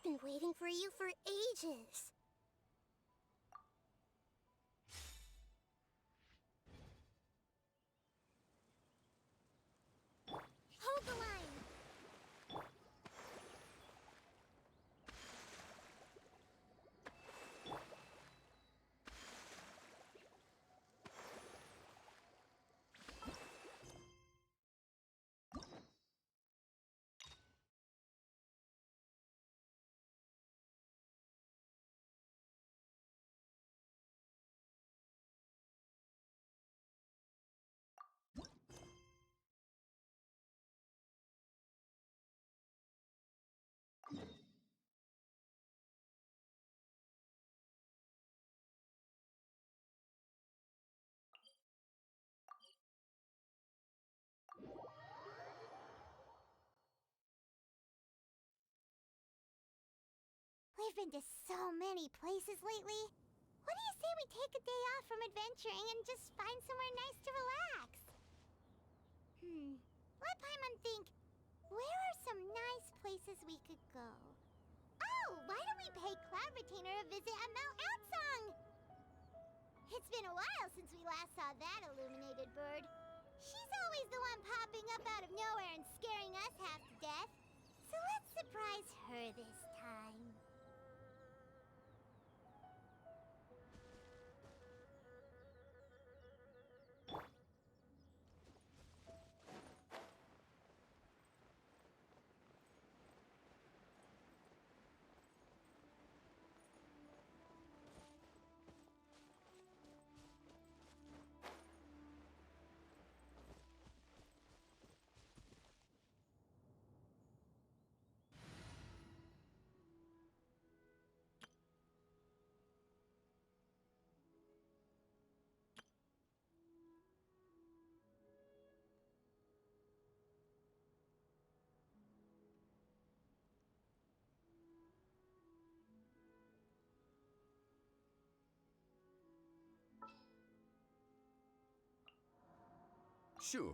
I've been waiting for you for ages. Hold the line. We've been to so many places lately. What do you say we take a day off from adventuring and just find somewhere nice to relax? Let Paimon think. Where are some nice places we could go? Oh, why don't we pay Cloud Retainer a visit at Mount Outsong? It's been a while since we last saw that illuminated bird. She's always the one popping up out of nowhere and scaring us half to death. So let's surprise her this time. Sure.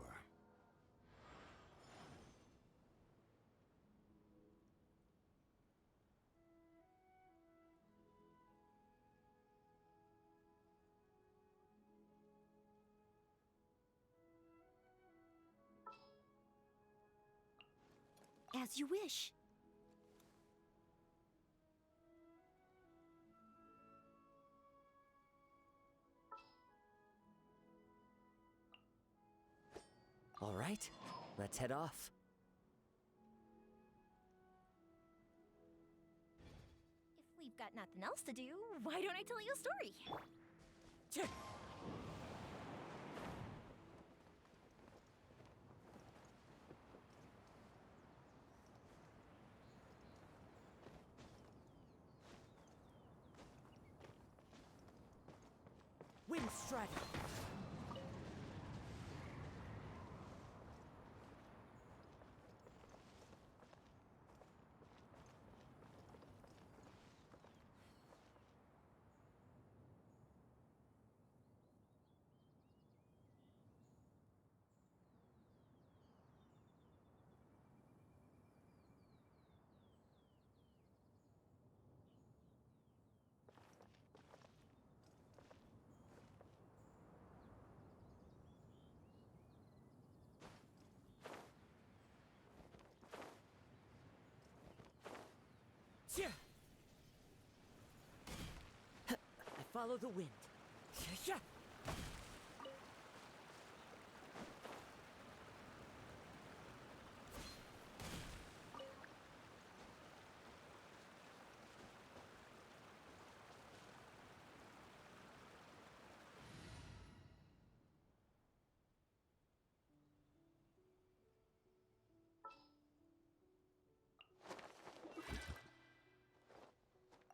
As you wish. All right, let's head off. If we've got nothing else to do, why don't I tell you a story? Wind strike! I follow the wind.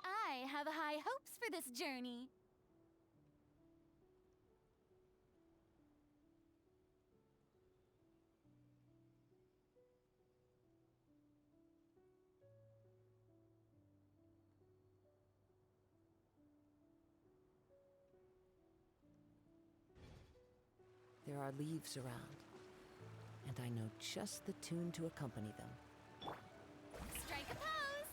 I have high hopes for this journey. There are leaves around, and I know just the tune to accompany them. Strike a pose!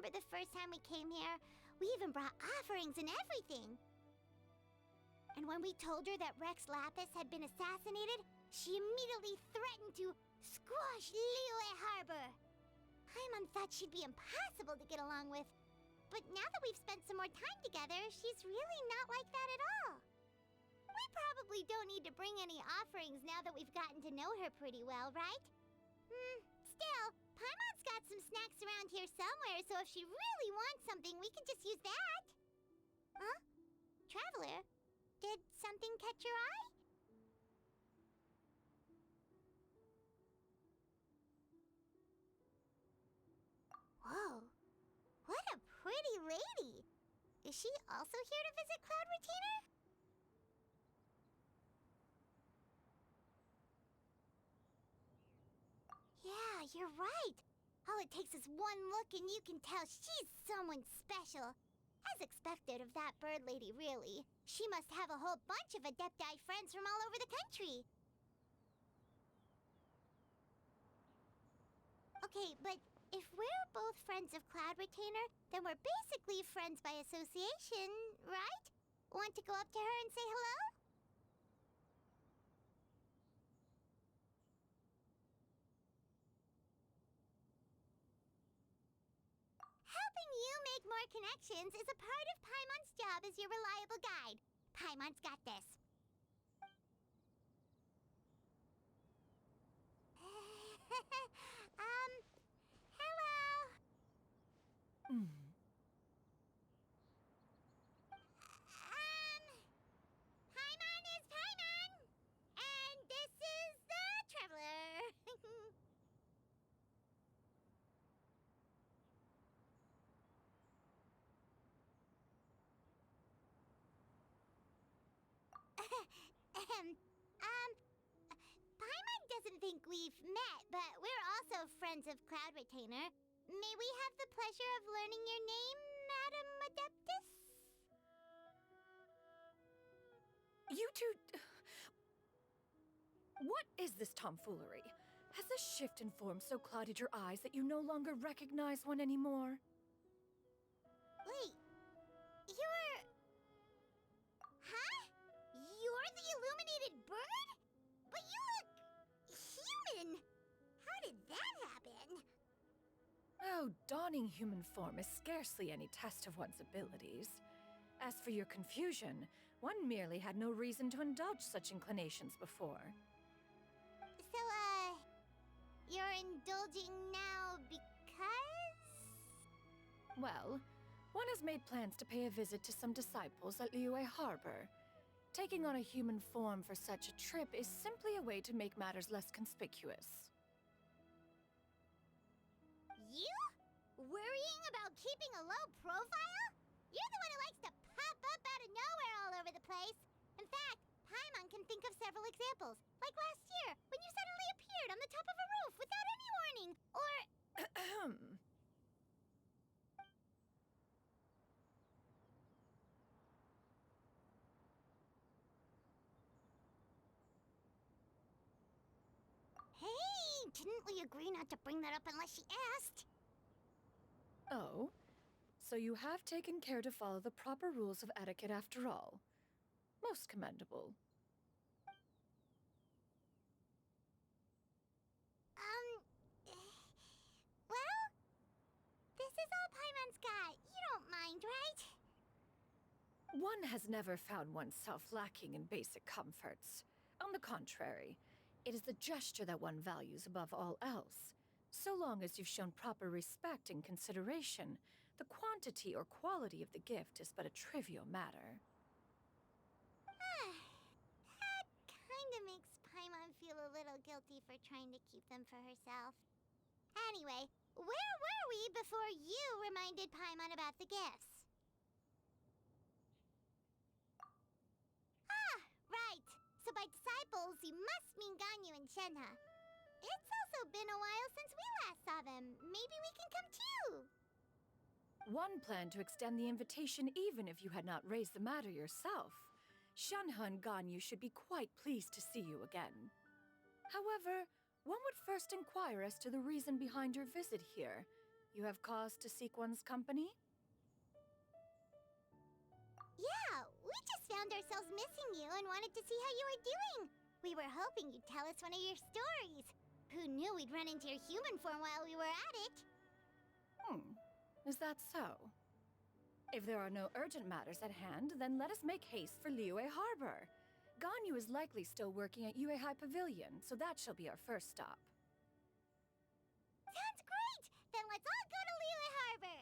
remember the first time we came here? We even brought offerings and everything. And when we told her that Rex Lapis had been assassinated, she immediately threatened to squash Liyue Harbor. Paimon thought she'd be impossible to get along with. But now that we've spent some more time together, she's really not like that at all. We probably don't need to bring any offerings now that we've gotten to know her pretty well, right? Still, Paimon's got some snacks around here somewhere, so if she really wants something, we can just use that. Huh? Traveler, did something catch your eye? Whoa, what a pretty lady! Is she also here to visit Cloud Retainer? Yeah, you're right. All it takes is one look and you can tell she's someone special. As expected of that bird lady, really. She must have a whole bunch of Adepti friends from all over the country. Okay, but if we're both friends of Cloud Retainer, then we're basically friends by association, right? Want to go up to her and say hello? Helping you make more connections is a part of Paimon's job as your reliable guide. Paimon's got this. Hello. Paimon is Paimon, and this is the Traveler. Paimon doesn't think we've met, but we're also friends of Cloud Retainer. May we have the pleasure of learning your name, Madam Adeptus? You two... What is this tomfoolery? Has this shift in form so clouded your eyes that you no longer recognize one anymore? Wait, you're... Huh? You're the illuminated bird? But you look... human! How did that happen? Oh, donning human form is scarcely any test of one's abilities. As for your confusion, one merely had no reason to indulge such inclinations before. So, you're indulging now because? Well, one has made plans to pay a visit to some disciples at Liyue Harbor. Taking on a human form for such a trip is simply a way to make matters less conspicuous. You? Worrying about keeping a low profile? You're the one who likes to pop up out of nowhere all over the place. In fact, Paimon can think of several examples. Like last year, when you suddenly appeared on the top of a roof without any warning. Or... Hey, didn't we agree not to bring that up unless she asked? Oh? So you have taken care to follow the proper rules of etiquette after all. Most commendable. Well, this is all Paimon's got. You don't mind, right? One has never found oneself lacking in basic comforts. On the contrary, it is the gesture that one values above all else. So long as you've shown proper respect and consideration, the quantity or quality of the gift is but a trivial matter. That kinda makes Paimon feel a little guilty for trying to keep them for herself. Anyway, where were we before you reminded Paimon about the gifts? Ah, right. So by disciples, you must mean Ganyu and Shenhe. It's also been a while since we last saw them. Maybe we can come too. One planned to extend the invitation even if you had not raised the matter yourself. Shenhe and Ganyu should be quite pleased to see you again. However, one would first inquire as to the reason behind your visit here. You have cause to seek one's company? Yeah, we just found ourselves missing you and wanted to see how you were doing. We were hoping you'd tell us one of your stories. Who knew we'd run into your human form while we were at it? Is that so? If there are no urgent matters at hand, then let us make haste for Liyue Harbor. Ganyu is likely still working at Yue High Pavilion, so that shall be our first stop. Sounds great! Then let's all go to Liyue Harbor!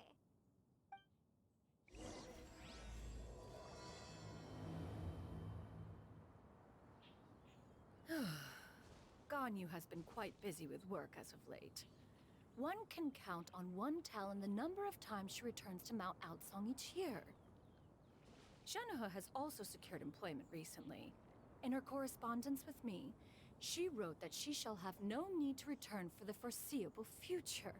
Ganyu has been quite busy with work as of late. One can count on one talon the number of times she returns to Mount Outsong each year. Shenoha has also secured employment recently. In her correspondence with me, she wrote that she shall have no need to return for the foreseeable future.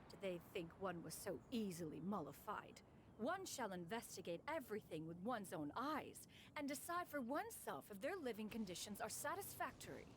Did they think one was so easily mollified? One shall investigate everything with one's own eyes, and decide for oneself if their living conditions are satisfactory.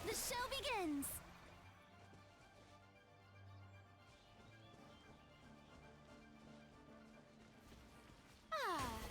The show begins! Ah.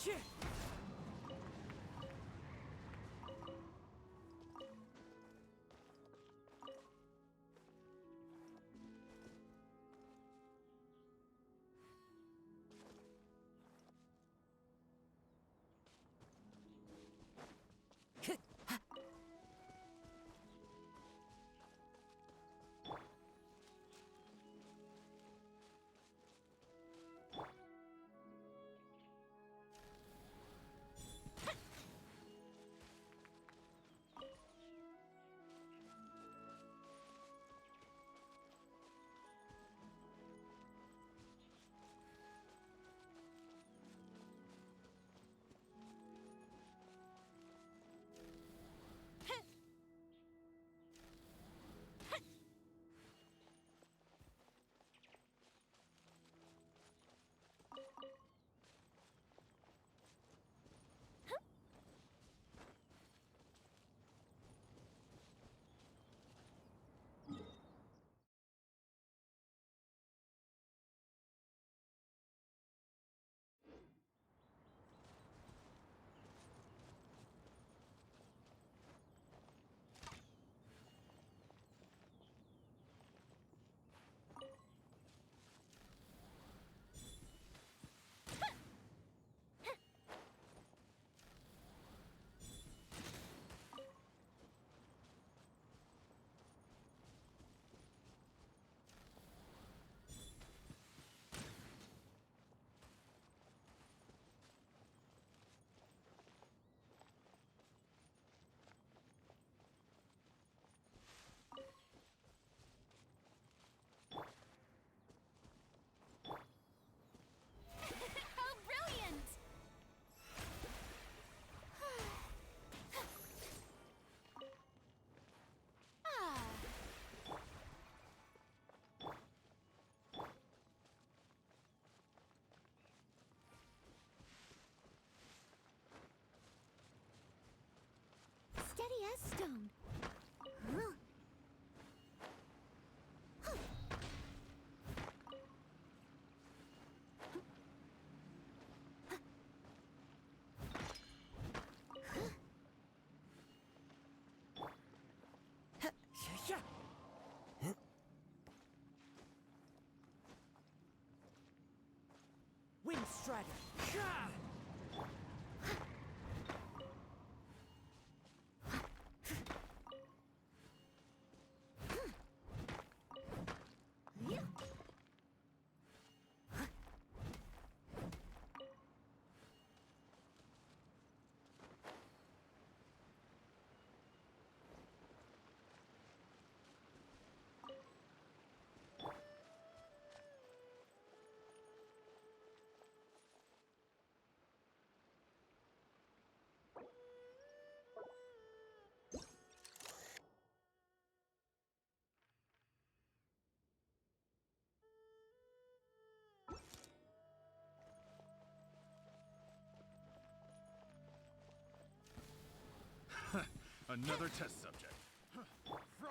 Yeah. How brilliant! Ah. Steady as stone. Huh. Wind Strider! Another test subject. Fry!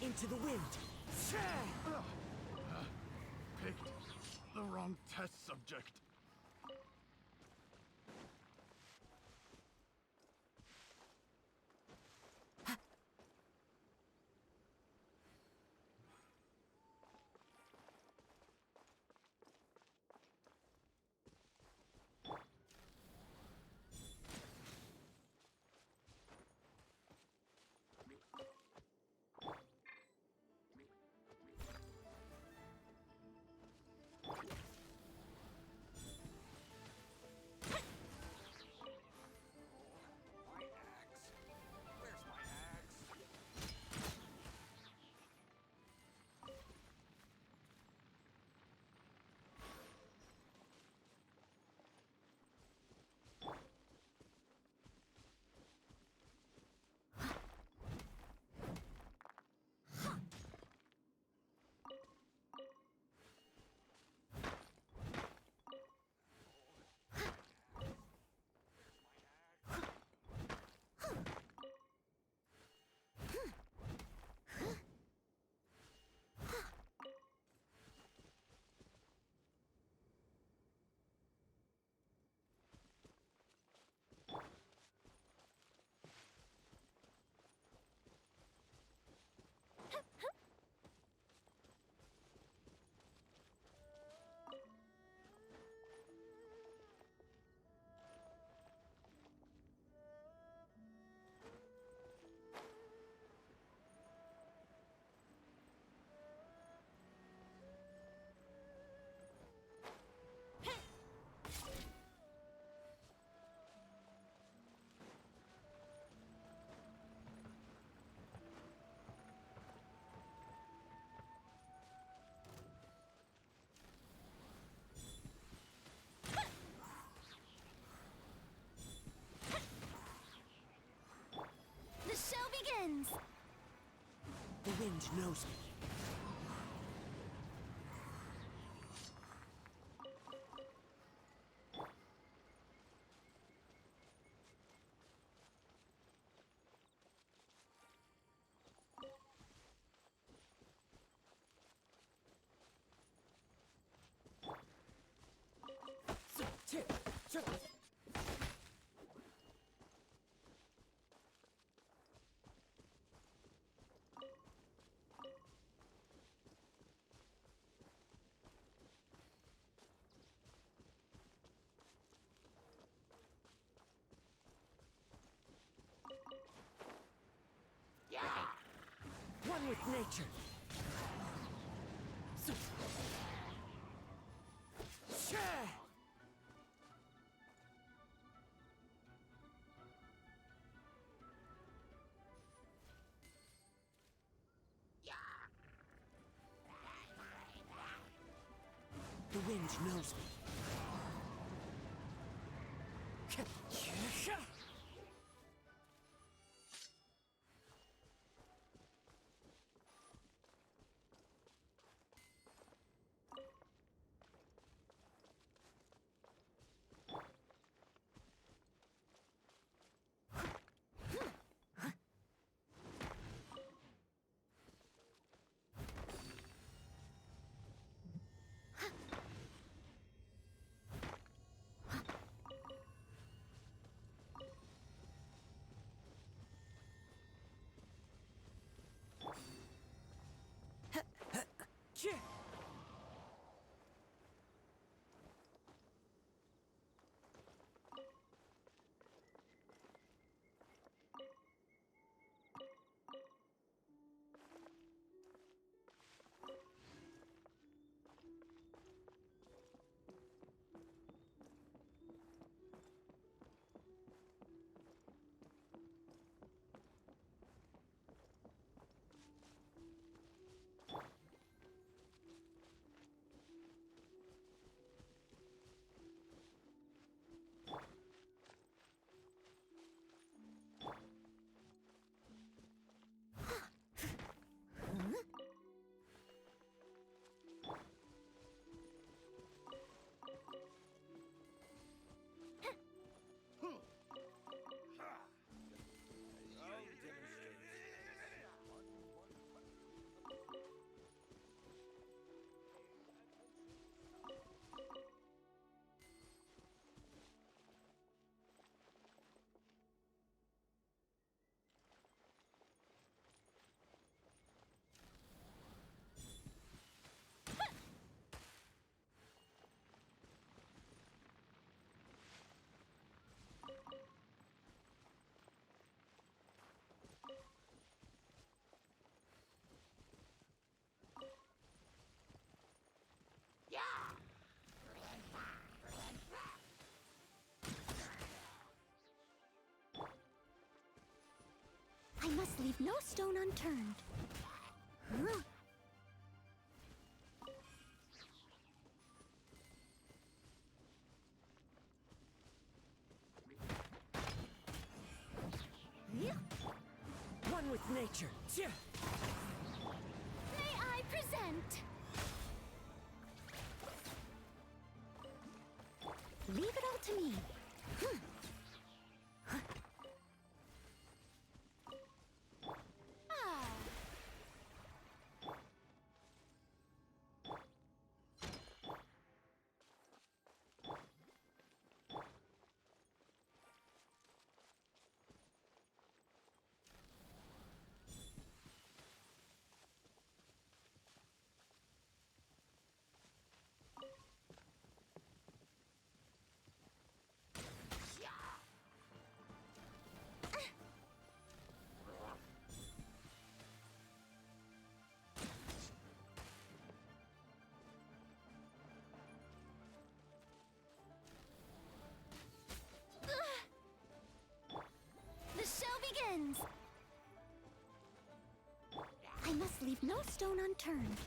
Into the wind. Picked the wrong test subject. The show begins! The wind knows me. One with nature. The wind knows me. must leave no stone unturned. Huh? One with nature. May I present? Leave it all to me. Ah. The show begins! I must leave no stone unturned.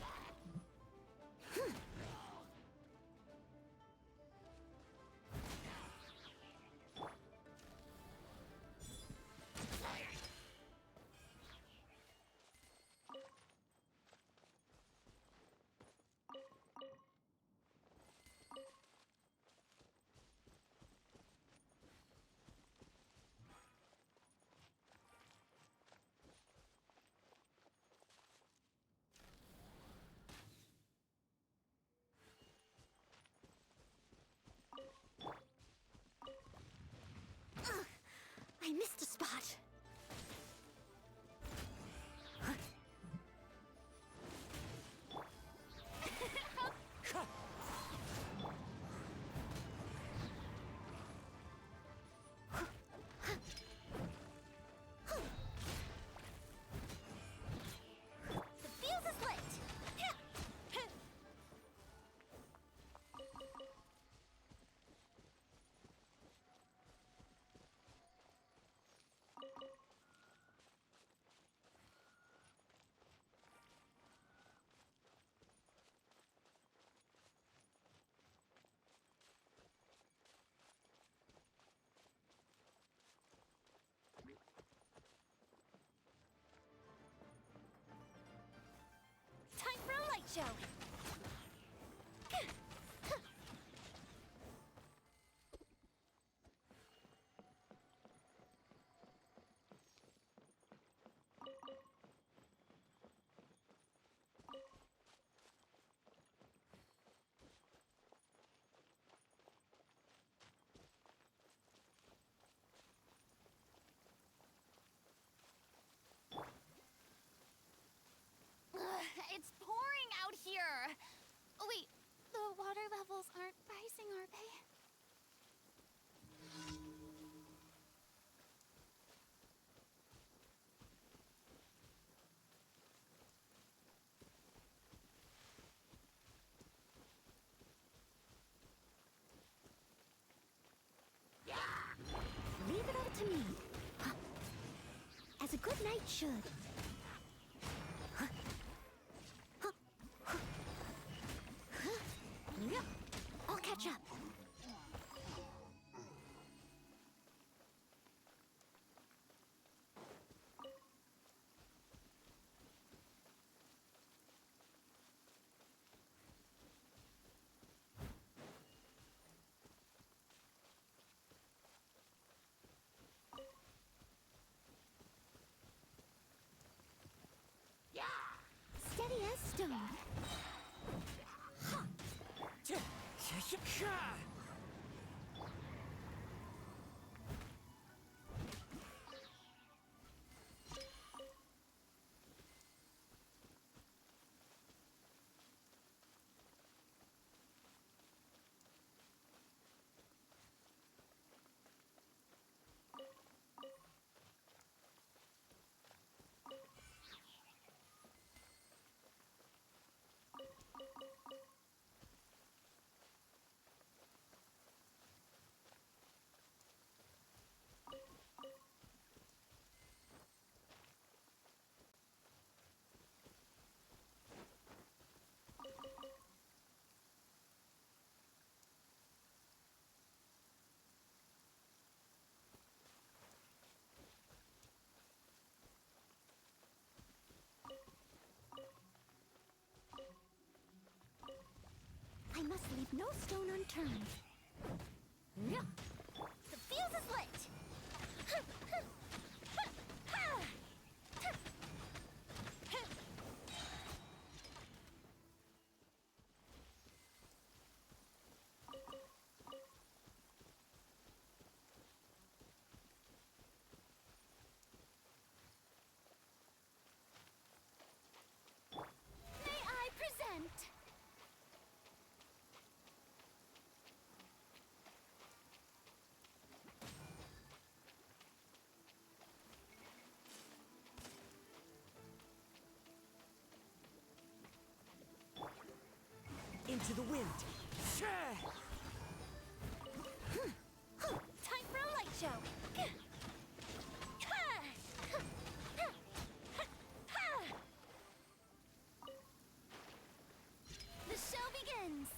I missed a spot. The fuse is lit. Time for a light show. It's pouring out here. Wait, the water levels aren't rising, are they? Leave it all to me. As a good knight should. I'll catch up. Steady as stone. must leave no stone unturned. The fuse is lit! May I present? Into the wind. Time for a light show! The show begins!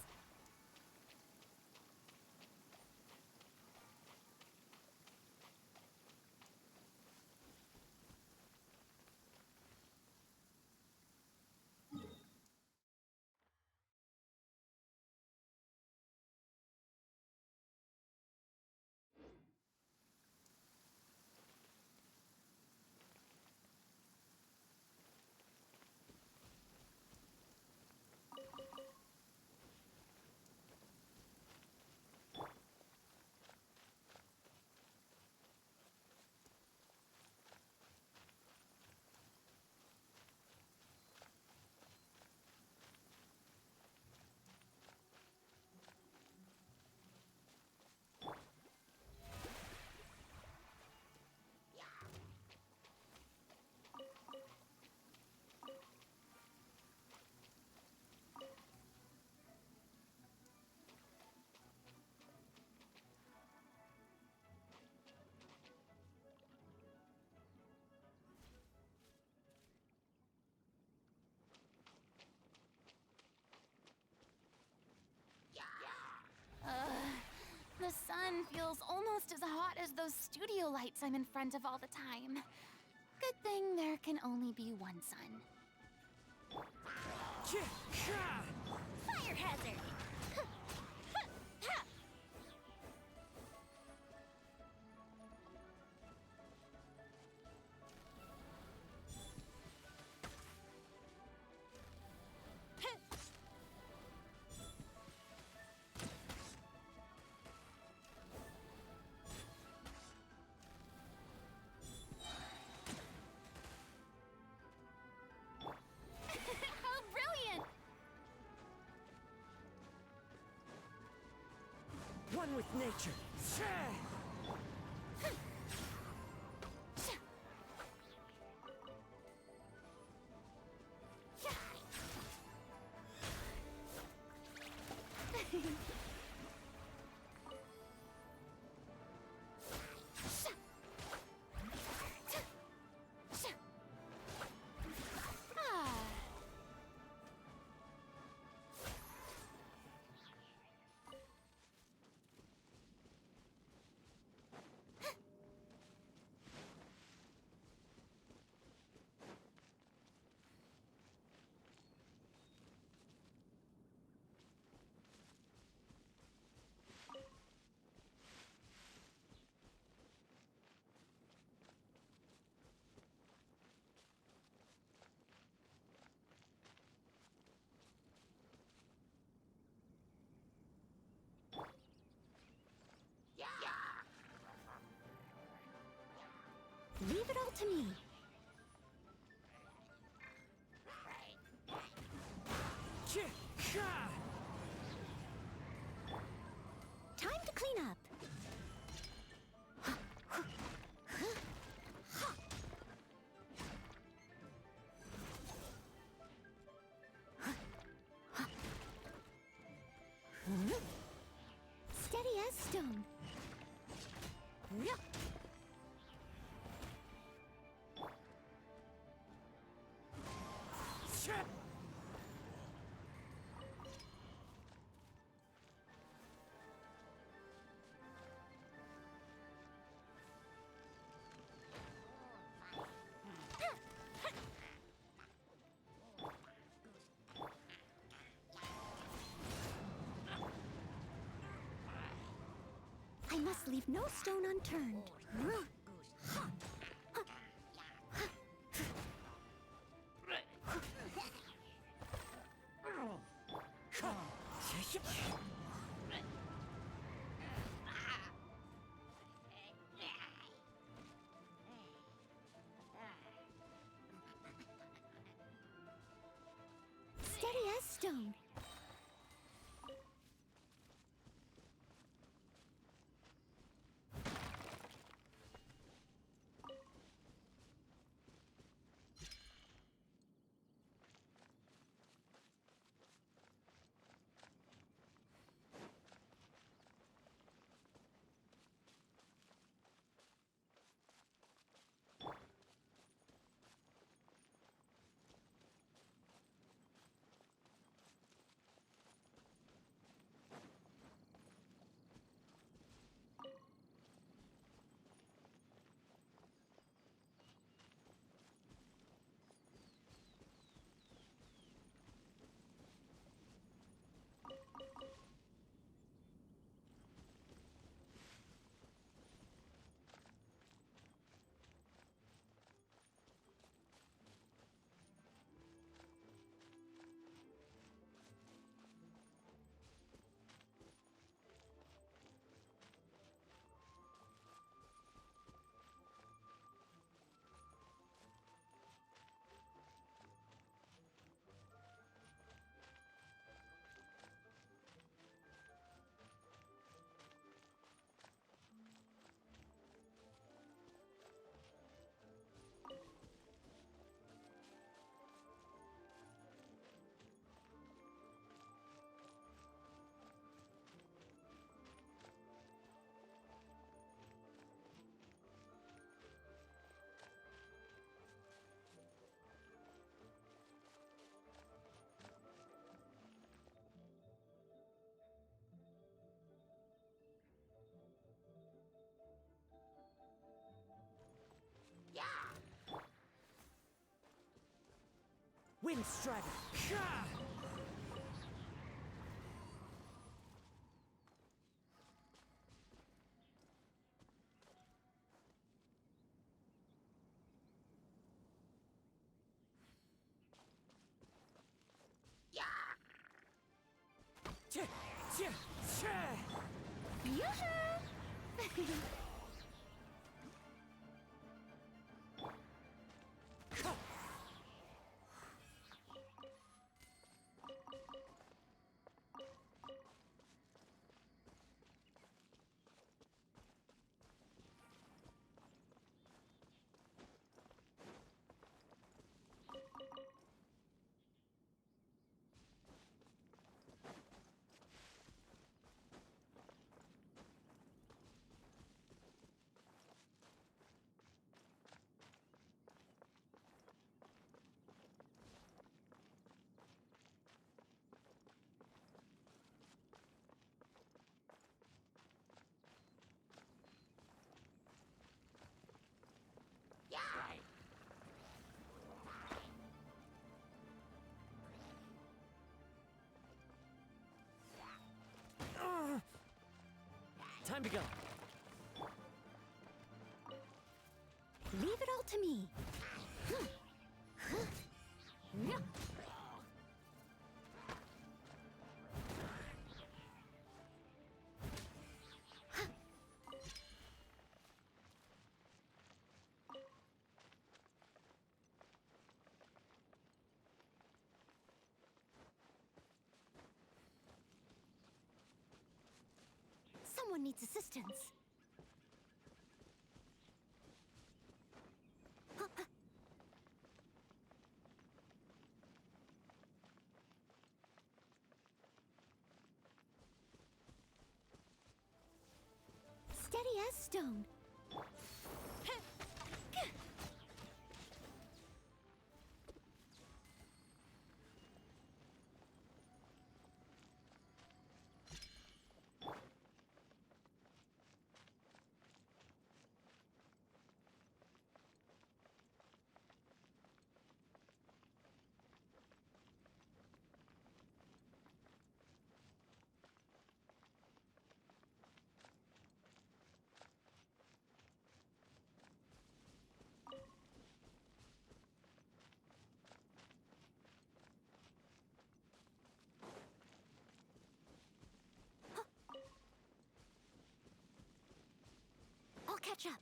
The sun feels almost as hot as those studio lights I'm in front of all the time. Good thing there can only be one sun. Fire hazard! How brilliant! One with nature. Ah. Leave it all to me. Time to clean up. Steady as stone. must leave no stone unturned. Steady as stone. Wind Strider! Time to go. Leave it all to me. Someone needs assistance. Steady as stone. catch up.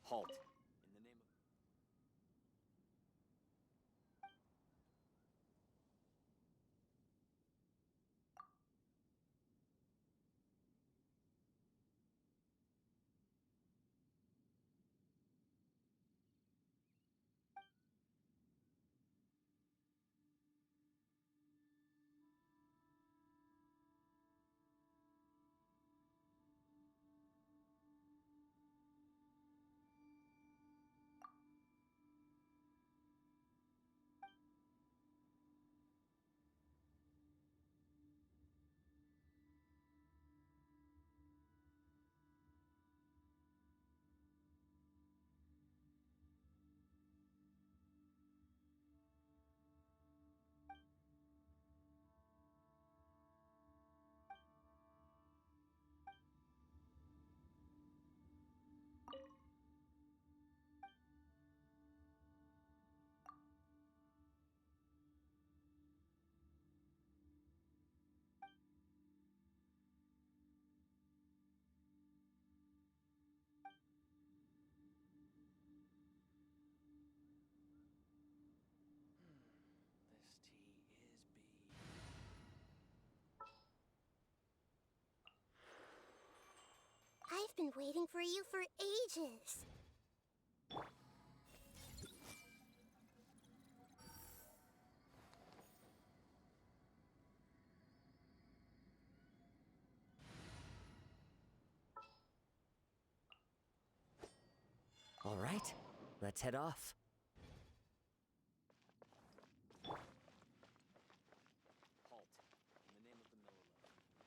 Halt. In the name of... This tea is B. I've been waiting for you for ages. All right, let's head off. Halt. In the name of the Miller Lode.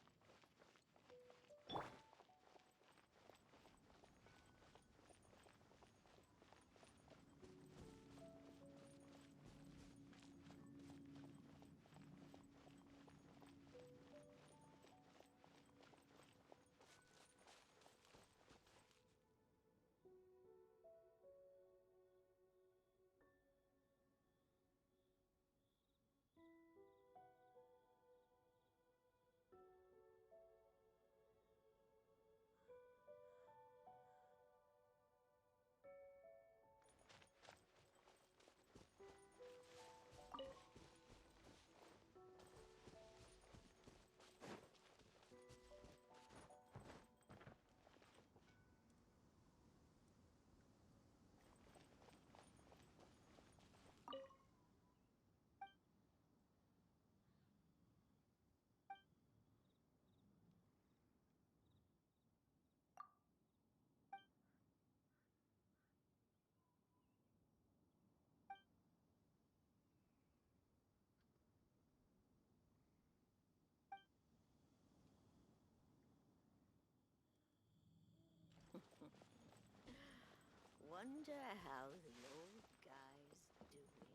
Wonder how the old guy's doing.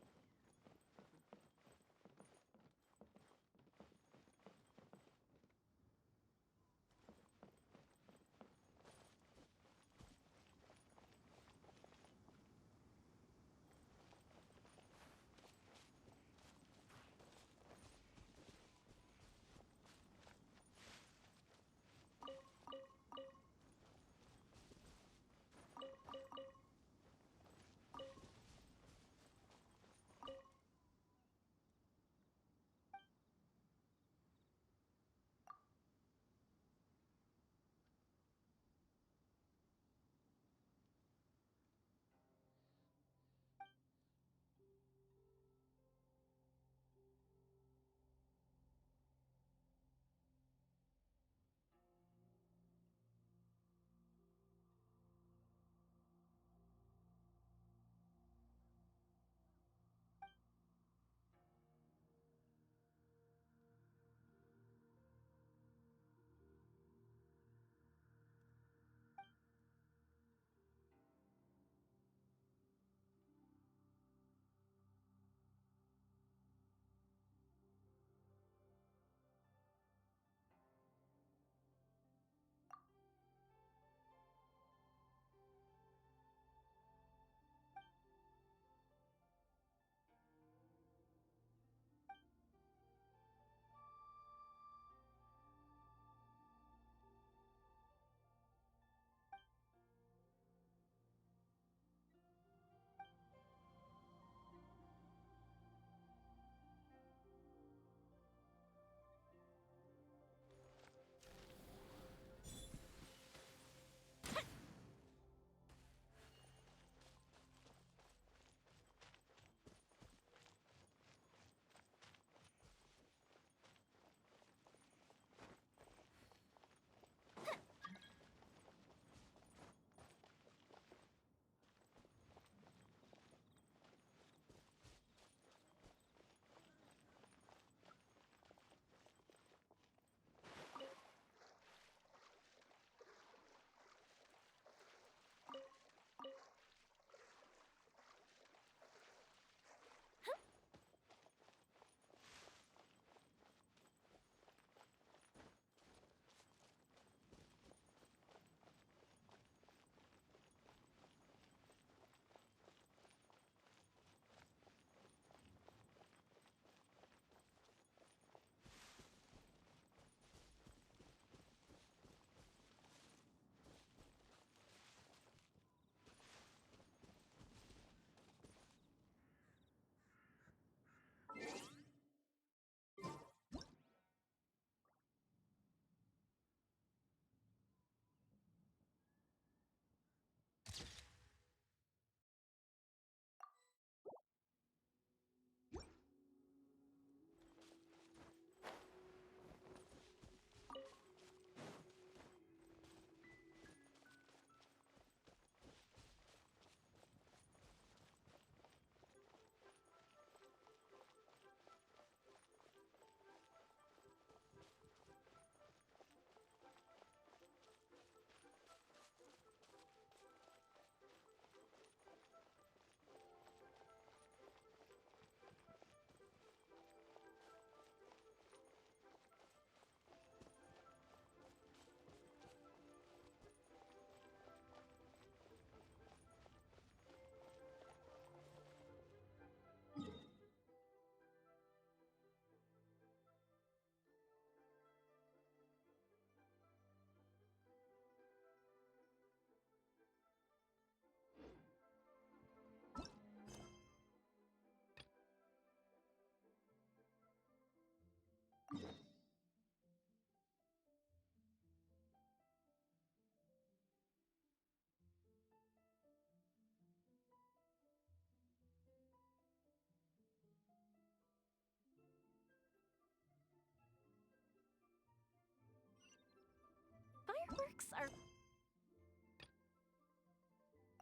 Fireworks are...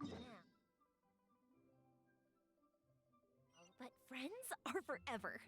now. But friends are forever.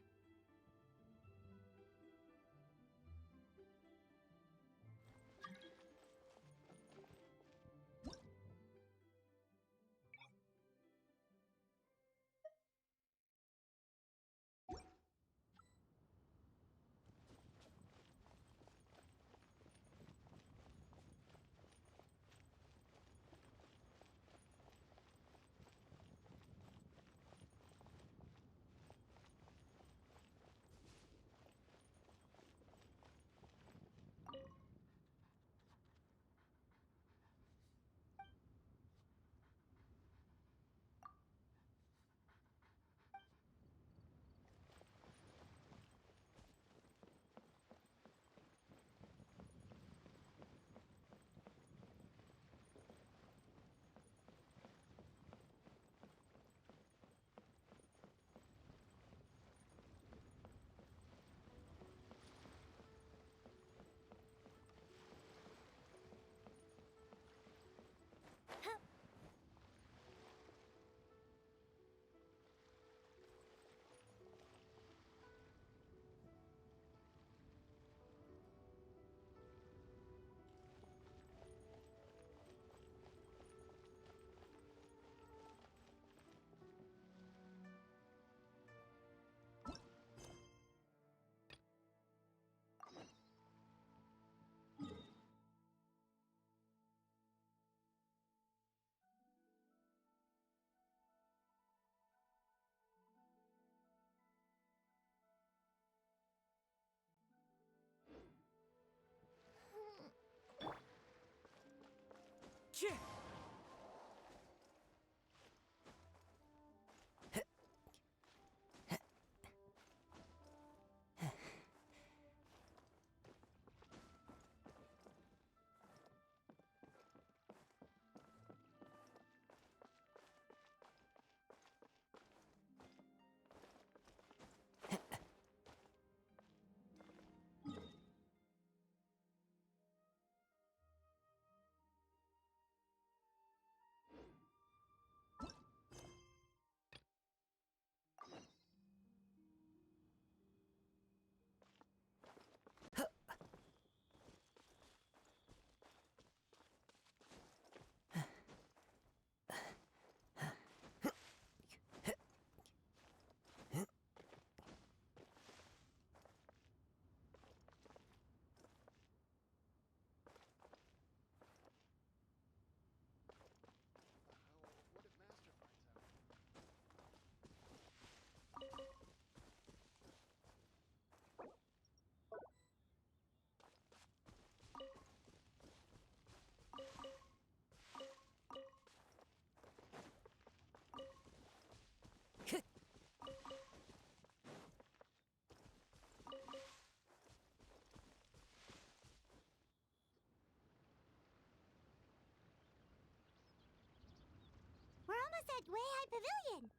We're almost at Way High Pavilion.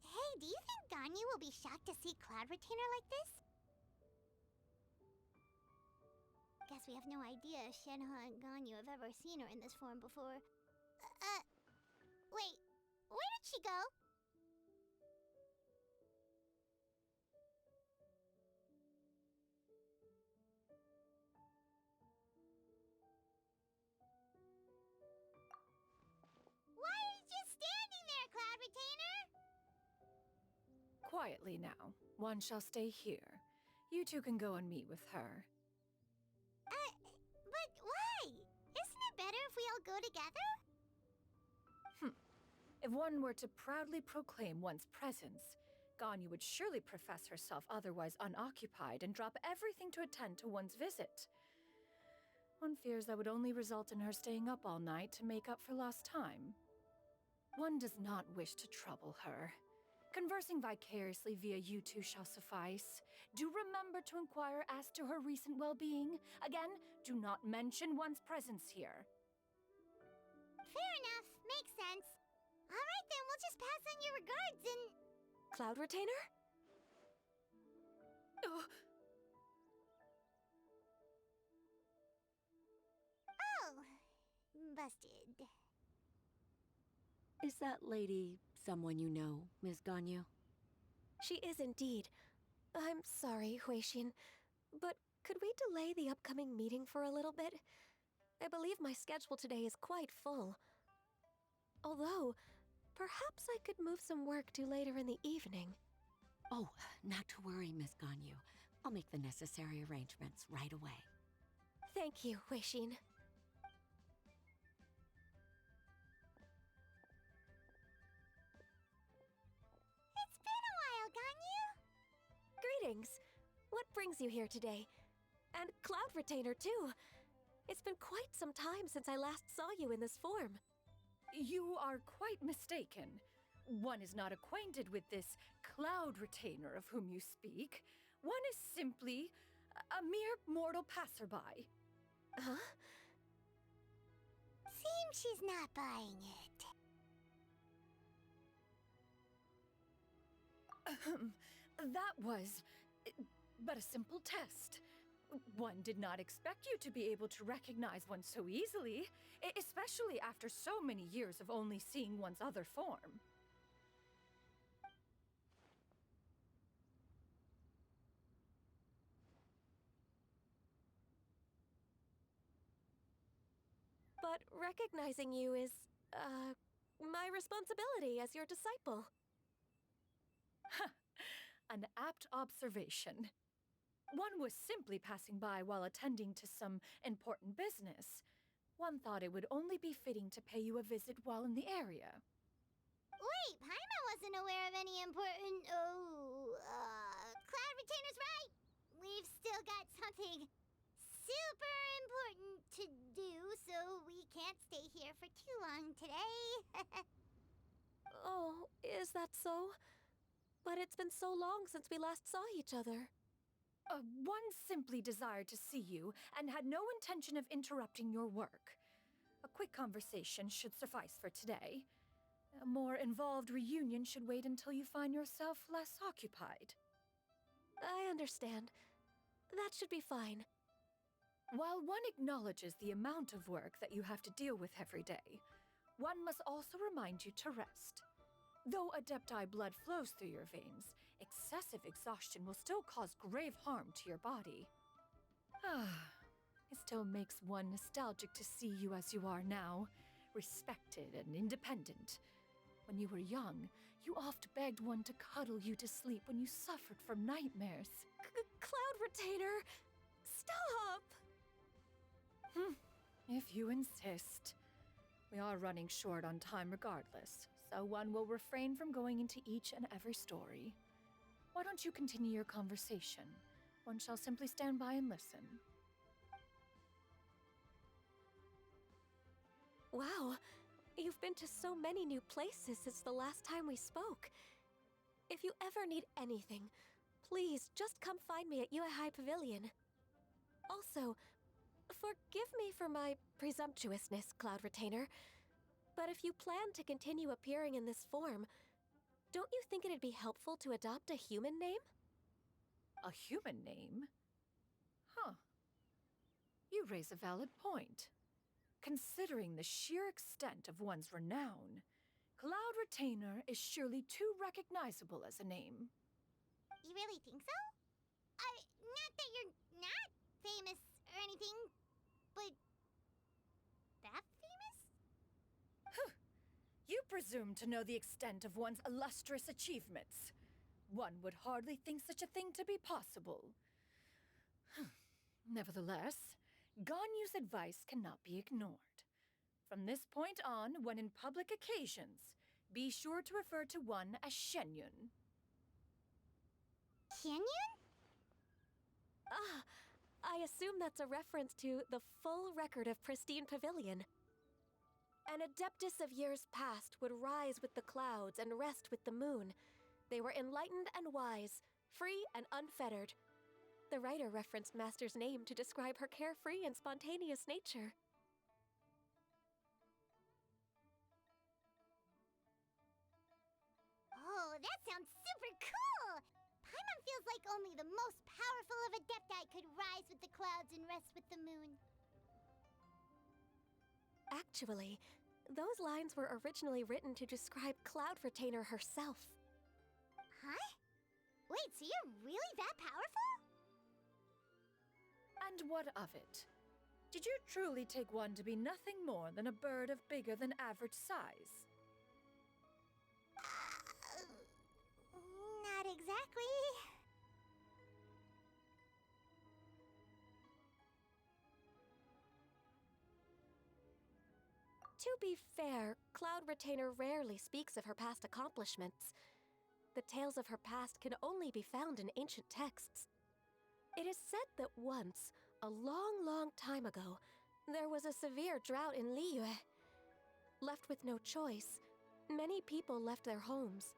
Hey, do you think Ganyu will be shocked to see Cloud Retainer like this? Guess we have no idea if Shenhe and Ganyu have ever seen her in this form before. Wait, where did she go? Why are you just standing there, Cloud Retainer? Quietly now. One shall stay here. You two can go and meet with her. But why? Isn't it better if we all go together? If one were to proudly proclaim one's presence, Ganyu would surely profess herself otherwise unoccupied and drop everything to attend to one's visit. One fears that would only result in her staying up all night to make up for lost time. One does not wish to trouble her. Conversing vicariously via you two shall suffice. Do remember to inquire as to her recent well-being. Again, do not mention one's presence here. Fair enough. Makes sense. Alright then, we'll just pass on your regards and... Cloud Retainer? Oh, Oh, busted. Is that lady someone you know, Miss Ganyu? She is indeed. I'm sorry, Huixin, but could we delay the upcoming meeting for a little bit? I believe my schedule today is quite full. Although, perhaps I could move some work to later in the evening. Oh, not to worry, Miss Ganyu. I'll make the necessary arrangements right away. Thank you, Huixin. It's been a while, Ganyu. Greetings. What brings you here today? And Cloud Retainer, too. It's been quite some time since I last saw you in this form. you are quite mistaken. One is not acquainted with this Cloud Retainer of whom you speak. One is simply a mere mortal passerby. Huh? Seems she's not buying it. That was but a simple test. One did not expect you to be able to recognize one so easily, especially after so many years of only seeing one's other form. But recognizing you is, my responsibility as your disciple. An apt observation. One was simply passing by while attending to some important business. One thought it would only be fitting to pay you a visit while in the area. Wait, Paima wasn't aware of any important... Cloud Retainer's right! We've still got something super important to do, so we can't stay here song today. Oh, is that so? But it's been so long since we last saw each other. One simply desired to see you and had no intention of interrupting your work. A quick conversation should suffice for today. A more involved reunion should wait until you find yourself less occupied. I understand. That should be fine. While one acknowledges the amount of work that you have to deal with every day, one must also remind you to rest. Though Adepti blood flows through your veins, excessive exhaustion will still cause grave harm to your body. It still makes one nostalgic to see you as you are now, respected and independent. When you were young, you oft begged one to cuddle you to sleep when you suffered from nightmares. Cloud Retainer! Stop! If you insist. We are running short on time regardless, so one will refrain from going into each and every story. Why don't you continue your conversation? One shall simply stand by and listen. Wow, you've been to so many new places since the last time we spoke. If you ever need anything, please just come find me at Uehai Pavilion. Also, forgive me for my presumptuousness, Cloud Retainer, but if you plan to continue appearing in this form, don't you think it'd be helpful to adopt a human name? A human name? Huh. You raise a valid point. Considering the sheer extent of one's renown, Cloud Retainer is surely too recognizable as a name. You really think so? Not that you're not famous or anything, but that famous? You presume to know the extent of one's illustrious achievements. One would hardly think such a thing to be possible. Nevertheless, Ganyu's advice cannot be ignored. From this point on, when in public occasions, be sure to refer to one as Shenyun. Canyon? Ah, I assume that's a reference to the full record of Pristine Pavilion. An Adeptus of years past would rise with the clouds and rest with the moon. They were enlightened and wise, free and unfettered. The writer referenced Master's name to describe her carefree and spontaneous nature. Oh, that sounds super cool! Paimon feels like only the most powerful of Adepti could rise with the clouds and rest with the moon. Actually, those lines were originally written to describe Cloud Retainer herself. Huh? Wait, so you're really that powerful? And what of it? Did you truly take one to be nothing more than a bird of bigger than average size? Not exactly. To be fair, Cloud Retainer rarely speaks of her past accomplishments. The tales of her past can only be found in ancient texts. It is said that once, a long, long time ago, there was a severe drought in Liyue. Left with no choice, many people left their homes,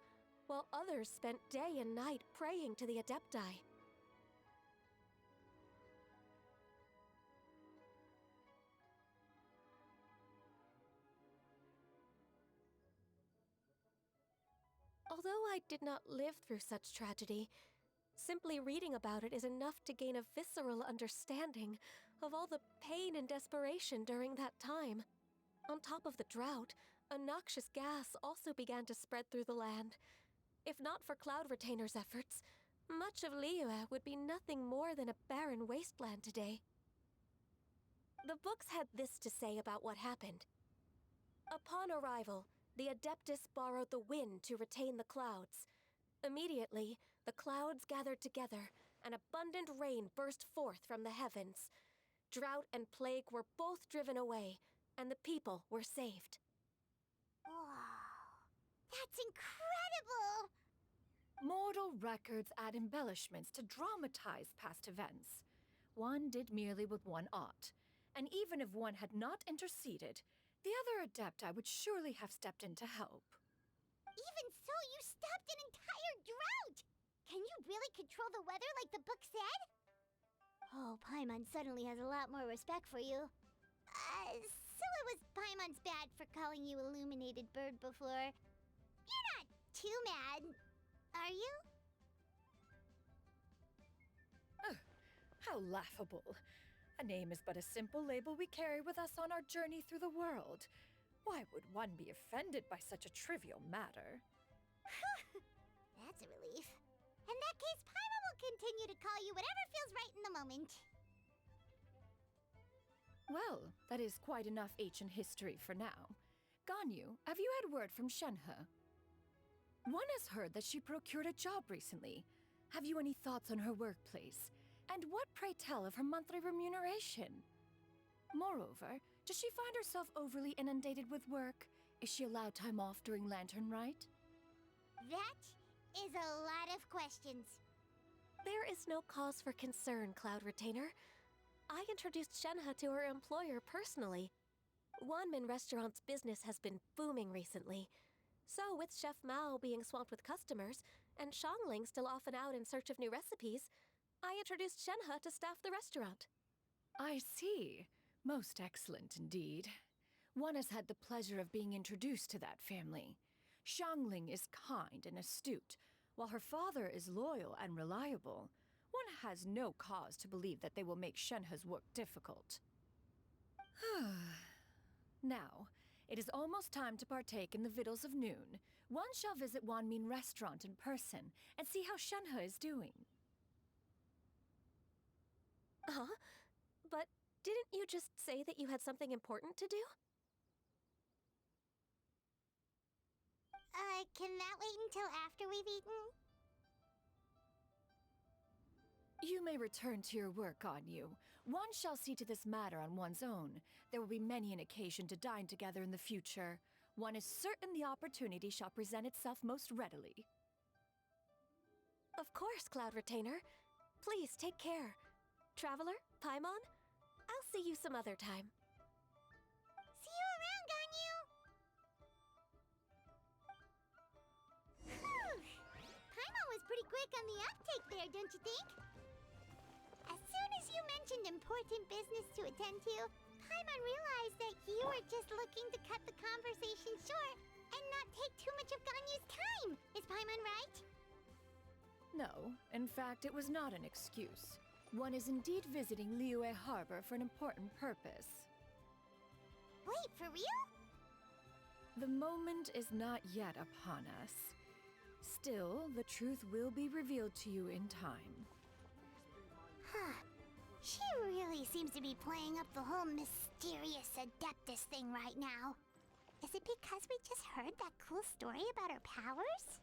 while others spent day and night praying to the Adepti. Although I did not live through such tragedy, simply reading about it is enough to gain a visceral understanding of all the pain and desperation during that time. On top of the drought, a noxious gas also began to spread through the land. If not for Cloud Retainer's efforts, much of Liyue would be nothing more than a barren wasteland today. The books had this to say about what happened. Upon arrival, the Adeptus borrowed the wind to retain the clouds. Immediately, the clouds gathered together, and abundant rain burst forth from the heavens. Drought and plague were both driven away, and the people were saved. Wow, that's incredible! Mortal records add embellishments to dramatize past events. One did merely what one ought, and even if one had not interceded, The other adept I would surely have stepped in to help. Even so, you stopped an entire drought! Can you really control the weather like the book said? Oh, Paimon suddenly has a lot more respect for you. So it was Paimon's bad for calling you Illuminated Bird before. You're not too mad, are you? How laughable. A name is but a simple label we carry with us on our journey through the world. Why would one be offended by such a trivial matter? That's a relief. In that case, Paimon will continue to call you whatever feels right in the moment. Well, that is quite enough ancient history for now. Ganyu, have you had word from Shenhe? One has heard that she procured a job recently. Have you any thoughts on her workplace? And what, pray tell, of her monthly remuneration? Moreover, does she find herself overly inundated with work? Is she allowed time off during Lantern Rite? That is a lot of questions. There is no cause for concern, Cloud Retainer. I introduced Shenhe to her employer personally. Wanmin Restaurant's business has been booming recently. So, with Chef Mao being swamped with customers, and Xiangling still off and out in search of new recipes, I introduced Shenhe to staff the restaurant. I see. Most excellent indeed. One has had the pleasure of being introduced to that family. Xiangling is kind and astute, while her father is loyal and reliable. One has no cause to believe that they will make Shenhe's work difficult. Now, it is almost time to partake in the victuals of noon. One shall visit Wanmin Restaurant in person and see how Shenhe is doing. Huh? But didn't you just say that you had something important to do? Can that wait until after we've eaten? You may return to your work, Ganyu. One shall see to this matter on one's own. There will be many an occasion to dine together in the future. One is certain the opportunity shall present itself most readily. Of course, Cloud Retainer. Please take care. Traveler, Paimon, I'll see you some other time. See you around, Ganyu! Paimon was pretty quick on the uptake there, don't you think? As soon as you mentioned important business to attend to, Paimon realized that you were just looking to cut the conversation short and not take too much of Ganyu's time. Is Paimon right? No, in fact, it was not an excuse. One is indeed visiting Liyue Harbor for an important purpose. Wait, for real? The moment is not yet upon us. Still, the truth will be revealed to you in time. Huh. She really seems to be playing up the whole mysterious Adeptus thing right now. Is it because we just heard that cool story about her powers?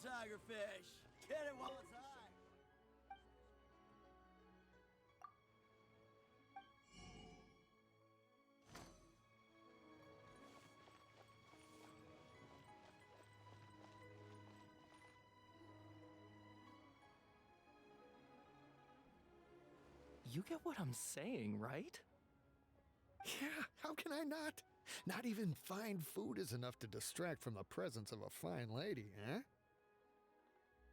tigerfish. Get it while it's hot. You get what I'm saying, right? Yeah, how can I not? Not even fine food is enough to distract from the presence of a fine lady, eh?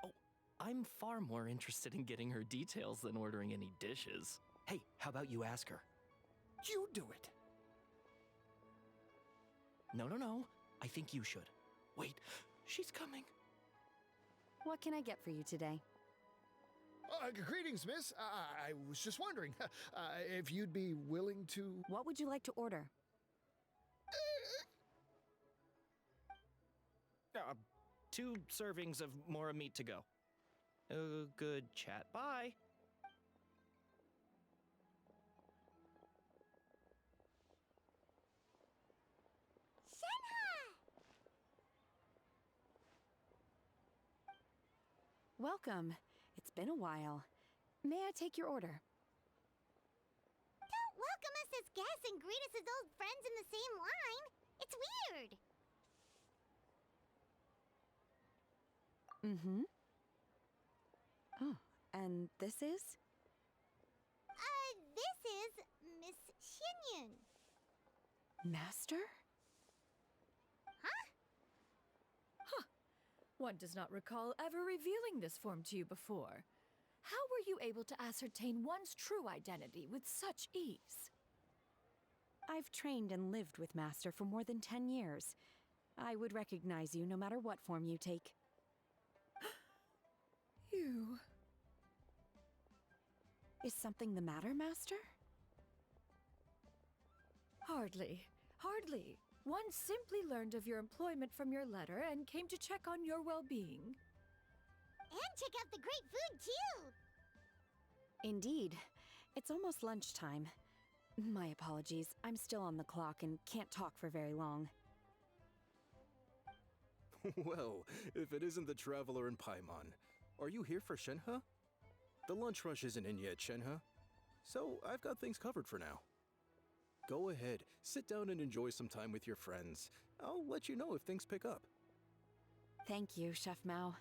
Oh, I'm far more interested in getting her details than ordering any dishes. Hey, how about you ask her? You do it. No. I think you should. Wait, she's coming. What can I get for you today? Greetings, miss. I was just wondering if you'd be willing to... What would you like to order? 2 servings of more meat to go. Good chat. Bye. Shenhe! Welcome. It's been a while. May I take your order? Don't welcome us as guests and greet us as old friends in the same line. It's weird. Mm-hmm. Oh, and this is? This is Miss Xinyun. Master? One does not recall ever revealing this form to you before. How were you able to ascertain one's true identity with such ease? I've trained and lived with Master for more than 10 years. I would recognize you no matter what form you take. You... Is something the matter, Master? Hardly. One simply learned of your employment from your letter and came to check on your well-being. And check out the great food, too! Indeed. It's almost lunchtime. My apologies. I'm still on the clock and can't talk for very long. Well, if it isn't the traveler in Paimon, are you here for Shenhe? The lunch rush isn't in yet, Shenhe. So I've got things covered for now. Go ahead, sit down and enjoy some time with your friends. I'll let you know if things pick up. Thank you, Chef Mao.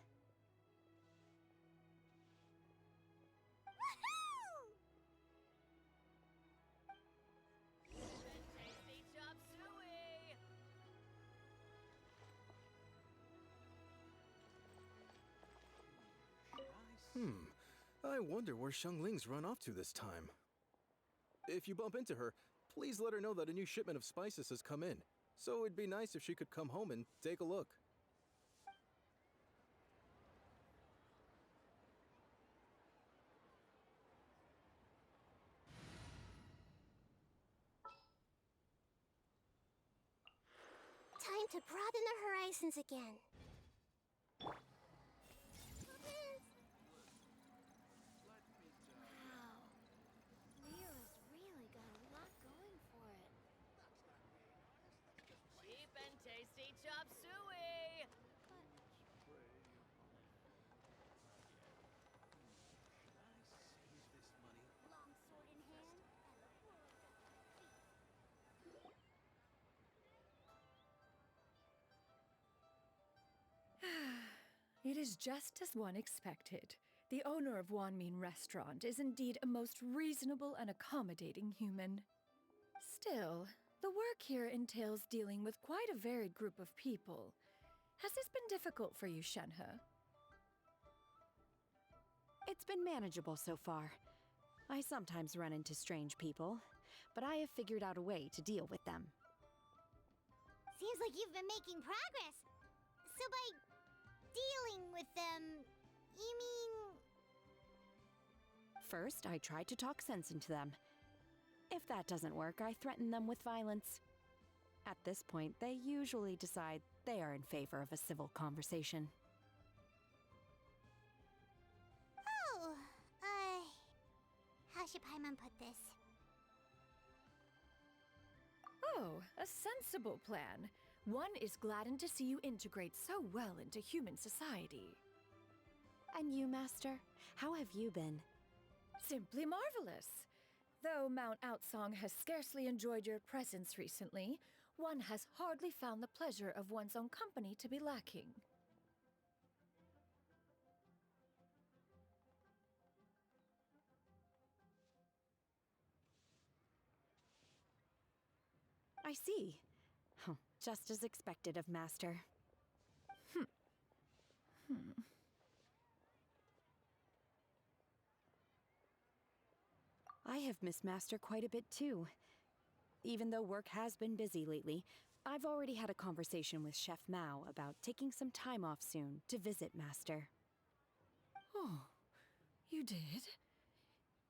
I wonder where Xiangling's run off to this time. If you bump into her, please let her know that a new shipment of spices has come in. So it'd be nice if she could come home and take a look. Time to broaden the horizons again. Wow. Leo's really got a lot going for it. Cheap and tasty chop suey! Long sword in hand. It is just as one expected. The owner of Wanmin Restaurant is indeed a most reasonable and accommodating human. Still, the work here entails dealing with quite a varied group of people. Has this been difficult for you, Shenhe? It's been manageable so far. I sometimes run into strange people, but I have figured out a way to deal with them. Seems like you've been making progress. So by dealing with them, you mean... First, I try to talk sense into them. If that doesn't work, I threaten them with violence. At this point, they usually decide they are in favor of a civil conversation. Oh, how should Paimon put this? Oh, a sensible plan. One is gladdened to see you integrate so well into human society. And you, Master? How have you been? Simply marvelous. Though Mount Outsong has scarcely enjoyed your presence recently, one has hardly found the pleasure of one's own company to be lacking. I see. Oh, just as expected of Master. I have missed Master quite a bit too. Even though work has been busy lately, I've already had a conversation with Chef Mao about taking some time off soon to visit Master. Oh, you did?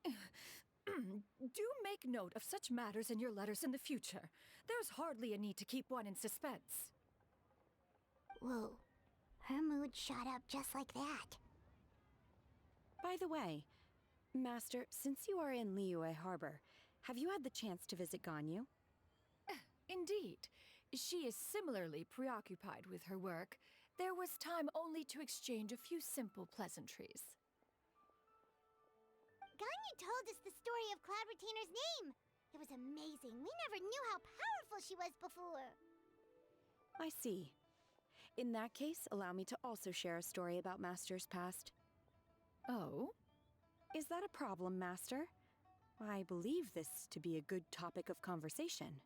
Do make note of such matters in your letters in the future. There's hardly a need to keep one in suspense. Whoa. Her mood shot up just like that. By the way, Master, since you are in Liyue Harbor, have you had the chance to visit Ganyu? Indeed. She is similarly preoccupied with her work. There was time only to exchange a few simple pleasantries. Ganyu told us the story of Cloud Retainer's name. It was amazing. We never knew how powerful she was before. I see. In that case, allow me to also share a story about Master's past. Oh? Is that a problem, Master? I believe this to be a good topic of conversation.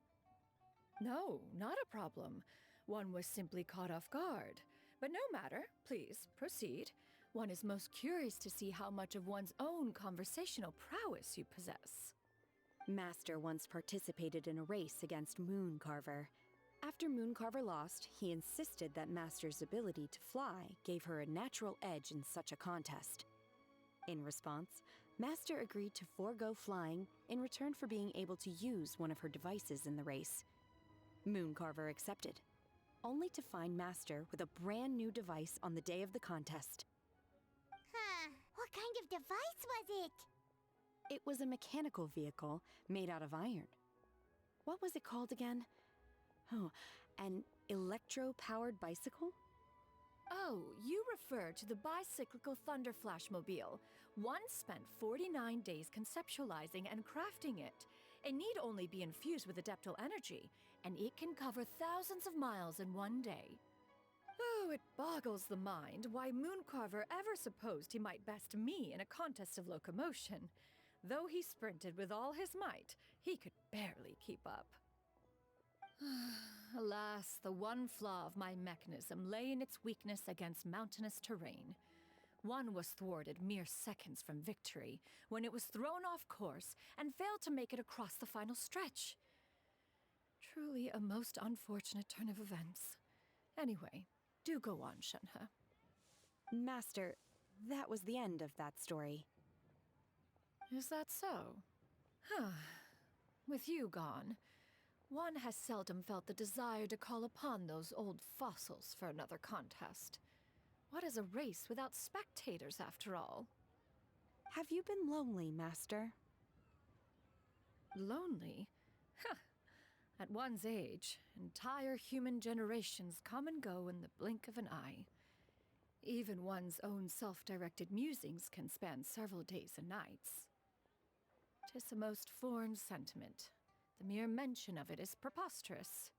No, not a problem. One was simply caught off guard. But no matter, please, proceed. One is most curious to see how much of one's own conversational prowess you possess. Master once participated in a race against Mooncarver. After Mooncarver lost, he insisted that Master's ability to fly gave her a natural edge in such a contest. In response, Master agreed to forego flying in return for being able to use one of her devices in the race. Mooncarver accepted, only to find Master with a brand new device on the day of the contest. Huh. What kind of device was it? It was a mechanical vehicle made out of iron. What was it called again? Oh, an electro-powered bicycle? Oh, you refer to the bicyclical Thunder Flashmobile. One spent 49 days conceptualizing and crafting it. It need only be infused with adeptal energy, and it can cover thousands of miles in one day. Oh, it boggles the mind why Mooncarver ever supposed he might best me in a contest of locomotion. Though he sprinted with all his might, he could barely keep up. Alas, the one flaw of my mechanism lay in its weakness against mountainous terrain. One was thwarted mere seconds from victory, when it was thrown off course and failed to make it across the final stretch. Truly a most unfortunate turn of events. Anyway, do go on, Shenhe. Master, that was the end of that story. Is that so? With you gone, one has seldom felt the desire to call upon those old fossils for another contest. What is a race without spectators, after all? Have you been lonely, Master? Lonely? At one's age, entire human generations come and go in the blink of an eye. Even one's own self-directed musings can span several days and nights. 'Tis a most foreign sentiment. The mere mention of it is preposterous.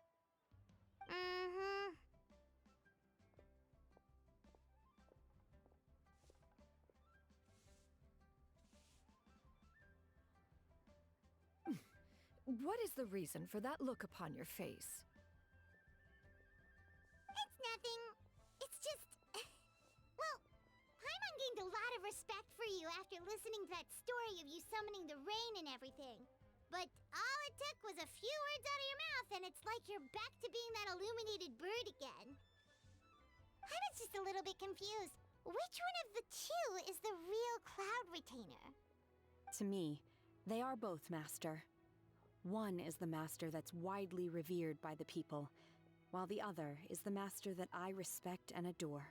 What is the reason for that look upon your face? It's nothing. It's just... Well, Paimon gained a lot of respect for you after listening to that story of you summoning the rain and everything. But all it took was a few words out of your mouth and it's like you're back to being that illuminated bird again. I was just a little bit confused. Which one of the two is the real Cloud Retainer? To me, they are both, Master. One is the master that's widely revered by the people, while the other is the master that I respect and adore.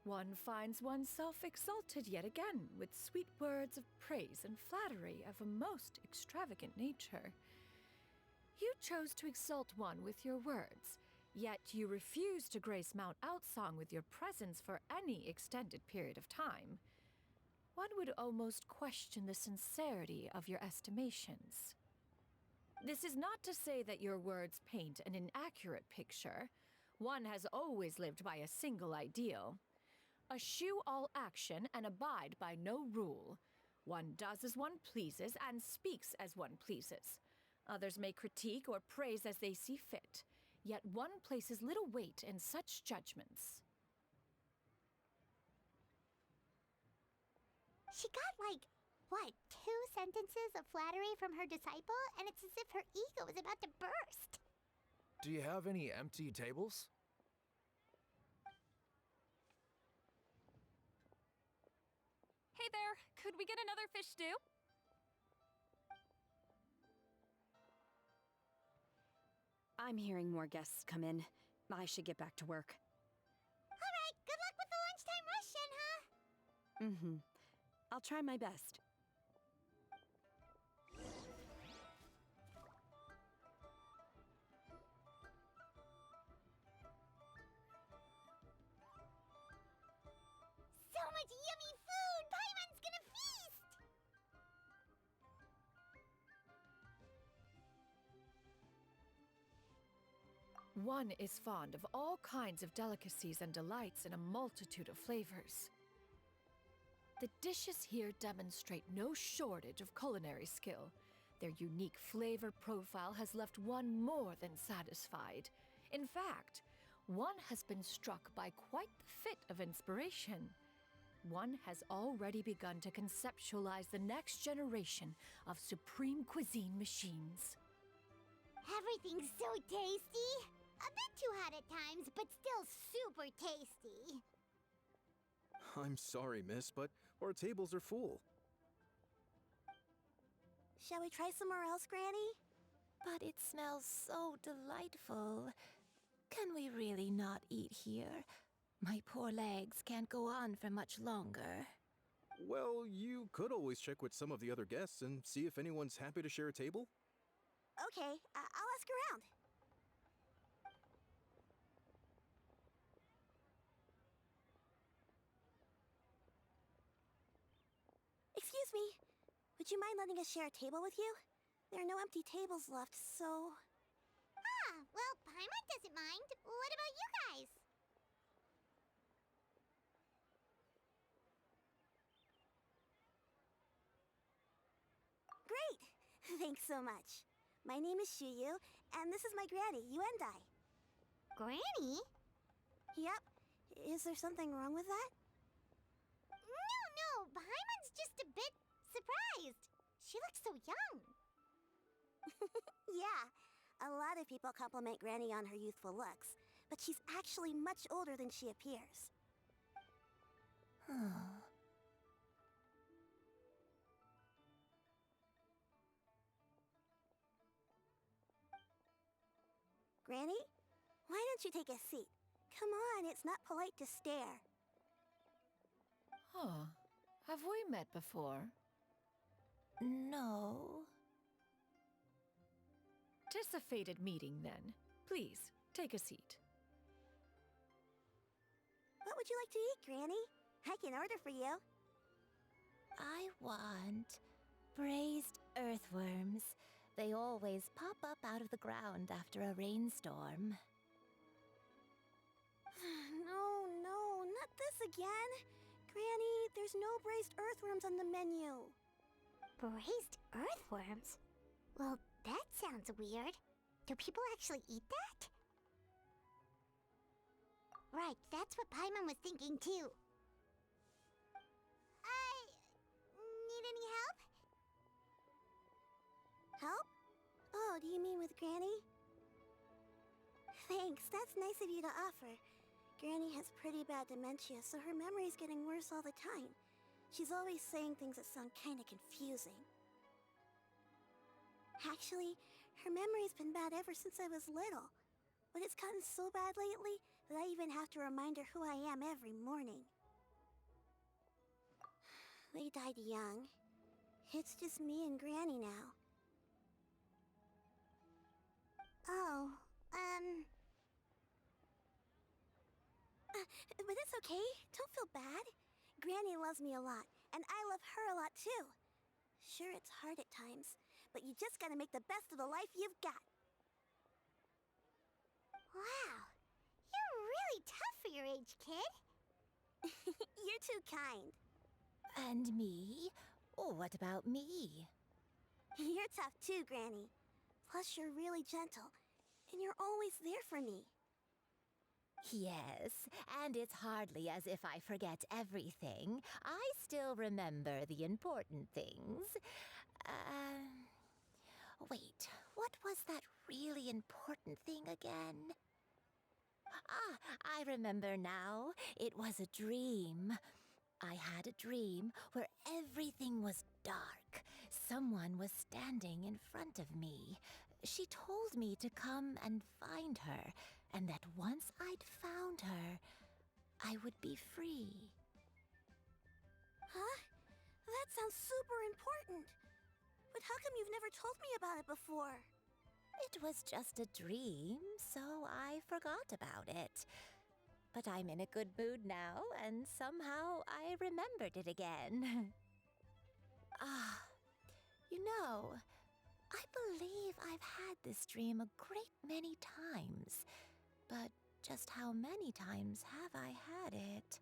One finds oneself exalted yet again with sweet words of praise and flattery of a most extravagant nature. You chose to exalt one with your words, yet you refuse to grace Mount Outsong with your presence for any extended period of time. One would almost question the sincerity of your estimations. This is not to say that your words paint an inaccurate picture. One has always lived by a single ideal. Eschew all action and abide by no rule. One does as one pleases and speaks as one pleases. Others may critique or praise as they see fit, yet one places little weight in such judgments. She got like, what, 2 sentences of flattery from her disciple, and it's as if her ego is about to burst. Do you have any empty tables? Hey there, could we get another fish stew? I'm hearing more guests come in. I should get back to work. All right, good luck with the lunchtime rush, Shenhe. Mm-hmm. I'll try my best. So much yummy food! Paimon's gonna feast! One is fond of all kinds of delicacies and delights in a multitude of flavors. The dishes here demonstrate no shortage of culinary skill. Their unique flavor profile has left one more than satisfied. In fact, one has been struck by quite the fit of inspiration. One has already begun to conceptualize the next generation of supreme cuisine machines. Everything's so tasty! A bit too hot at times, but still super tasty. I'm sorry, miss, but our tables are full. Shall we try somewhere else, Granny? But it smells so delightful. Can we really not eat here? My poor legs can't go on for much longer. Well, you could always check with some of the other guests and see if anyone's happy to share a table. Okay, I'll ask around. Excuse me, would you mind letting us share a table with you? There are no empty tables left, so... Ah, well, Paimon doesn't mind. What about you guys? Great! Thanks so much. My name is Shuyu, and this is my granny, Yuendai. Granny? Yep. Is there something wrong with that? No, Paimon's just a bit surprised. She looks so young. Yeah, a lot of people compliment Granny on her youthful looks, but she's actually much older than she appears. Granny, why don't you take a seat? Come on, it's not polite to stare. Huh. Have we met before? No. 'Tis a fated meeting, then. Please, take a seat. What would you like to eat, Granny? I can order for you. I want braised earthworms. They always pop up out of the ground after a rainstorm. No, not this again. Granny, there's no braised earthworms on the menu. Braised earthworms? Well, that sounds weird. Do people actually eat that? Right, that's what Paimon was thinking too. Need any help? Help? Oh, do you mean with Granny? Thanks, that's nice of you to offer. Granny has pretty bad dementia, so her memory's getting worse all the time. She's always saying things that sound kinda confusing. Actually, her memory's been bad ever since I was little. But it's gotten so bad lately that I even have to remind her who I am every morning. They died young. It's just me and Granny now. Oh, but it's okay. Don't feel bad. Granny loves me a lot, and I love her a lot too. Sure, it's hard at times, but you just gotta make the best of the life you've got. Wow, you're really tough for your age, kid. You're too kind. And me? Oh, what about me? You're tough too, Granny. Plus, you're really gentle, and you're always there for me. Yes, and it's hardly as if I forget everything. I still remember the important things. Wait, what was that really important thing again? Ah, I remember now. It was a dream. I had a dream where everything was dark. Someone was standing in front of me. She told me to come and find her, and that once I'd found her, I would be free. Huh? That sounds super important. But how come you've never told me about it before? It was just a dream, so I forgot about it. But I'm in a good mood now, and somehow I remembered it again. You know, I believe I've had this dream a great many times. But just how many times have I had it?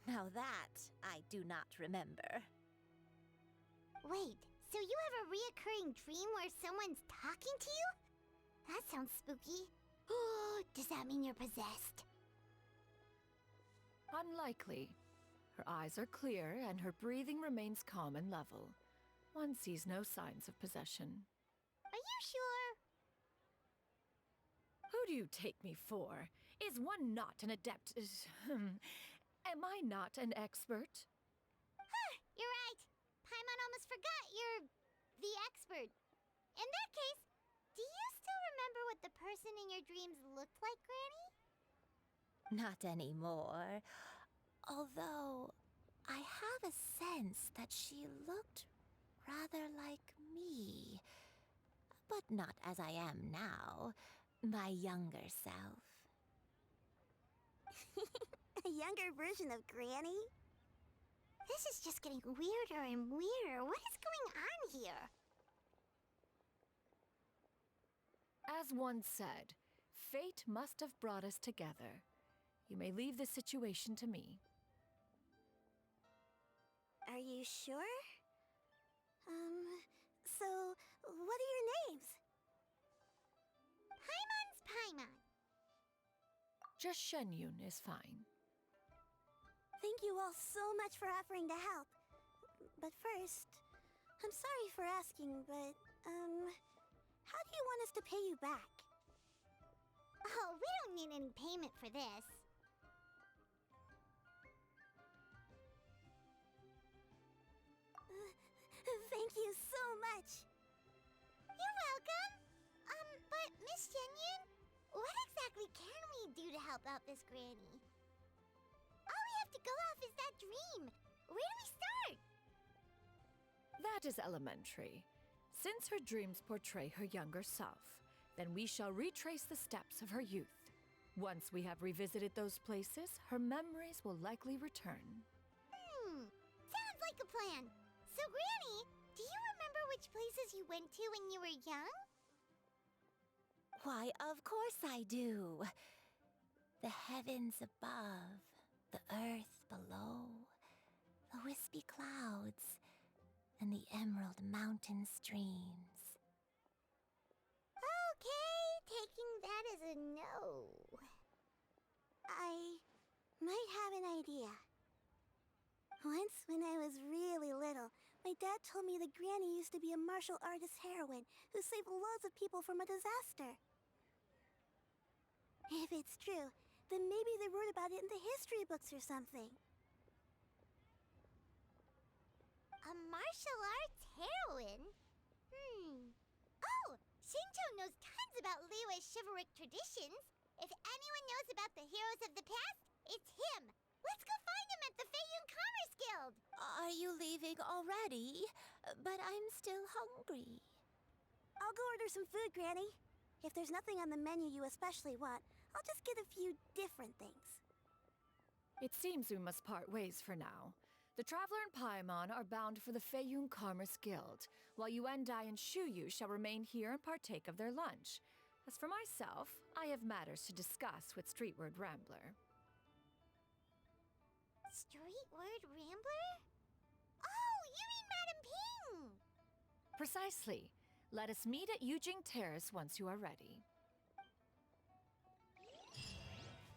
Now that I do not remember. Wait, so you have a reoccurring dream where someone's talking to you? That sounds spooky. Does that mean you're possessed? Unlikely. Her eyes are clear and her breathing remains calm and level. One sees no signs of possession. Are you sure? Who do you take me for? Is one not an adept? Am I not an expert? You're right. Paimon almost forgot you're the expert. In that case, do you still remember what the person in your dreams looked like, Granny? Not anymore. Although, I have a sense that she looked rather like me. But not as I am now. My younger self. A younger version of Granny? This is just getting weirder and weirder. What is going on here? As one said, fate must have brought us together. You may leave the situation to me. Are you sure? So, what are your names? Paimon's Paimon. Just Shenyun is fine. Thank you all so much for offering to help. But first, I'm sorry for asking, but, how do you want us to pay you back? Oh, we don't need any payment for this. Thank you so much. You're welcome. But Miss Shenyun, what exactly can we do to help out this Granny? All we have to go off is that dream. Where do we start? That is elementary. Since her dreams portray her younger self, then we shall retrace the steps of her youth. Once we have revisited those places, her memories will likely return. Sounds like a plan. So, Granny, do you remember which places you went to when you were young? Why, of course I do. The heavens above, the earth below, the wispy clouds, and the emerald mountain streams. Okay, taking that as a no. I might have an idea. Once, when I was really little, my dad told me that Granny used to be a martial artist heroine who saved loads of people from a disaster. If it's true, then maybe they wrote about it in the history books or something. A martial arts heroine? Oh, Shinjo knows tons about Liyue's chivalric traditions. If anyone knows about the heroes of the past, it's him. Let's go find him at the Feiyun Commerce Guild. Are you leaving already? But I'm still hungry. I'll go order some food, Granny. If there's nothing on the menu you especially want, I'll just get a few different things. It seems we must part ways for now. The Traveler and Paimon are bound for the Feiyun Commerce Guild, while Yuendai and Shuyu shall remain here and partake of their lunch. As for myself, I have matters to discuss with Streetward Rambler. Streetward Rambler? Oh, you mean Madam Ping! Precisely. Let us meet at Yujing Terrace once you are ready.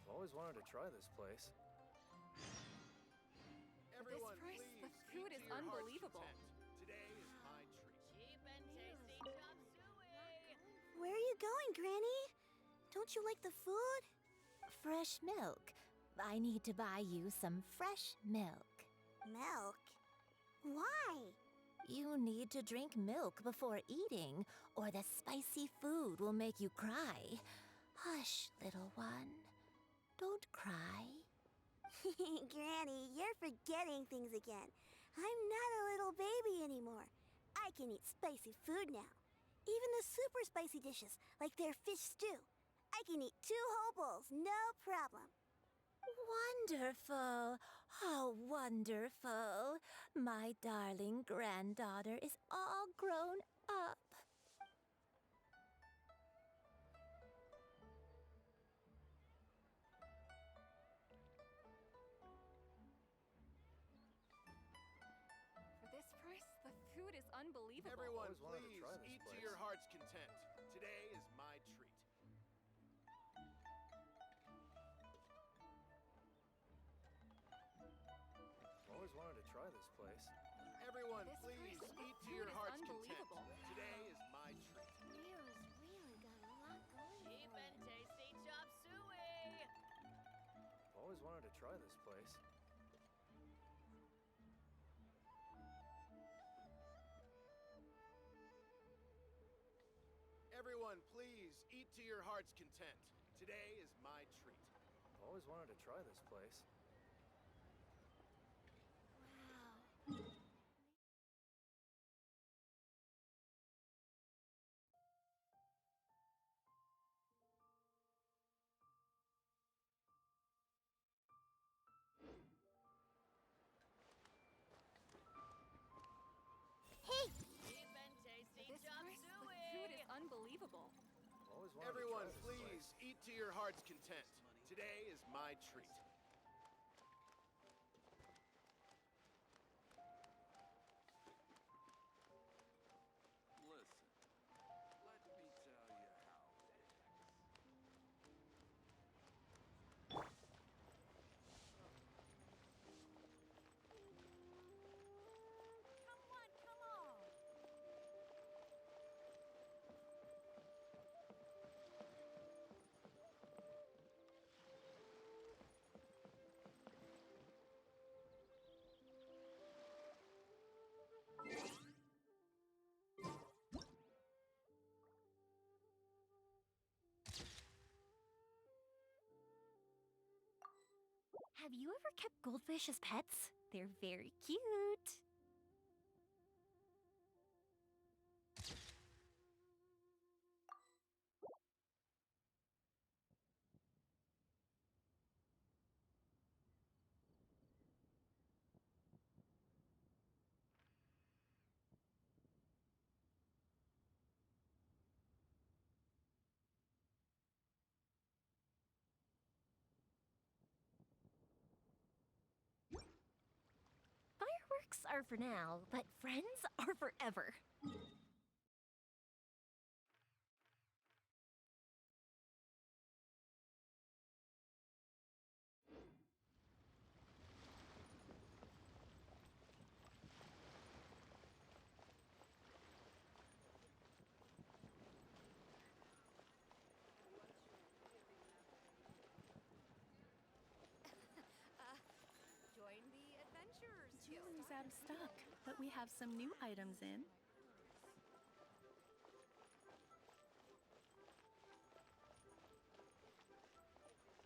Always wanted to try this place. Everyone, price, please, the food eat is to your heart's unbelievable. content. Today is my treat. Cheap and tasty chop suey. Where are you going, Granny? Don't you like the food? Fresh milk. I need to buy you some fresh milk. Milk? Why? You need to drink milk before eating, or the spicy food will make you cry. Hush, little one. Don't cry. Granny, you're forgetting things again. I'm not a little baby anymore. I can eat spicy food now. Even the super spicy dishes, like their fish stew. I can eat 2 whole bowls, no problem. Wonderful. How wonderful. My darling granddaughter is all grown up. For this price, the food is unbelievable. Everyone, Always wanted to please, try this eat to place. your heart's content. Today is my treat. Always wanted to try this place. Everyone, This please, price, the eat to food your is heart's content. unbelievable. Today is my treat. Mia's really got a lot going Cheap for and it. tasty chop suey. Always wanted to try this place. Everyone, please, eat to your heart's content. Today is my treat. Always wanted to try this place. Hey, Cheap and tasty For this chop price, the suey. food is unbelievable. Always wanted Everyone, to try this please, place. eat to your heart's content. Today is my treat. Listen, let me tell you how it is. Have you ever kept goldfish as pets? They're very cute. Fireworks are for now, but friends are forever. Join the Adventurers Guild. Jewelry's out of stock, but we have some new items in.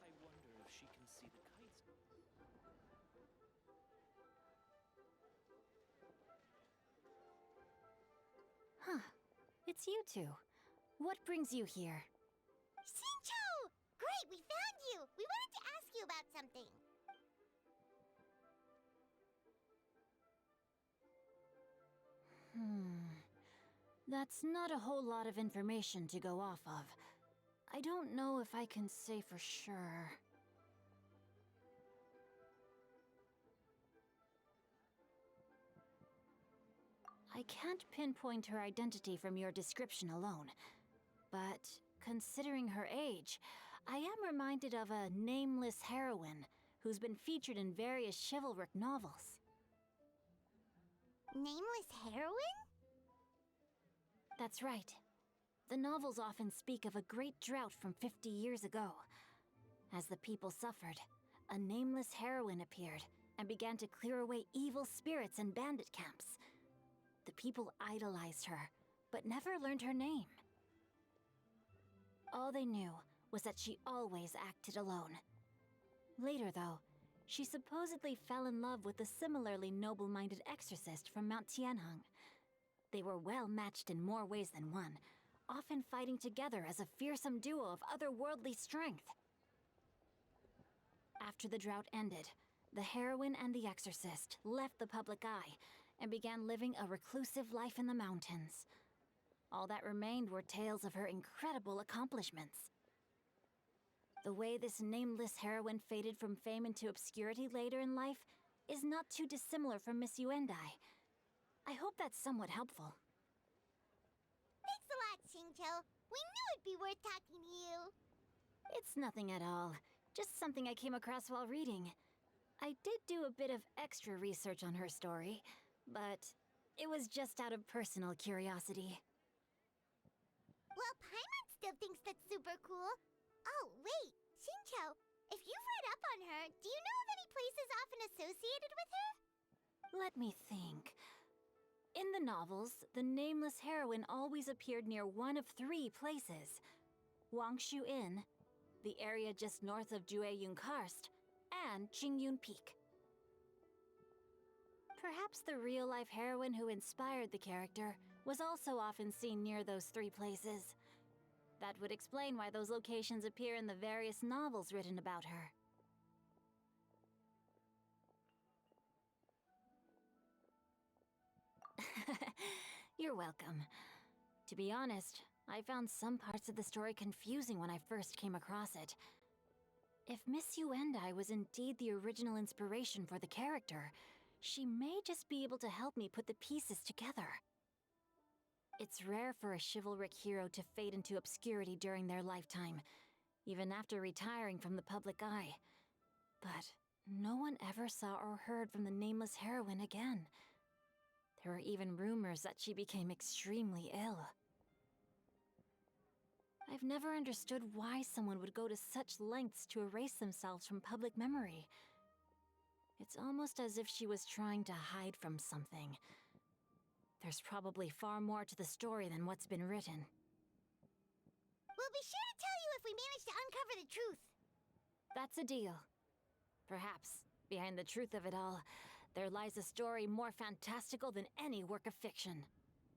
I wonder if she can see the kites. Huh. It's you two. What brings you here? right, we found you! We wanted to ask you about something. That's not a whole lot of information to go off of. I don't know if I can say for sure. I can't pinpoint her identity from your description alone, but considering her age, I am reminded of a nameless heroine who's been featured in various chivalric novels. Nameless heroine? That's right. The novels often speak of a great drought from 50 years ago. As the people suffered, a nameless heroine appeared and began to clear away evil spirits and bandit camps. The people idolized her, but never learned her name. All they knew was that she always acted alone. Later, though, she supposedly fell in love with a similarly noble-minded exorcist from Mount Tianheng. They were well matched in more ways than one, often fighting together as a fearsome duo of otherworldly strength. After the drought ended, the heroine and the exorcist left the public eye and began living a reclusive life in the mountains. All that remained were tales of her incredible accomplishments. The way this nameless heroine faded from fame into obscurity later in life is not too dissimilar from Miss Yuendai. I hope that's somewhat helpful. Thanks a lot, Xingqiu. We knew it'd be worth talking to you. It's nothing at all. Just something I came across while reading. I did do a bit of extra research on her story, but it was just out of personal curiosity. Well, Paimon still thinks that's super cool. Oh, wait, Xingqiu, if you've read up on her, do you know of any places often associated with her? Let me think. In the novels, the nameless heroine always appeared near one of 3 places. Wangshu Inn, the area just north of Jueyun Karst, and Qingyun Peak. Perhaps the real-life heroine who inspired the character was also often seen near those 3 places. That would explain why those locations appear in the various novels written about her. You're welcome. To be honest, I found some parts of the story confusing when I first came across it. If Miss Yuendai was indeed the original inspiration for the character, she may just be able to help me put the pieces together. It's rare for a chivalric hero to fade into obscurity during their lifetime, even after retiring from the public eye. But no one ever saw or heard from the nameless heroine again. There were even rumors that she became extremely ill. I've never understood why someone would go to such lengths to erase themselves from public memory. It's almost as if she was trying to hide from something. There's probably far more to the story than what's been written. We'll be sure to tell you if we manage to uncover the truth. That's a deal. Perhaps, behind the truth of it all, there lies a story more fantastical than any work of fiction.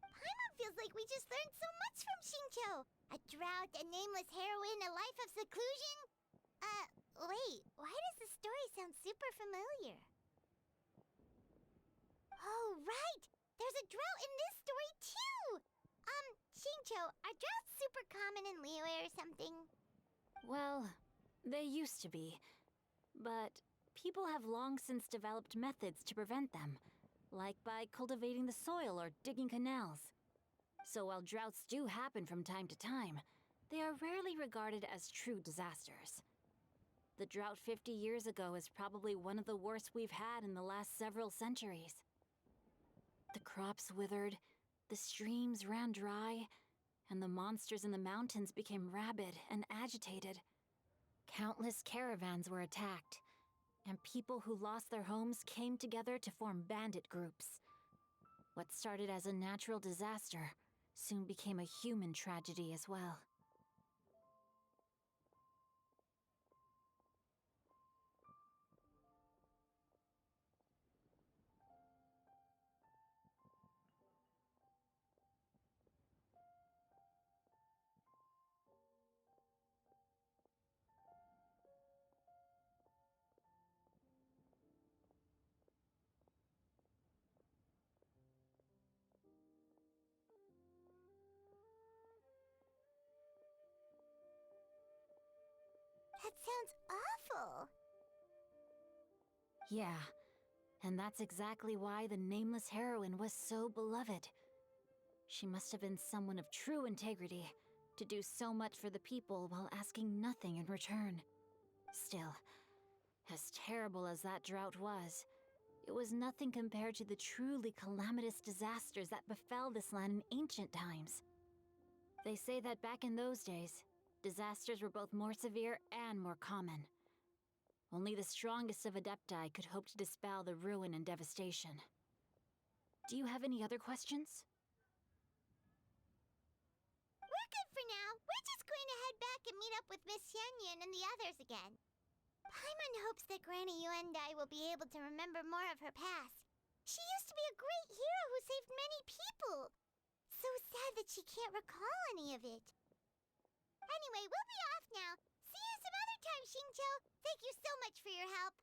Paimon feels like we just learned so much from Xingqiu. A drought, a nameless heroine, a life of seclusion. Wait, why does the story sound super familiar? Oh, right! There's a drought in this story, too! Xingqiu, are droughts super common in Liyue or something? Well, they used to be. But people have long since developed methods to prevent them, like by cultivating the soil or digging canals. So while droughts do happen from time to time, they are rarely regarded as true disasters. The drought 50 years ago is probably one of the worst we've had in the last several centuries. The crops withered, the streams ran dry, and the monsters in the mountains became rabid and agitated. Countless caravans were attacked, and people who lost their homes came together to form bandit groups. What started as a natural disaster soon became a human tragedy as well. That sounds awful. Yeah, and that's exactly why the nameless heroine was so beloved. She must have been someone of true integrity, to do so much for the people while asking nothing in return. Still, as terrible as that drought was, it was nothing compared to the truly calamitous disasters that befell this land in ancient times. They say that back in those days, disasters were both more severe and more common. Only the strongest of Adepti could hope to dispel the ruin and devastation. Do you have any other questions? We're good for now. We're just going to head back and meet up with Miss Xianyan and the others again. Paimon hopes that Granny Yuendai will be able to remember more of her past. She used to be a great hero who saved many people. So sad that she can't recall any of it. Anyway, we'll be off now. See you some other time, Xingqiu. Thank you so much for your help.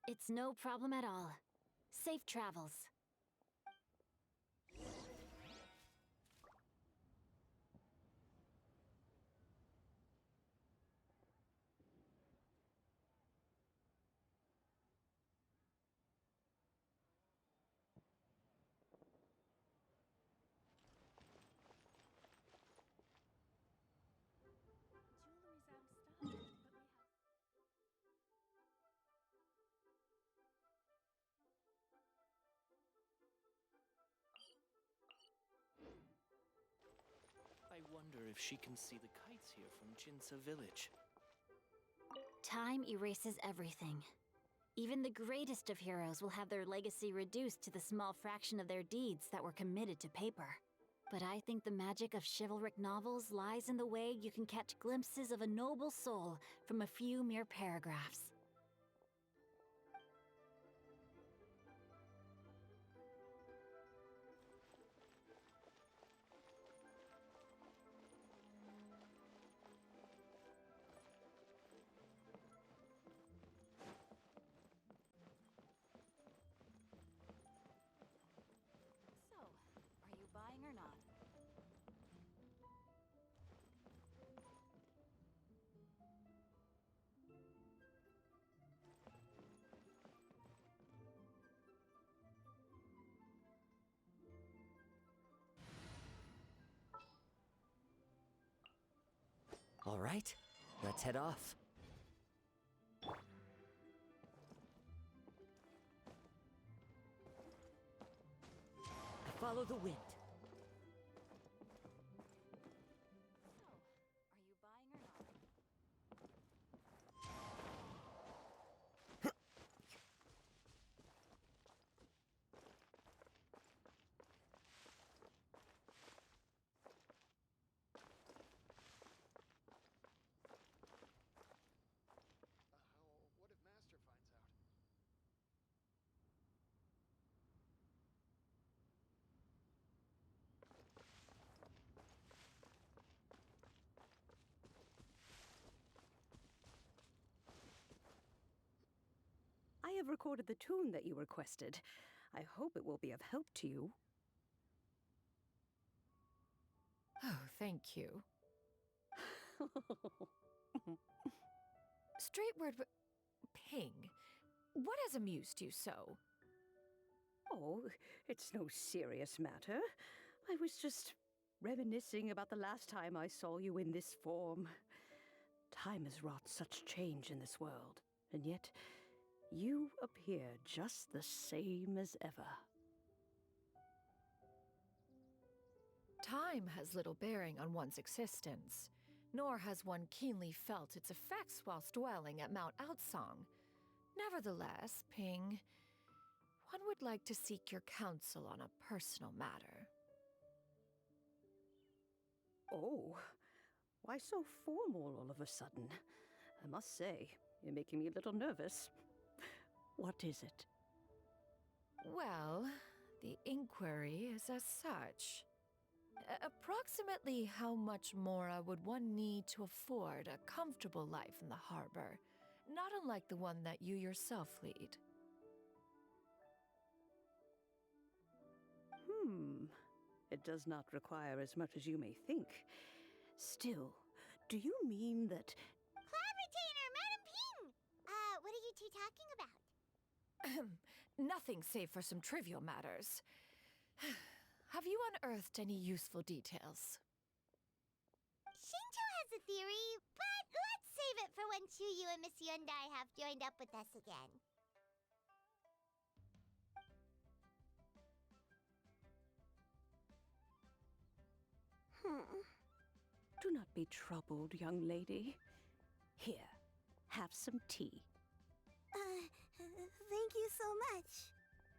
It's no problem at all. Safe travels. I wonder if she can see the kites here from Jinsa village. Time erases everything. Even the greatest of heroes will have their legacy reduced to the small fraction of their deeds that were committed to paper. But I think the magic of chivalric novels lies in the way you can catch glimpses of a noble soul from a few mere paragraphs. So, are you buying or not? All right, let's head off. Follow the wind. So, are you buying or not? What if Master finds out? I have recorded the tune that you requested. I hope it will be of help to you. Oh, thank you. Straightward, Ping, what has amused you so? Oh, it's no serious matter. I was just reminiscing about the last time I saw you in this form. Time has wrought such change in this world, and yet you appear just the same as ever. Time has little bearing on one's existence, nor has one keenly felt its effects whilst dwelling at Mount Outsong. Nevertheless, Ping, one would like to seek your counsel on a personal matter. Oh, why so formal all of a sudden? I must say, you're making me a little nervous. What is it? Well, the inquiry is as such. Approximately how much mora would one need to afford a comfortable life in the harbor, not unlike the one that you yourself lead? It does not require as much as you may think. Still, do you mean that... Clavitainer! two talking about? Nothing save for some trivial matters. Have you unearthed any useful details? Shinto has a theory, but let's save it for when Chuyu and Miss Yundai have joined up with us again. Do not be troubled, young lady. Here, have some tea. Thank you so much.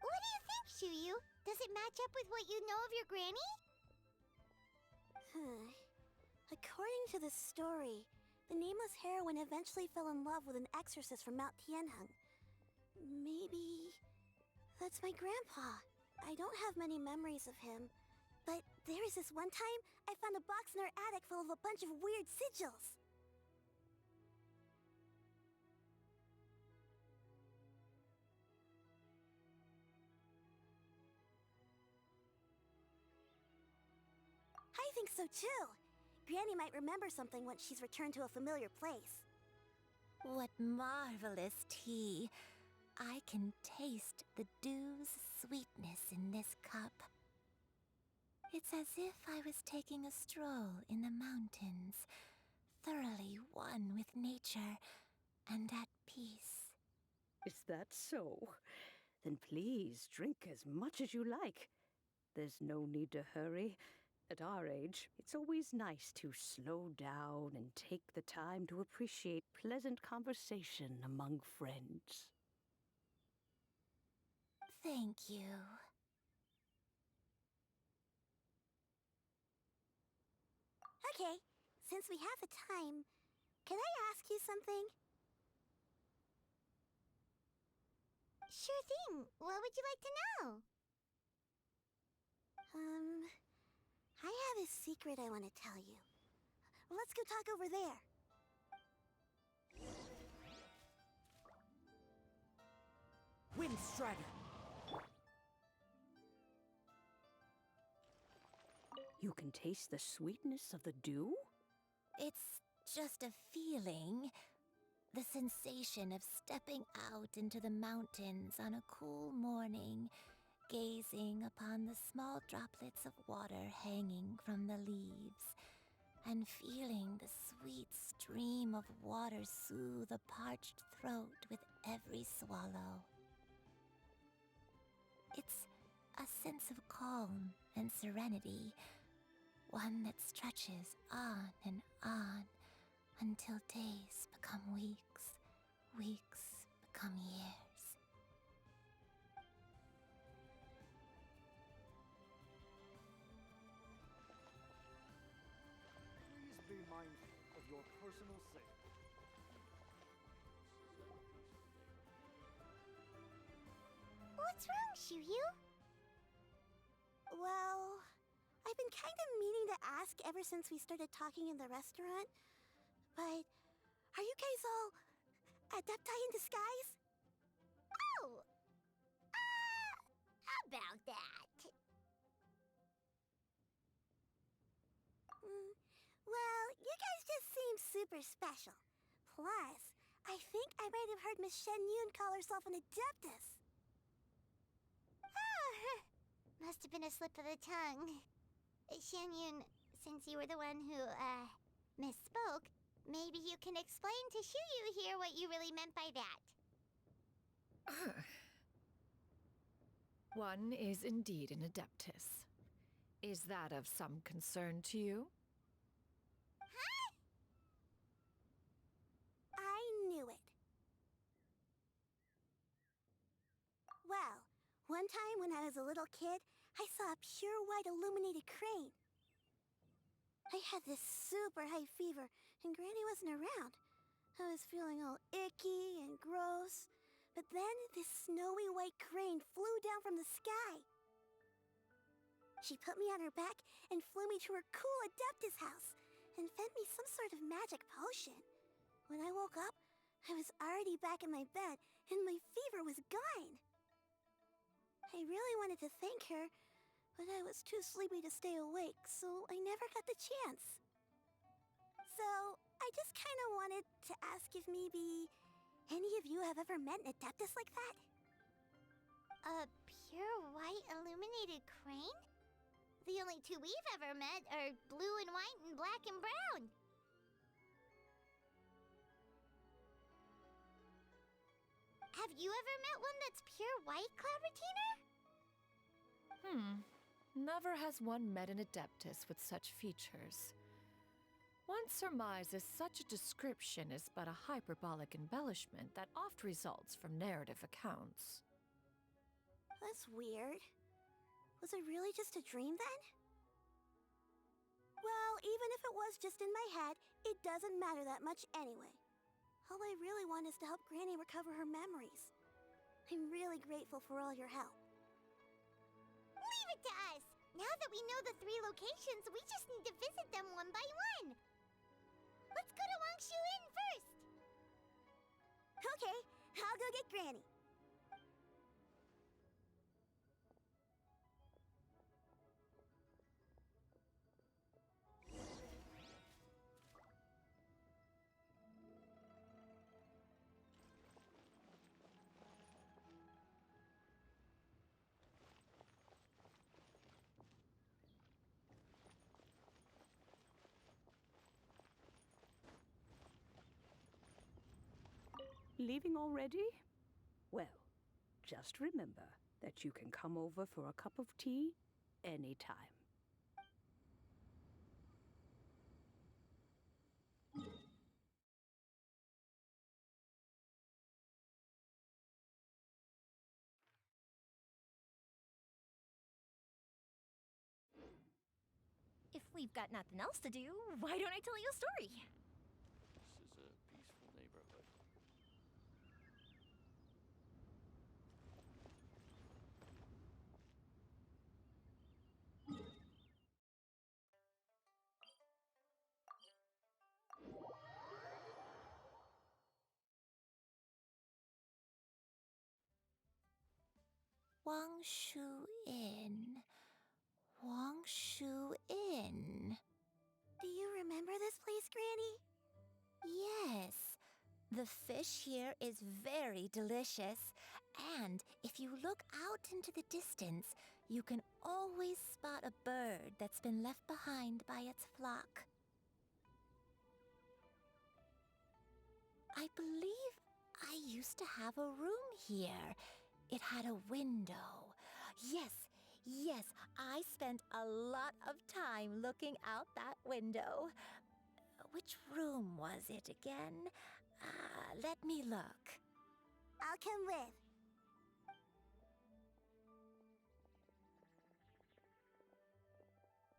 What do you think, Chuyu? Does it match up with what you know of your granny? According to the story, the nameless heroine eventually fell in love with an exorcist from Mount Tianheng. Maybe that's my grandpa. I don't have many memories of him, but there was this one time I found a box in our attic full of a bunch of weird sigils. I think so too. Granny might remember something once she's returned to a familiar place. What marvelous tea. I can taste the dew's sweetness in this cup. It's as if I was taking a stroll in the mountains, thoroughly one with nature and at peace. Is that so? Then please drink as much as you like. There's no need to hurry. At our age, it's always nice to slow down and take the time to appreciate pleasant conversation among friends. Thank you. Okay, since we have the time, can I ask you something? Sure thing. What would you like to know? I have a secret I want to tell you. Let's go talk over there. Windstrider! You can taste the sweetness of the dew? It's just a feeling. The sensation of stepping out into the mountains on a cool morning, gazing upon the small droplets of water hanging from the leaves, and feeling the sweet stream of water soothe a parched throat with every swallow. It's a sense of calm and serenity, one that stretches on and on until days become weeks, weeks become years. Please be mindful of your personal safety. What's wrong, Chuyu? Well, I've been kind of meaning to ask ever since we started talking in the restaurant, but are you guys all adepti in disguise? Oh! About that. Well, you guys just seem super special. Plus, I think I might have heard Miss Shen Yun call herself an adeptus. Must have been a slip of the tongue. Shen Yun, since you were the one who, misspoke, maybe you can explain to Chuyu here what you really meant by that. One is indeed an adeptus. Is that of some concern to you? Huh? I knew it. Well, one time when I was a little kid, I saw a pure white illuminated crane. I had this super high fever, and Granny wasn't around. I was feeling all icky and gross. But then this snowy white crane flew down from the sky. She put me on her back and flew me to her cool Adeptus house and fed me some sort of magic potion. When I woke up, I was already back in my bed and my fever was gone. I really wanted to thank her, but I was too sleepy to stay awake, so I never got the chance. So, I just kind of wanted to ask if maybe Any of you have ever met an Adeptus like that? A pure white illuminated crane? The only two we've ever met are blue and white and black and brown. Have you ever met one that's pure white, Cloud Retainer? Never has one met an Adeptus with such features. One surmises such a description is but a hyperbolic embellishment that oft results from narrative accounts. That's weird. Was it really just a dream then? Well, even if it was just in my head, it doesn't matter that much anyway. All I really want is to help Granny recover her memories. I'm really grateful for all your help. Leave it to us! Now that we know the 3 locations, we just need to visit them one by one. Let's go to Wangshu Inn first! Okay, I'll go get Granny. Leaving already? Well, just remember that you can come over for a cup of tea anytime. If we've got nothing else to do, why don't I tell you a story? This is a peaceful neighborhood. Wangshu Inn. Wangshu Inn. Do you remember this place, Granny? Yes. The fish here is very delicious, and if you look out into the distance, you can always spot a bird that's been left behind by its flock. I believe I used to have a room here. It had a window. Yes, I spent a lot of time looking out that window. Which room was it again? Let me look. I'll come with.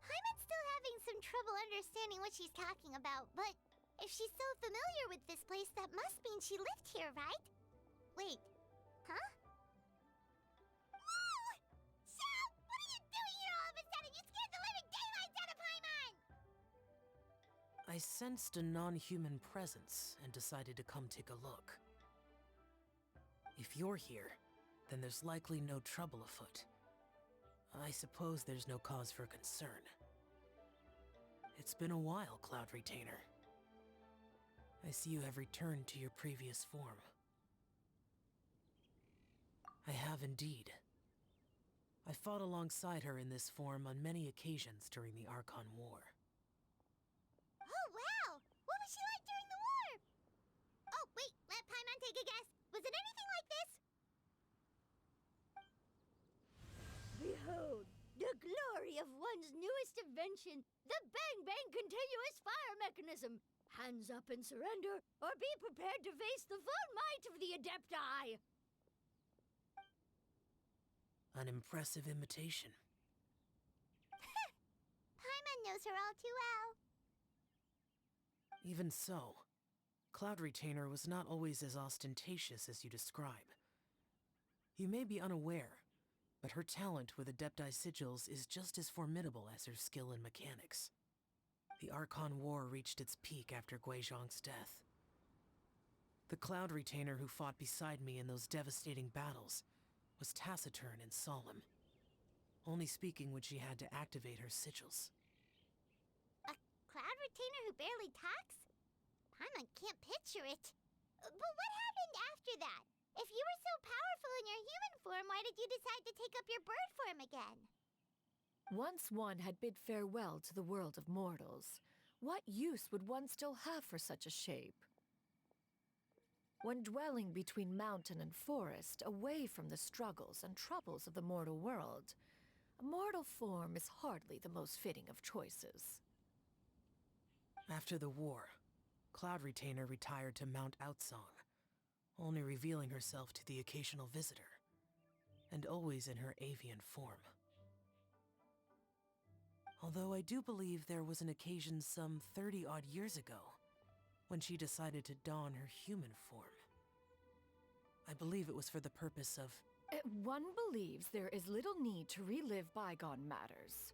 Paimon's still having some trouble understanding what she's talking about, but if she's so familiar with this place, that must mean she lived here, right? Wait, huh? Whoa! Shell! What are you doing here all of a sudden? You scared the living daylights out of Paimon! I sensed a non-human presence and decided to come take a look. If you're here, then there's likely no trouble afoot. I suppose there's no cause for concern. It's been a while, Cloud Retainer. I see you have returned to your previous form. I have indeed. I fought alongside her in this form on many occasions during the Archon War. Oh, wow! What was she like during the war? Oh, wait, let Paimon take a guess. Was it anything like this? Behold, the glory of one's newest invention, the Bang Bang Continuous Fire Mechanism. Hands up and surrender, or be prepared to face the full might of the Adepti. An impressive imitation. Paimon knows her all too well. Even so, Cloud Retainer was not always as ostentatious as you describe. You may be unaware, but her talent with Adepti sigils is just as formidable as her skill in mechanics. The Archon War reached its peak after Guizhong's death. The Cloud Retainer who fought beside me in those devastating battles was taciturn and solemn, only speaking when she had to activate her sigils. A Cloud Retainer who barely talks? Paimon can't picture it. But what happened after that? If you were so powerful in your human form, why did you decide to take up your bird form again? Once one had bid farewell to the world of mortals, what use would one still have for such a shape? When dwelling between mountain and forest, away from the struggles and troubles of the mortal world, a mortal form is hardly the most fitting of choices. After the war, Cloud Retainer retired to Mount Outsong, only revealing herself to the occasional visitor, and always in her avian form. Although I do believe there was an occasion some 30-odd years ago, when she decided to don her human form. I believe it was for the purpose of... One believes there is little need to relive bygone matters.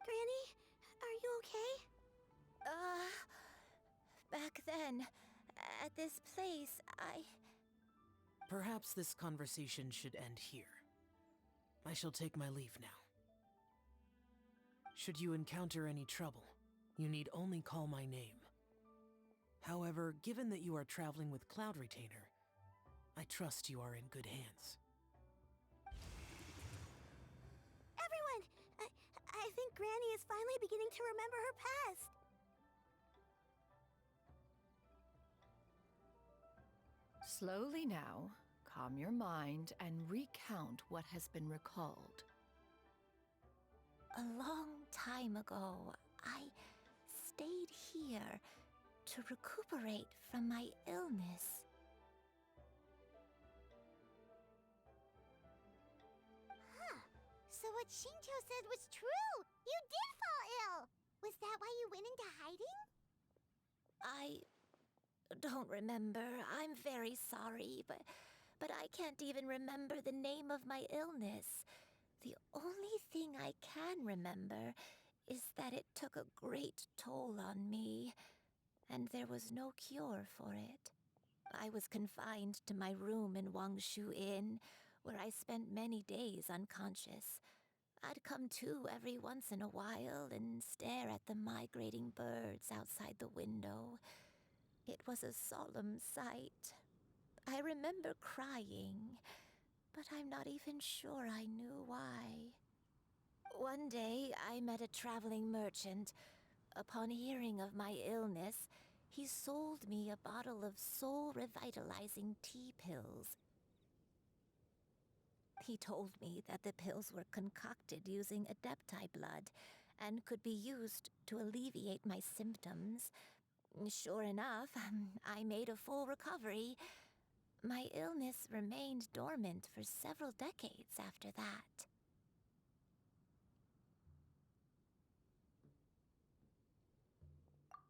Granny, are you okay? Back then, at this place, Perhaps this conversation should end here. I shall take my leave now. Should you encounter any trouble, you need only call my name. However, given that you are traveling with Cloud Retainer, I trust you are in good hands. Everyone! I think Granny is finally beginning to remember her past. Slowly now, calm your mind and recount what has been recalled. A long time ago, I stayed here to recuperate from my illness. Huh. So what Shinto said was true! You did fall ill! Was that why you went into hiding? I don't remember. I'm very sorry, but I can't even remember the name of my illness. The only thing I can remember is that it took a great toll on me, and there was no cure for it. I was confined to my room in Wangshu Inn, where I spent many days unconscious. I'd come to every once in a while and stare at the migrating birds outside the window. It was a solemn sight. I remember crying, but I'm not even sure I knew why. One day, I met a traveling merchant. Upon hearing of my illness, he sold me a bottle of soul-revitalizing tea pills. He told me that the pills were concocted using Adepti blood and could be used to alleviate my symptoms. Sure enough, I made a full recovery. My illness remained dormant for several decades after that.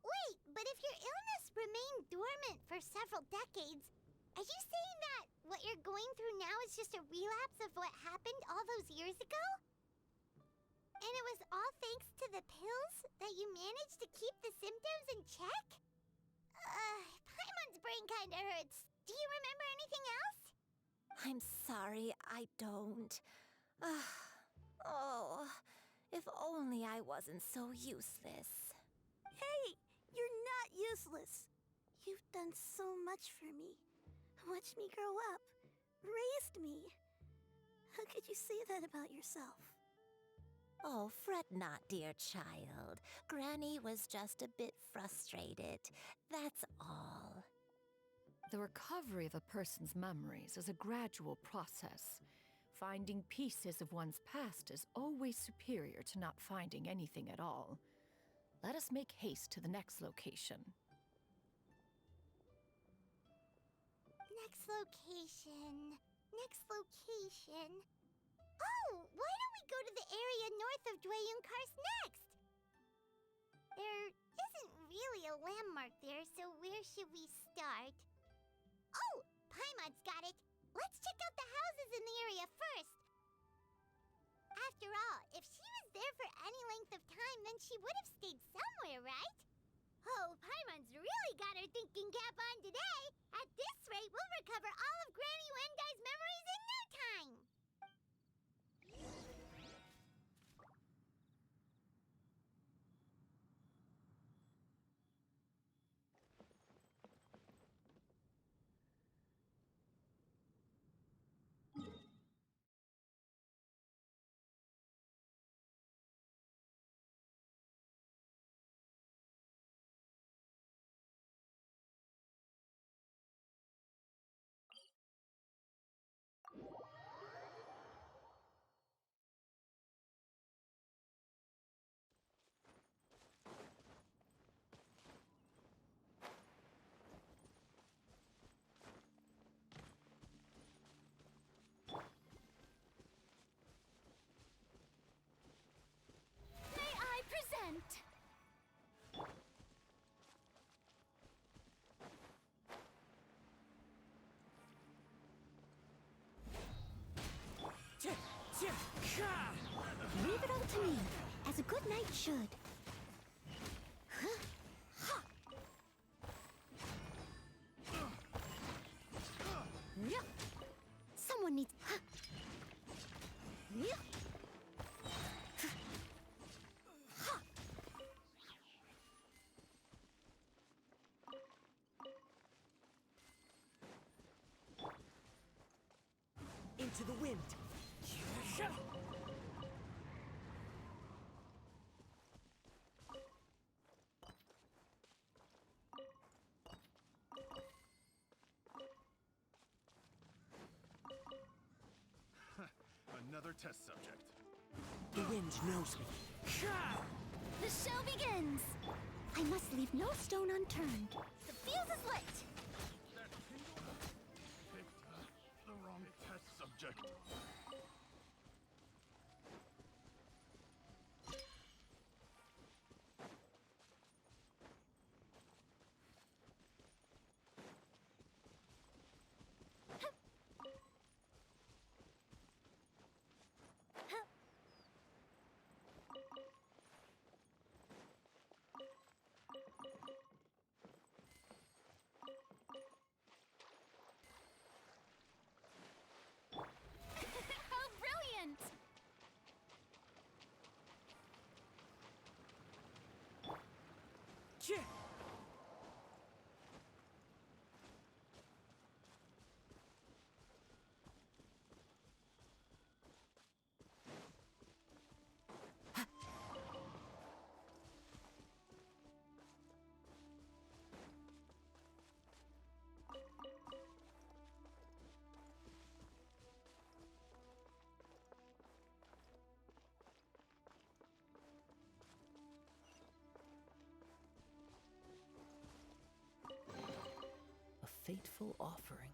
Wait, but if your illness remained dormant for several decades, are you saying that what you're going through now is just a relapse of what happened all those years ago? And it was all thanks to the pills that you managed to keep the symptoms in check? Paimon's brain kinda hurts. Do you remember anything else? I'm sorry, I don't. Oh, if only I wasn't so useless. Hey, you're not useless. You've done so much for me. Watched me grow up. Raised me. How could you say that about yourself? Oh, fret not, dear child. Granny was just a bit frustrated. That's all. The recovery of a person's memories is a gradual process. Finding pieces of one's past is always superior to not finding anything at all. Let us make haste to the next location. Next location. Next location. Oh, why don't we go to the area north of Dwayun Karst next? There isn't really a landmark there, so where should we start? Oh, Paimon's got it. Let's check out the houses in the area first. After all, if she was there for any length of time, then she would have stayed somewhere, right? Oh, Paimon's really got her thinking cap on today. At this rate, we'll recover all of Granny Wendai's memories in no time. to me, as a good knight should. Someone needs... Into the wind. Another test subject. The wind knows me. The show begins! I must leave no stone unturned. The fuse is lit! Picked the wrong test subject. How brilliant! A fateful offering.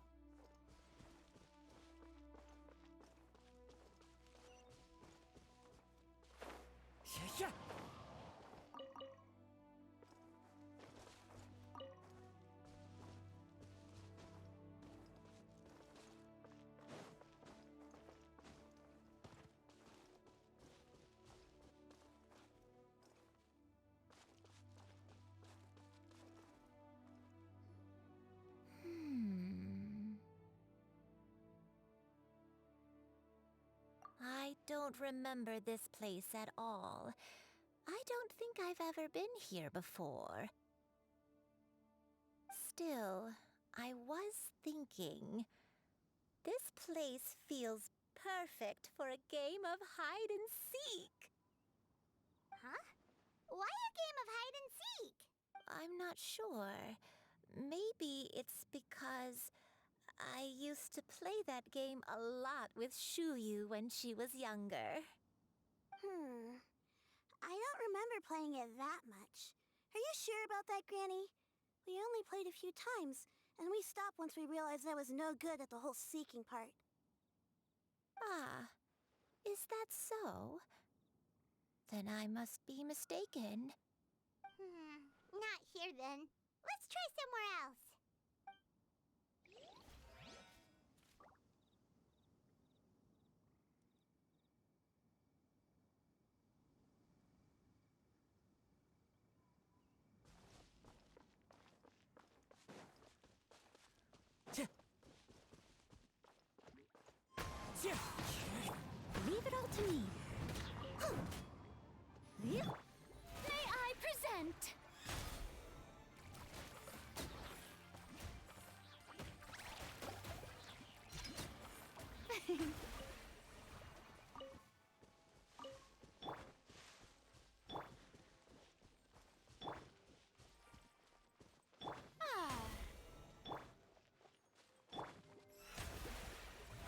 I don't remember this place at all. I don't think I've ever been here before. Still, I was thinking, this place feels perfect for a game of hide and seek. Huh? Why a game of hide and seek? I'm not sure. Maybe it's because I used to play that game a lot with Shuyu when she was younger. I don't remember playing it that much. Are you sure about that, Granny? We only played a few times, and we stopped once we realized I was no good at the whole seeking part. Ah, is that so? Then I must be mistaken. Not here then. Let's try somewhere else. Leave it all to me. May I present?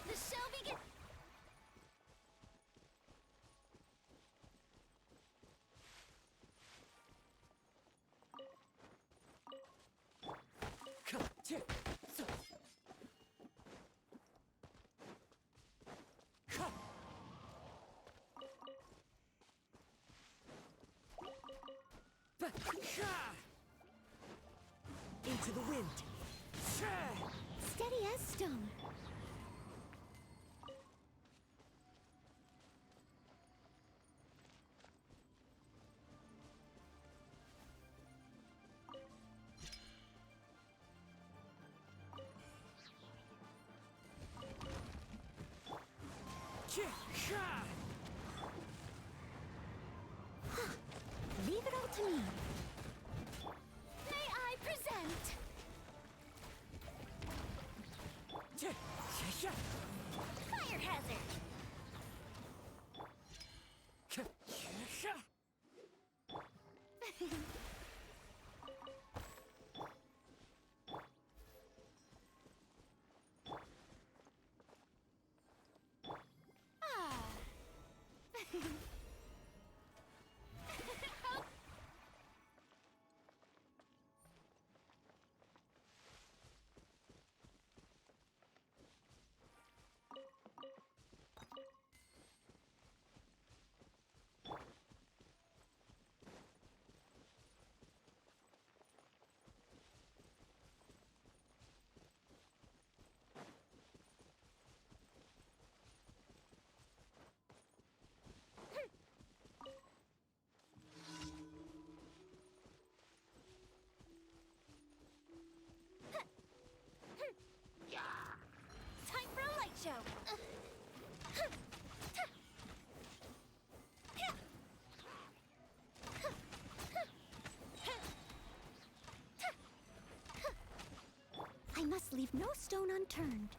The show begins. Into the wind. Steady as stone. Leave it all to me. May I present? Fire hazard! Time for a light show! I must leave no stone unturned.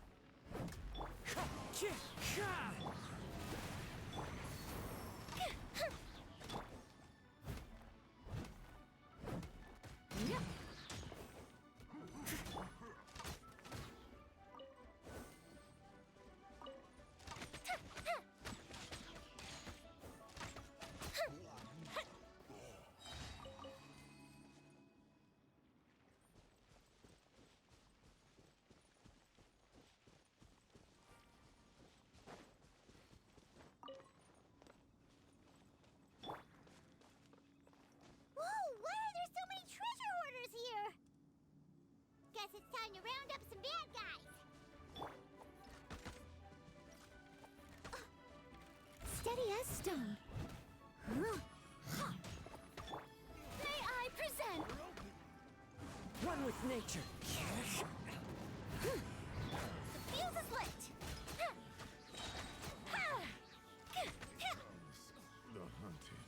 Whoa, why are there so many treasure hoarders here? Guess it's time to round up some bad guys. Steady as stone. May I present? One with nature. The fuse is lit! The hunted.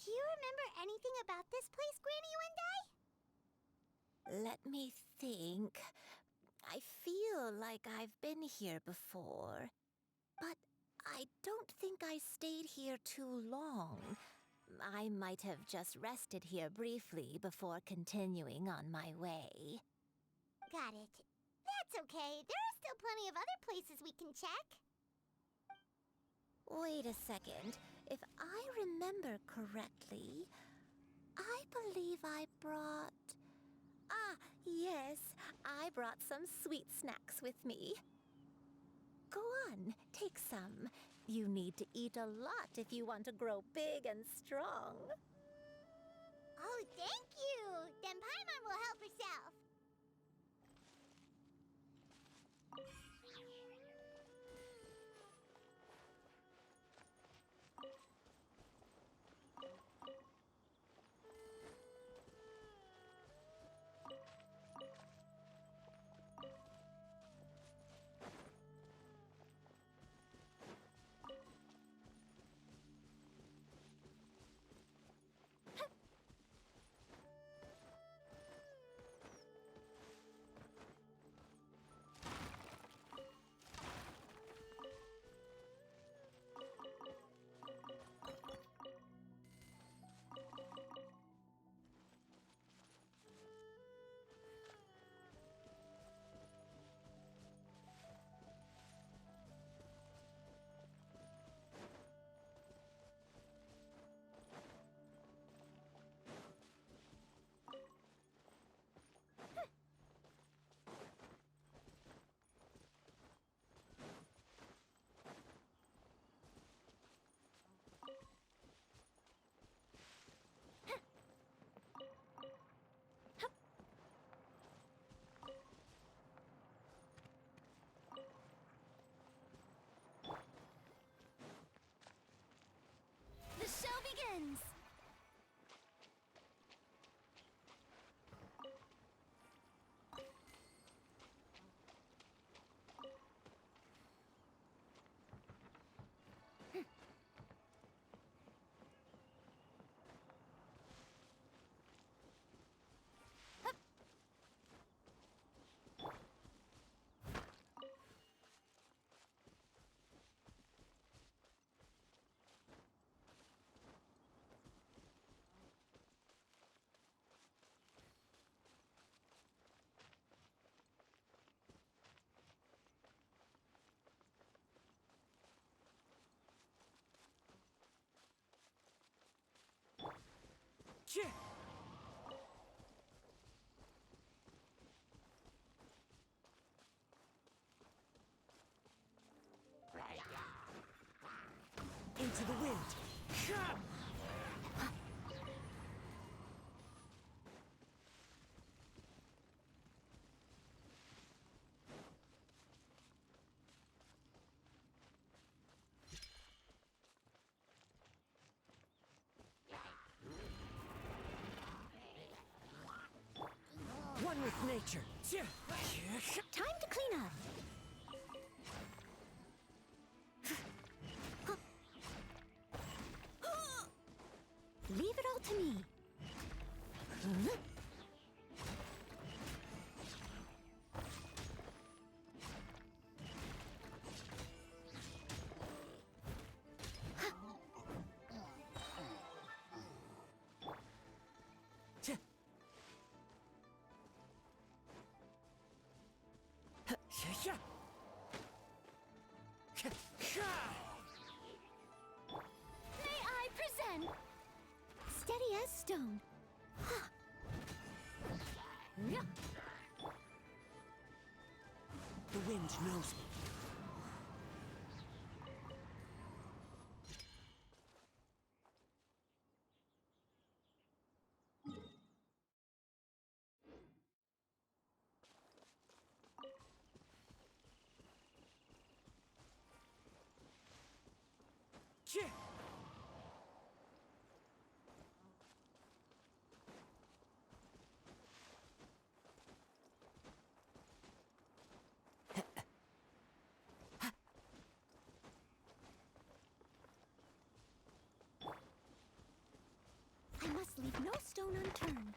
Do you remember anything about this place, Granny Wendai? Let me think. I feel like I've been here before, but I don't think I stayed here too long. I might have just rested here briefly before continuing on my way. Got it. That's okay. There are still plenty of other places we can check. Wait a second. If I remember correctly, I believe I brought... Ah, yes, I brought some sweet snacks with me. Go on, take some. You need to eat a lot if you want to grow big and strong. Oh, thank you! Then Paimon will help herself. One with nature. Time to clean up. Leave it all to me. May I present? Steady as stone. The wind knows me. I must leave no stone unturned.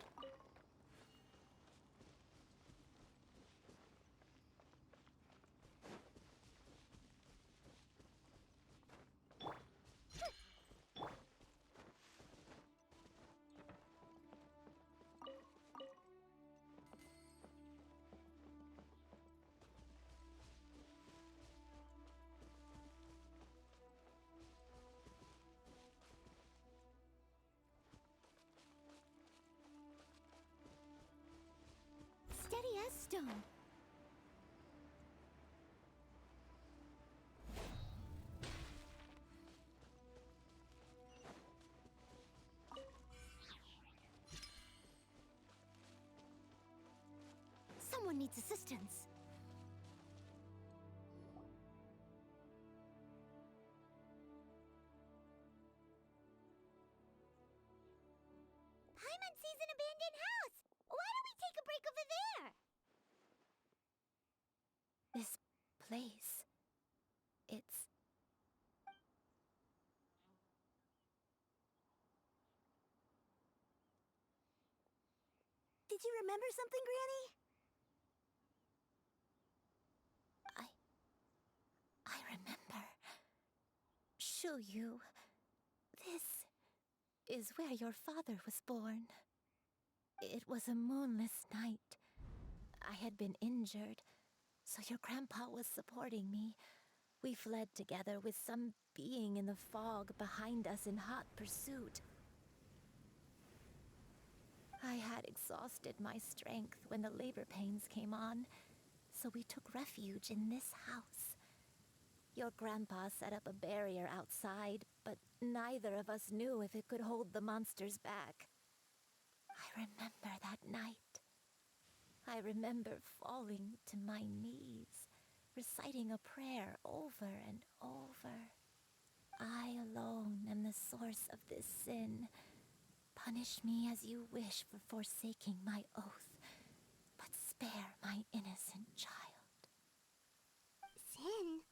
Steady as stone. Someone needs assistance. Paimon sees an abandoned house. Why don't we take a break over there? This place. It's... Did you remember something, Granny? I remember. Shuyu. This is where your father was born. It was a moonless night. I had been injured, so your grandpa was supporting me. We fled together with some being in the fog behind us in hot pursuit. I had exhausted my strength when the labor pains came on, so we took refuge in this house. Your grandpa set up a barrier outside, but neither of us knew if it could hold the monsters back. I remember that night. I remember falling to my knees, reciting a prayer over and over. I alone am the source of this sin. Punish me as you wish for forsaking my oath, but spare my innocent child. Sin?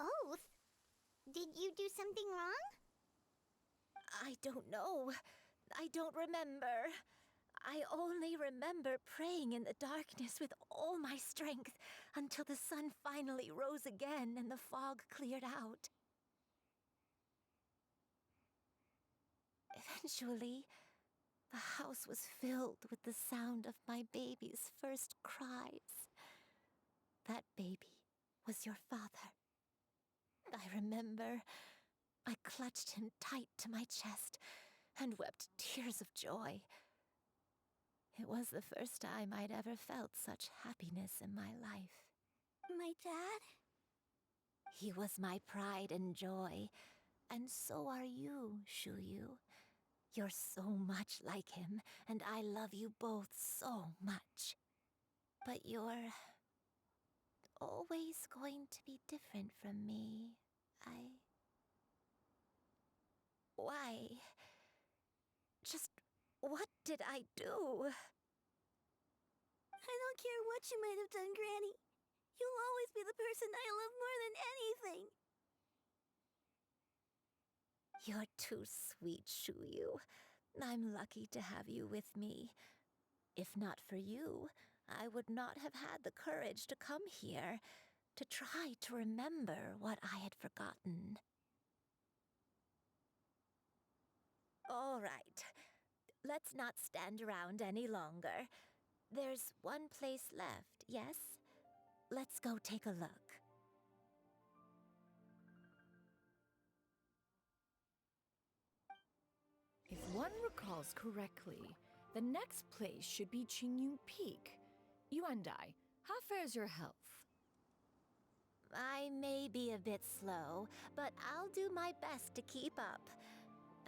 Oath? Did you do something wrong? I don't know. I don't remember. I only remember praying in the darkness with all my strength until the sun finally rose again and the fog cleared out. Eventually, the house was filled with the sound of my baby's first cries. That baby was your father. I remember I clutched him tight to my chest and wept tears of joy. It was the first time I'd ever felt such happiness in my life. My dad? He was my pride and joy, and so are you, Shuyu. You're so much like him, and I love you both so much. But you're always going to be different from me. Why? Just what did I do? I don't care what you might have done, Granny. You'll always be the person I love more than anything. You're too sweet, Shuyu. I'm lucky to have you with me. If not for you, I would not have had the courage to come here, to try to remember what I had forgotten. All right. Let's not stand around any longer. There's one place left, yes? Let's go take a look. If one recalls correctly, the next place should be Qingyun Peak. Yuandai, how fares your health? I may be a bit slow, but I'll do my best to keep up.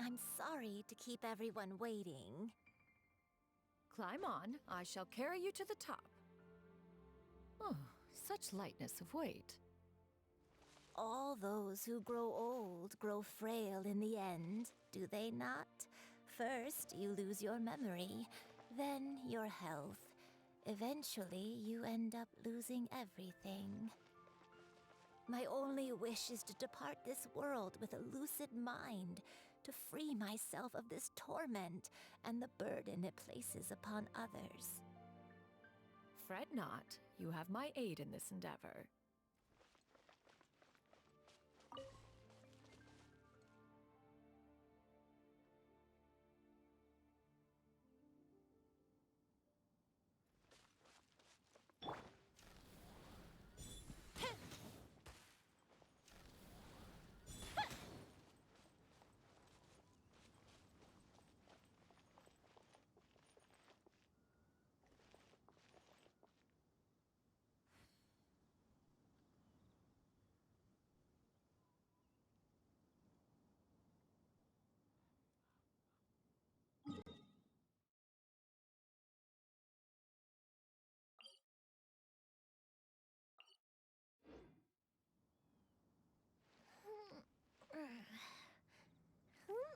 I'm sorry to keep everyone waiting. Climb on, I shall carry you to the top. Oh, such lightness of weight. All those who grow old grow frail in the end, do they not? First, you lose your memory, then your health. Eventually, you end up losing everything. My only wish is to depart this world with a lucid mind, to free myself of this torment and the burden it places upon others. Fret not, you have my aid in this endeavor. Whew!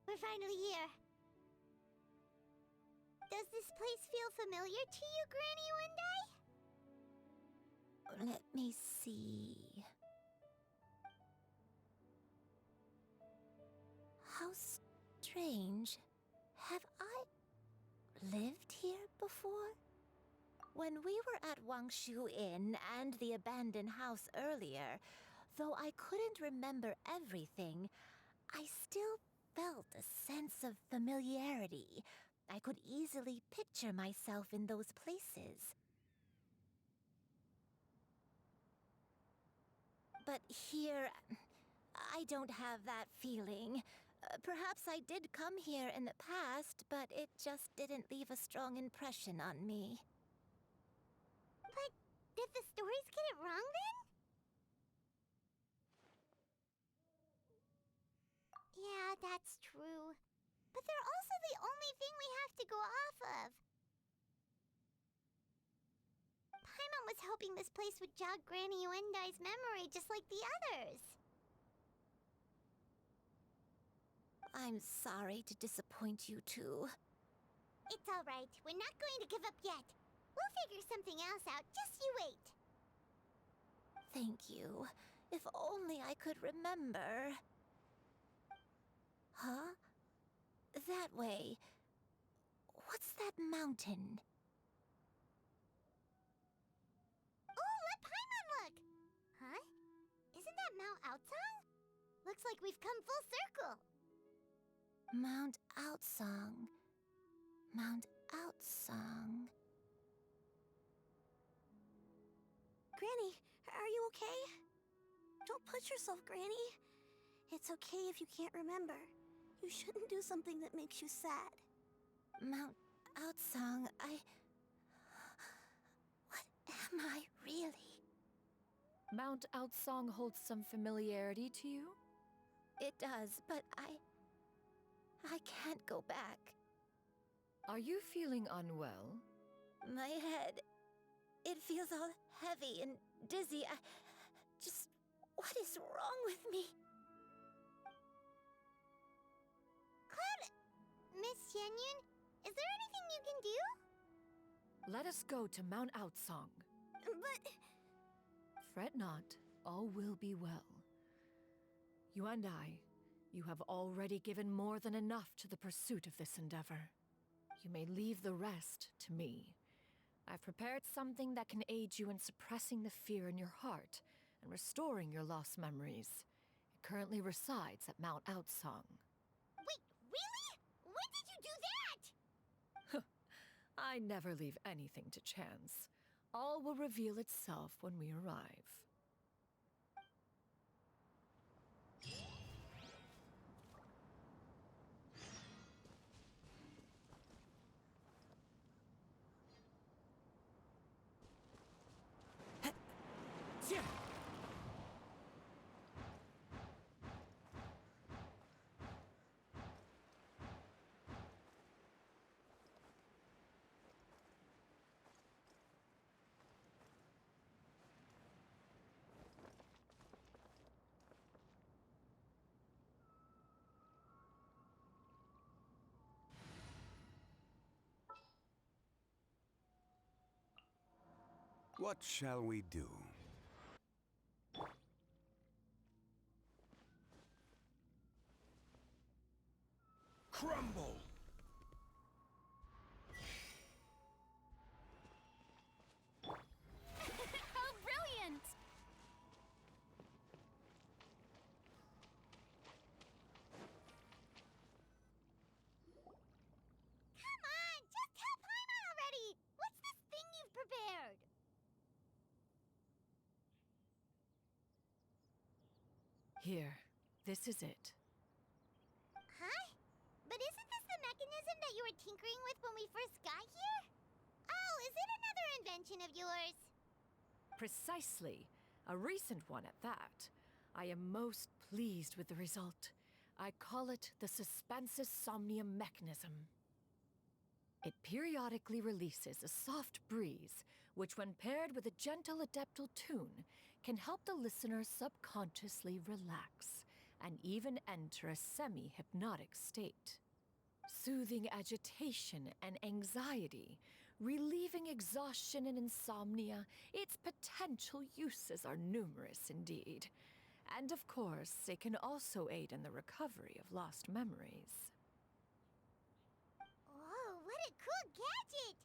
We're finally here. Does this place feel familiar to you, Granny One Day? Let me see. How strange. Have I lived here before? When we were at Wangshu Inn and the abandoned house earlier, though I couldn't remember everything, I still felt a sense of familiarity. I could easily picture myself in those places. But here, I don't have that feeling. Perhaps I did come here in the past, but it just didn't leave a strong impression on me. But did the stories get it wrong then? Yeah, that's true. But they're also the only thing we have to go off of. Paimon was hoping this place would jog Granny Uendai's memory just like the others. I'm sorry to disappoint you two. It's all right. We're not going to give up yet. We'll figure something else out. Just you wait. Thank you. If only I could remember. Huh? That way. What's that mountain? Oh, let Paimon look! Huh? Isn't that Mount Outsang? Looks like we've come full circle. Mount Outsang. Mount Outsang. Granny, are you okay? Don't push yourself, Granny. It's okay if you can't remember. You shouldn't do something that makes you sad. Mount Outsang, What am I really? Mount Outsang holds some familiarity to you? It does, but I can't go back. Are you feeling unwell? My head, it feels all heavy and dizzy. What is wrong with me? Cloud... Miss Xianyun, is there anything you can do? Let us go to Mount Outsang. But... Fret not, all will be well. You and you have already given more than enough to the pursuit of this endeavor. You may leave the rest to me. I've prepared something that can aid you in suppressing the fear in your heart and restoring your lost memories. It currently resides at Mount Outsang. Wait, really? When did you do that? I never leave anything to chance. All will reveal itself when we arrive. What shall we do? Crumble! How brilliant! Come on, just tell Paimon already! What's this thing you've prepared? Here, this is it. Huh? But isn't this the mechanism that you were tinkering with when we first got here? Oh, is it another invention of yours? Precisely. A recent one at that. I am most pleased with the result. I call it the Suspensus Somnium mechanism. It periodically releases a soft breeze, which when paired with a gentle adeptal tune, can help the listener subconsciously relax and even enter a semi-hypnotic state. Soothing agitation and anxiety, relieving exhaustion and insomnia, its potential uses are numerous indeed. And of course, it can also aid in the recovery of lost memories. Whoa, what a cool gadget!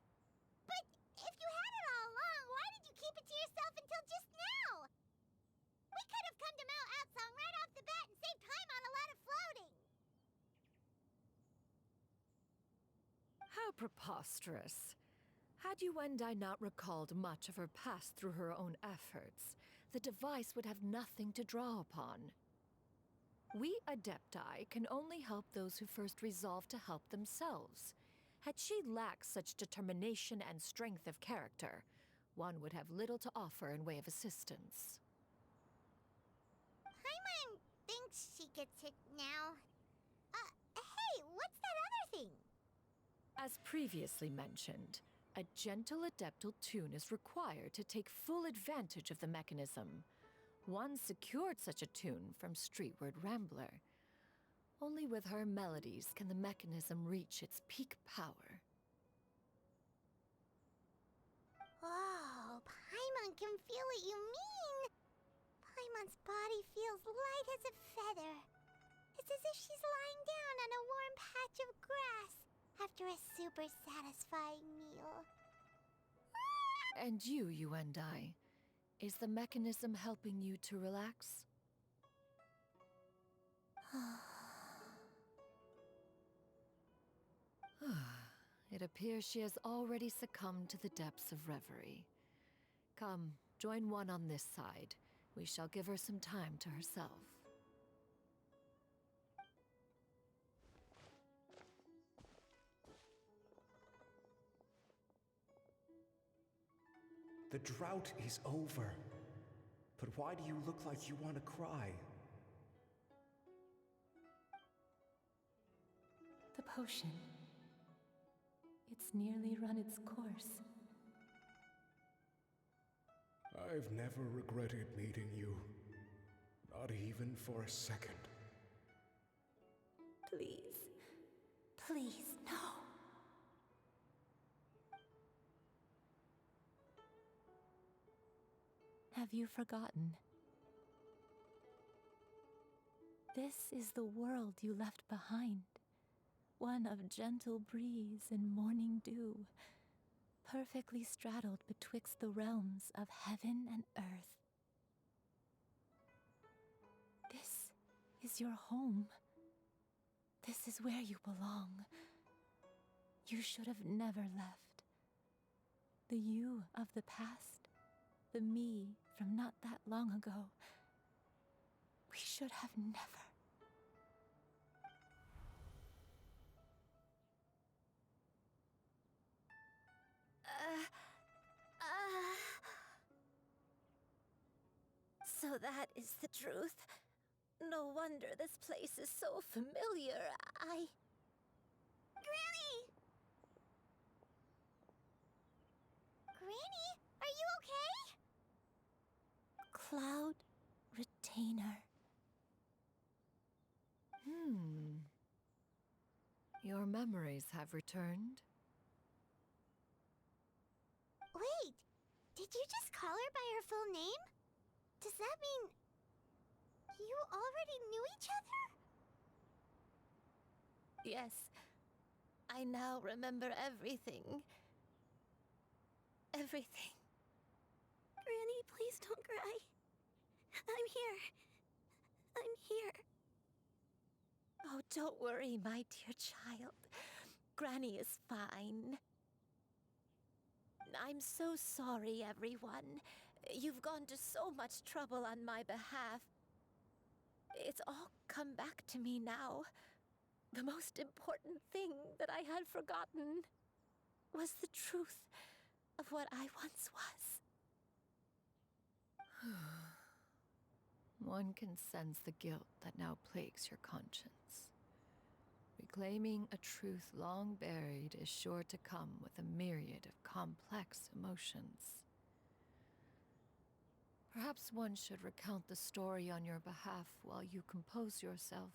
But if you had it all along, why did you keep it to yourself until just now? We could have come to Mount Outsang right off the bat and saved Paimon a lot of floating! How preposterous. Had Yuendai not recalled much of her past through her own efforts, the device would have nothing to draw upon. We Adepti can only help those who first resolve to help themselves. Had she lacked such determination and strength of character, one would have little to offer in way of assistance. Paimon thinks she gets it now. As previously mentioned, a gentle adeptal tune is required to take full advantage of the mechanism. One secured such a tune from Streetward Rambler. Only with her melodies can the mechanism reach its peak power. Oh, Paimon can feel what you mean. Paimon's body feels light as a feather. It's as if she's lying down on a warm patch of grass after a super satisfying meal. And you, Yuendai, is the mechanism helping you to relax? It appears she has already succumbed to the depths of reverie. Come, join one on this side. We shall give her some time to herself. The drought is over. But why do you look like you want to cry? The potion. It's nearly run its course. I've never regretted meeting you. Not even for a second. Please. Please, no. Have you forgotten? This is the world you left behind. One of gentle breeze and morning dew, perfectly straddled betwixt the realms of heaven and earth. This is your home. This is where you belong. You should have never left. The you of the past, the me from not that long ago. We should have never. So that is the truth. No wonder this place is so familiar. Granny! Granny, are you okay? Cloud Retainer. Your memories have returned? Wait, did you just call her by her full name? Does that mean you already knew each other? Yes, I now remember everything. Everything. Granny, please don't cry. I'm here. I'm here. Oh, don't worry, my dear child. Granny is fine. I'm so sorry, everyone. You've gone to so much trouble on my behalf. It's all come back to me now. The most important thing that I had forgotten was the truth of what I once was. One can sense the guilt that now plagues your conscience. Reclaiming a truth long buried is sure to come with a myriad of complex emotions. Perhaps one should recount the story on your behalf while you compose yourself.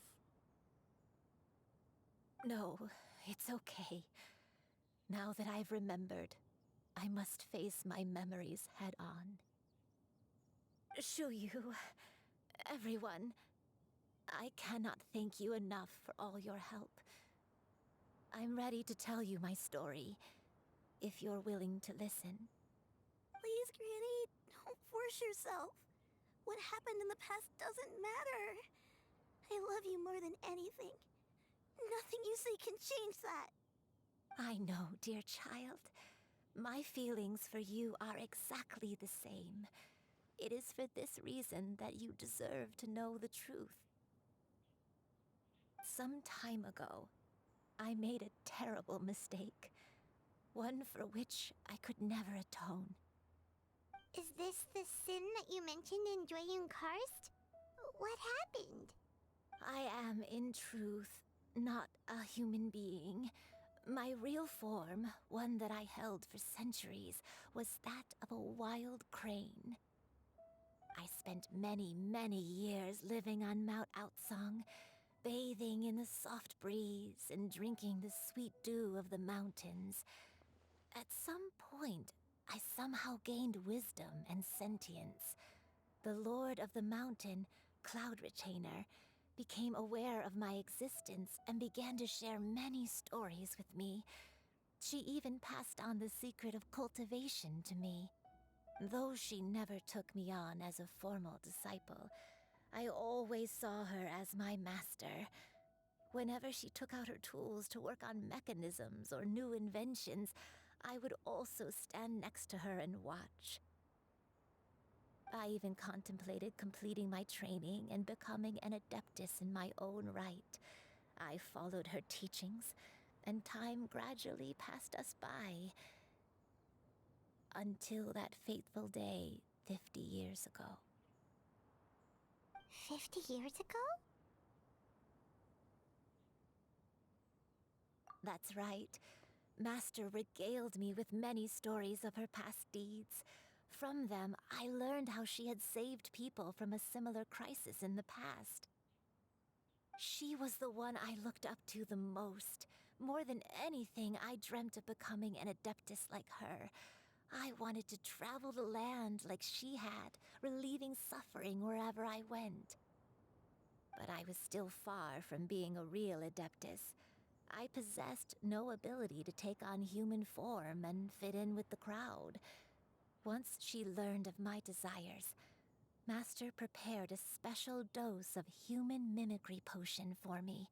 No, it's okay. Now that I've remembered, I must face my memories head on. Shuyu, everyone, I cannot thank you enough for all your help. I'm ready to tell you my story, if you're willing to listen. Please, Granny, don't force yourself. What happened in the past doesn't matter. I love you more than anything. Nothing you say can change that. I know, dear child. My feelings for you are exactly the same. It is for this reason that you deserve to know the truth. Some time ago, I made a terrible mistake. One for which I could never atone. Is this the sin that you mentioned in Joyun Karst? What happened? I am, in truth, not a human being, My real form, one that I held for centuries, was that of a wild crane. I spent many, many years living on Mount Outsong, bathing in the soft breeze and drinking the sweet dew of the mountains. At some point, I somehow gained wisdom and sentience. The Lord of the Mountain, Cloud Retainer, became aware of my existence and began to share many stories with me. She even passed on the secret of cultivation to me. Though she never took me on as a formal disciple, I always saw her as my master. Whenever she took out her tools to work on mechanisms or new inventions, I would also stand next to her and watch. I even contemplated completing my training and becoming an adeptus in my own right. I followed her teachings, and time gradually passed us by. Until that fateful day 50 years ago. 50 years ago? That's right. Master regaled me with many stories of her past deeds. From them, I learned how she had saved people from a similar crisis in the past. She was the one I looked up to the most. More than anything, I dreamt of becoming an adeptus like her. I wanted to travel the land like she had, relieving suffering wherever I went. But I was still far from being a real adeptus. I possessed no ability to take on human form and fit in with the crowd. Once she learned of my desires, Master prepared a special dose of human mimicry potion for me.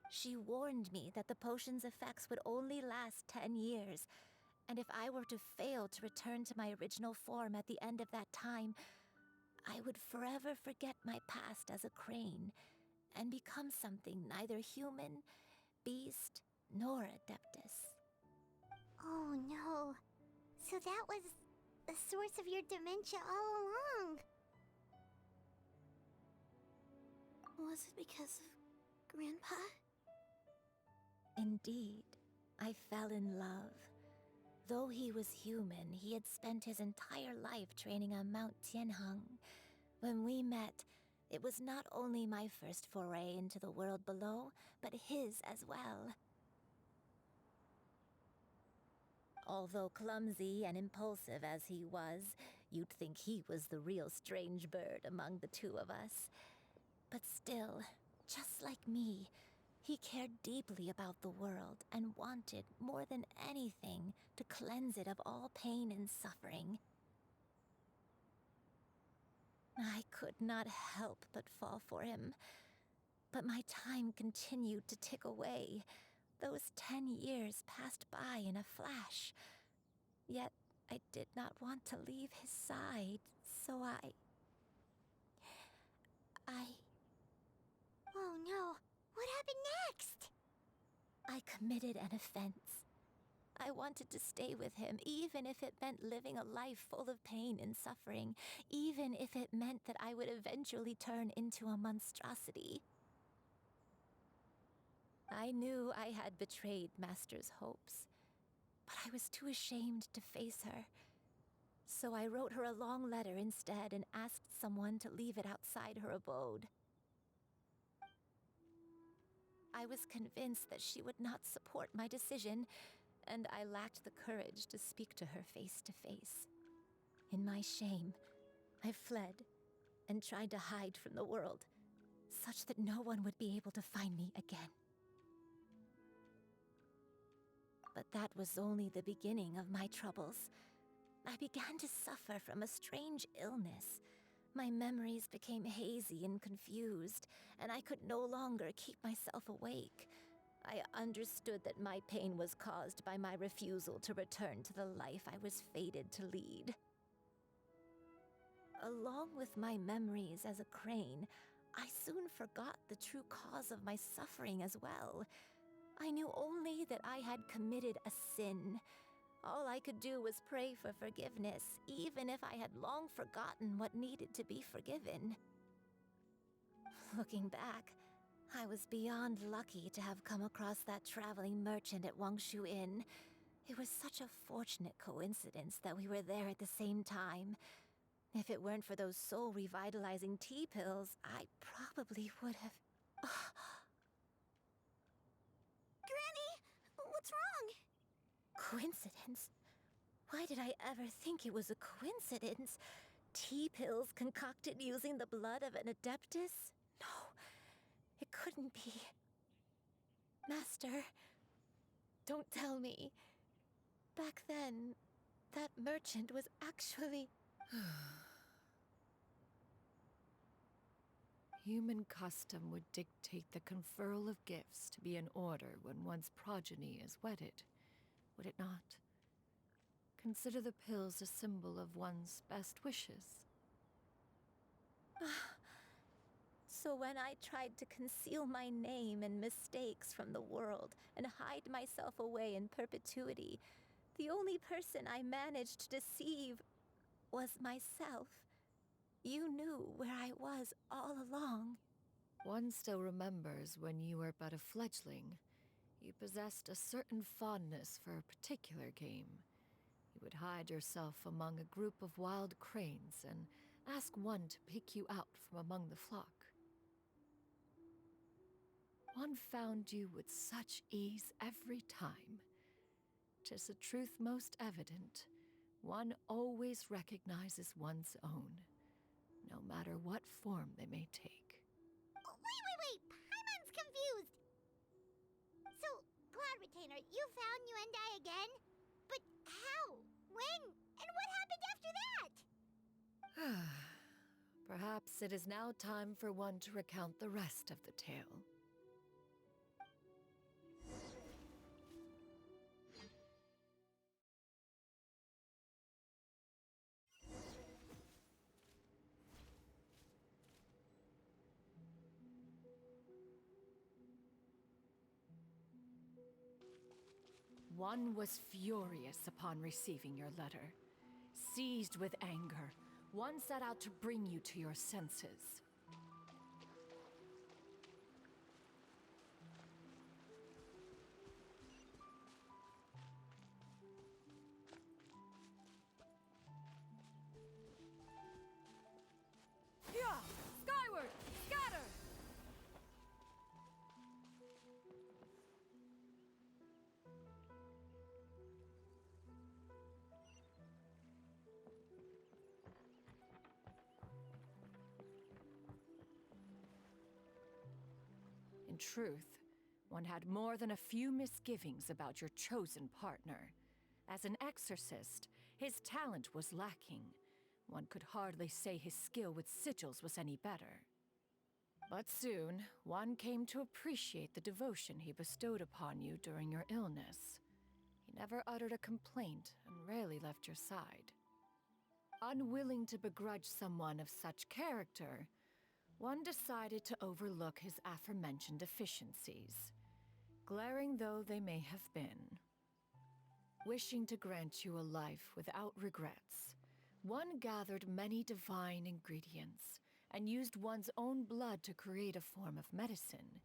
She warned me that the potion's effects would only last 10 years, and if I were to fail to return to my original form at the end of that time, I would forever forget my past as a crane and become something neither human, beast, nor adeptus. Oh no. So that was the source of your dementia all along. Was it because of Grandpa? Indeed, I fell in love. Though he was human, he had spent his entire life training on Mount Tianheng. When we met, it was not only my first foray into the world below, but his as well. Although clumsy and impulsive as he was, you'd think he was the real strange bird among the two of us. But still, just like me, he cared deeply about the world and wanted, more than anything, to cleanse it of all pain and suffering. I could not help but fall for him. But my time continued to tick away. Those 10 years passed by in a flash. Yet I did not want to leave his side, so I... Oh no, what happened next? I committed an offense. I wanted to stay with him, even if it meant living a life full of pain and suffering, even if it meant that I would eventually turn into a monstrosity. I knew I had betrayed Master's hopes, but I was too ashamed to face her. So I wrote her a long letter instead and asked someone to leave it outside her abode. I was convinced that she would not support my decision, and I lacked the courage to speak to her face to face. In my shame, I fled and tried to hide from the world, such that no one would be able to find me again. But that was only the beginning of my troubles. I began to suffer from a strange illness. My memories became hazy and confused, and I could no longer keep myself awake. I understood that my pain was caused by my refusal to return to the life I was fated to lead. Along with my memories as a crane, I soon forgot the true cause of my suffering as well. I knew only that I had committed a sin. All I could do was pray for forgiveness, even if I had long forgotten what needed to be forgiven. Looking back, I was beyond lucky to have come across that traveling merchant at Wangshu Inn. It was such a fortunate coincidence that we were there at the same time. If it weren't for those soul-revitalizing tea pills, I probably would have... Granny, what's wrong? Coincidence? Why did I ever think it was a coincidence? Tea pills concocted using the blood of an adeptus? No, it couldn't be. Master, don't tell me. Back then, that merchant was actually... Human custom would dictate the conferral of gifts to be in order when one's progeny is wedded, would it not? Consider the pills a symbol of one's best wishes. So when I tried to conceal my name and mistakes from the world and hide myself away in perpetuity, the only person I managed to deceive was myself. You knew where I was all along. One still remembers when you were but a fledgling. You possessed a certain fondness for a particular game. You would hide yourself among a group of wild cranes and ask one to pick you out from among the flock. One found you with such ease every time. 'Tis a truth most evident. One always recognizes one's own, no matter what form they may take. Wait! Paimon's confused! So, Cloud Retainer, you found Yuendai again? But how? When? And what happened after that? Perhaps it is now time for one to recount the rest of the tale. One was furious upon receiving your letter. Seized with anger, one set out to bring you to your senses. Yeah! Skyward! Scatter! In truth, one had more than a few misgivings about your chosen partner. As an exorcist, his talent was lacking. One could hardly say his skill with sigils was any better. But soon, one came to appreciate the devotion he bestowed upon you during your illness. He never uttered a complaint and rarely left your side. Unwilling to begrudge someone of such character, one decided to overlook his aforementioned deficiencies, glaring though they may have been. Wishing to grant you a life without regrets, one gathered many divine ingredients and used one's own blood to create a form of medicine.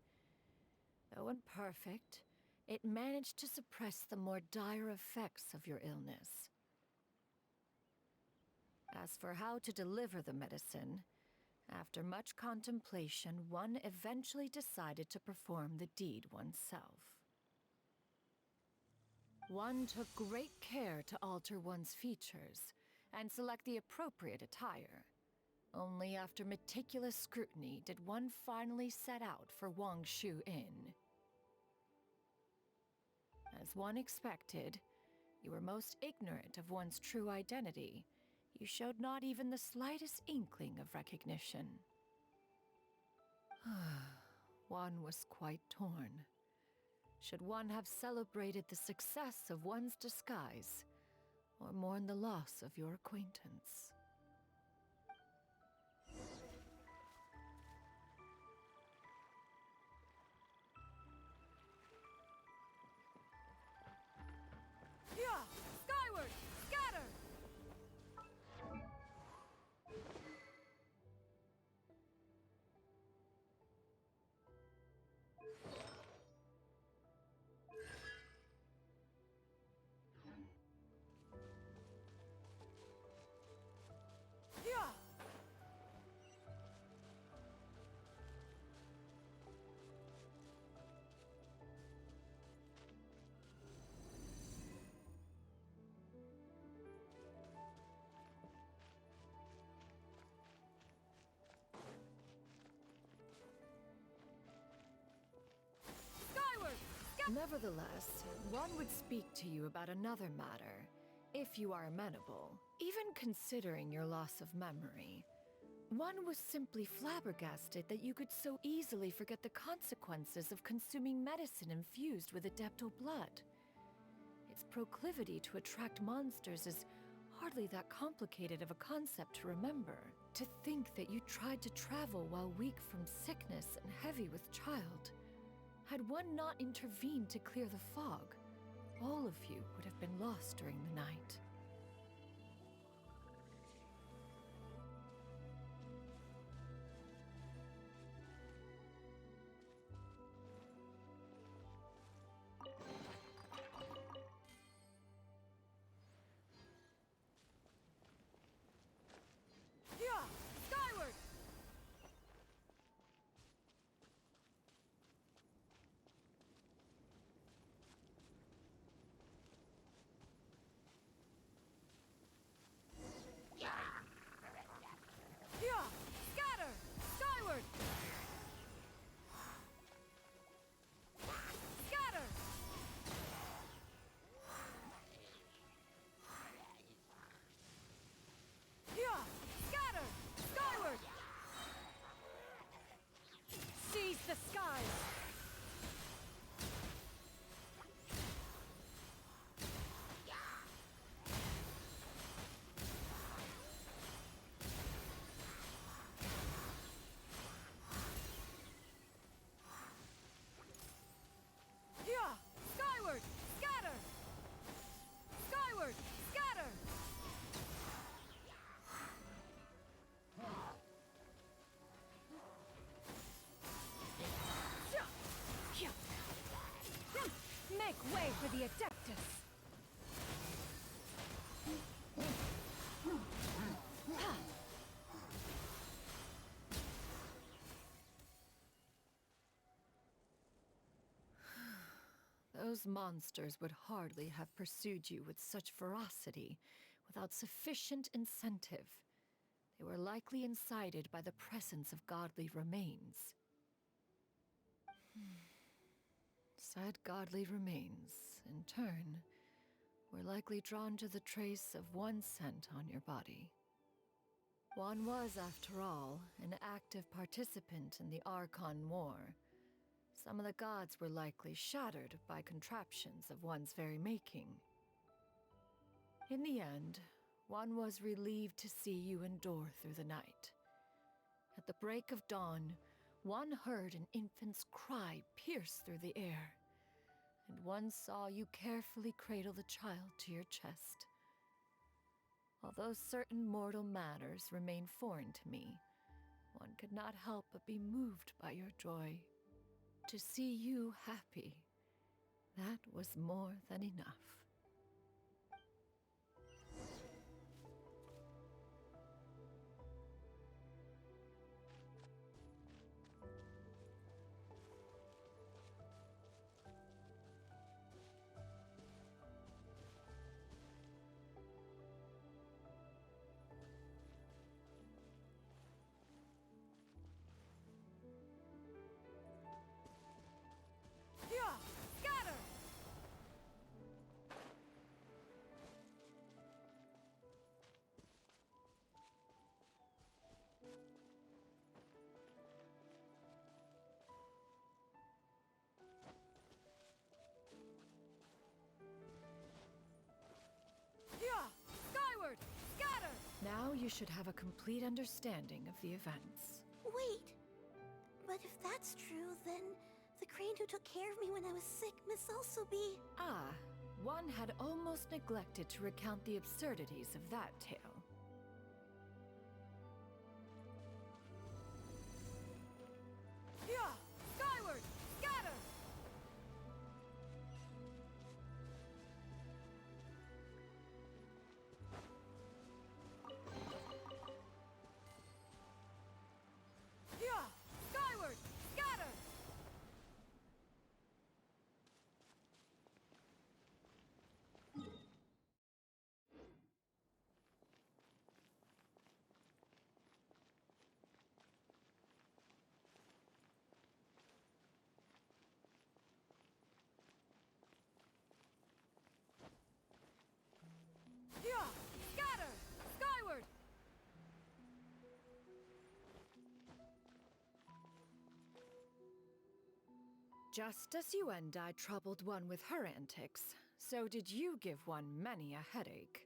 Though imperfect, it managed to suppress the more dire effects of your illness. As for how to deliver the medicine, after much contemplation, one eventually decided to perform the deed oneself. One took great care to alter one's features and select the appropriate attire. Only after meticulous scrutiny did one finally set out for Wangshu Inn. As one expected, you were most ignorant of one's true identity. You showed not even the slightest inkling of recognition. One was quite torn. Should one have celebrated the success of one's disguise, or mourn the loss of your acquaintance? Nevertheless, one would speak to you about another matter, if you are amenable. Even considering your loss of memory, one was simply flabbergasted that you could so easily forget the consequences of consuming medicine infused with Adeptal blood. Its proclivity to attract monsters is hardly that complicated of a concept to remember. To think that you tried to travel while weak from sickness and heavy with child. Had one not intervened to clear the fog, all of you would have been lost during the night. Yeah! Skyward! Yeah! Scatter! Skyward! Scatter! Yeah! Scatter! Skyward! Seize the skies! Yeah! Skyward! Scatter! Skyward! Scatter! Make way for the Adeptus! Those monsters would hardly have pursued you with such ferocity without sufficient incentive. They were likely incited by the presence of godly remains. Said godly remains, in turn, were likely drawn to the trace of one scent on your body. One was, after all, an active participant in the Archon War. Some of the gods were likely shattered by contraptions of one's very making. In the end, one was relieved to see you endure through the night. At the break of dawn, one heard an infant's cry pierce through the air, and one saw you carefully cradle the child to your chest. Although certain mortal matters remain foreign to me, one could not help but be moved by your joy. To see you happy, that was more than enough. Yeah! Scatter! Yeah! Skyward! Scatter! Now you should have a complete understanding of the events. Wait! But if that's true, then the crane who took care of me when I was sick must also be... Ah, one had almost neglected to recount the absurdities of that tale. Yeah! Skyward! Scatter! Yeah! Skyward! Scatter! Just as you and I troubled one with her antics, so did you give one many a headache.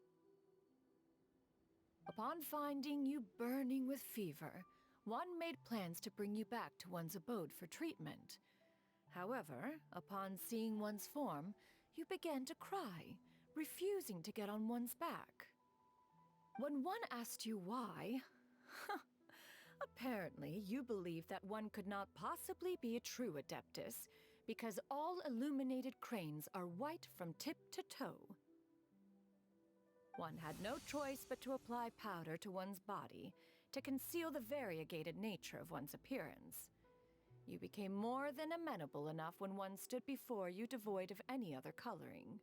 Upon finding you burning with fever, one made plans to bring you back to one's abode for treatment. However, upon seeing one's form, you began to cry, refusing to get on one's back. When one asked you why, apparently you believed that one could not possibly be a true Adeptus because all illuminated cranes are white from tip to toe. One had no choice but to apply powder to one's body to conceal the variegated nature of one's appearance. You became more than amenable enough when one stood before you devoid of any other coloring.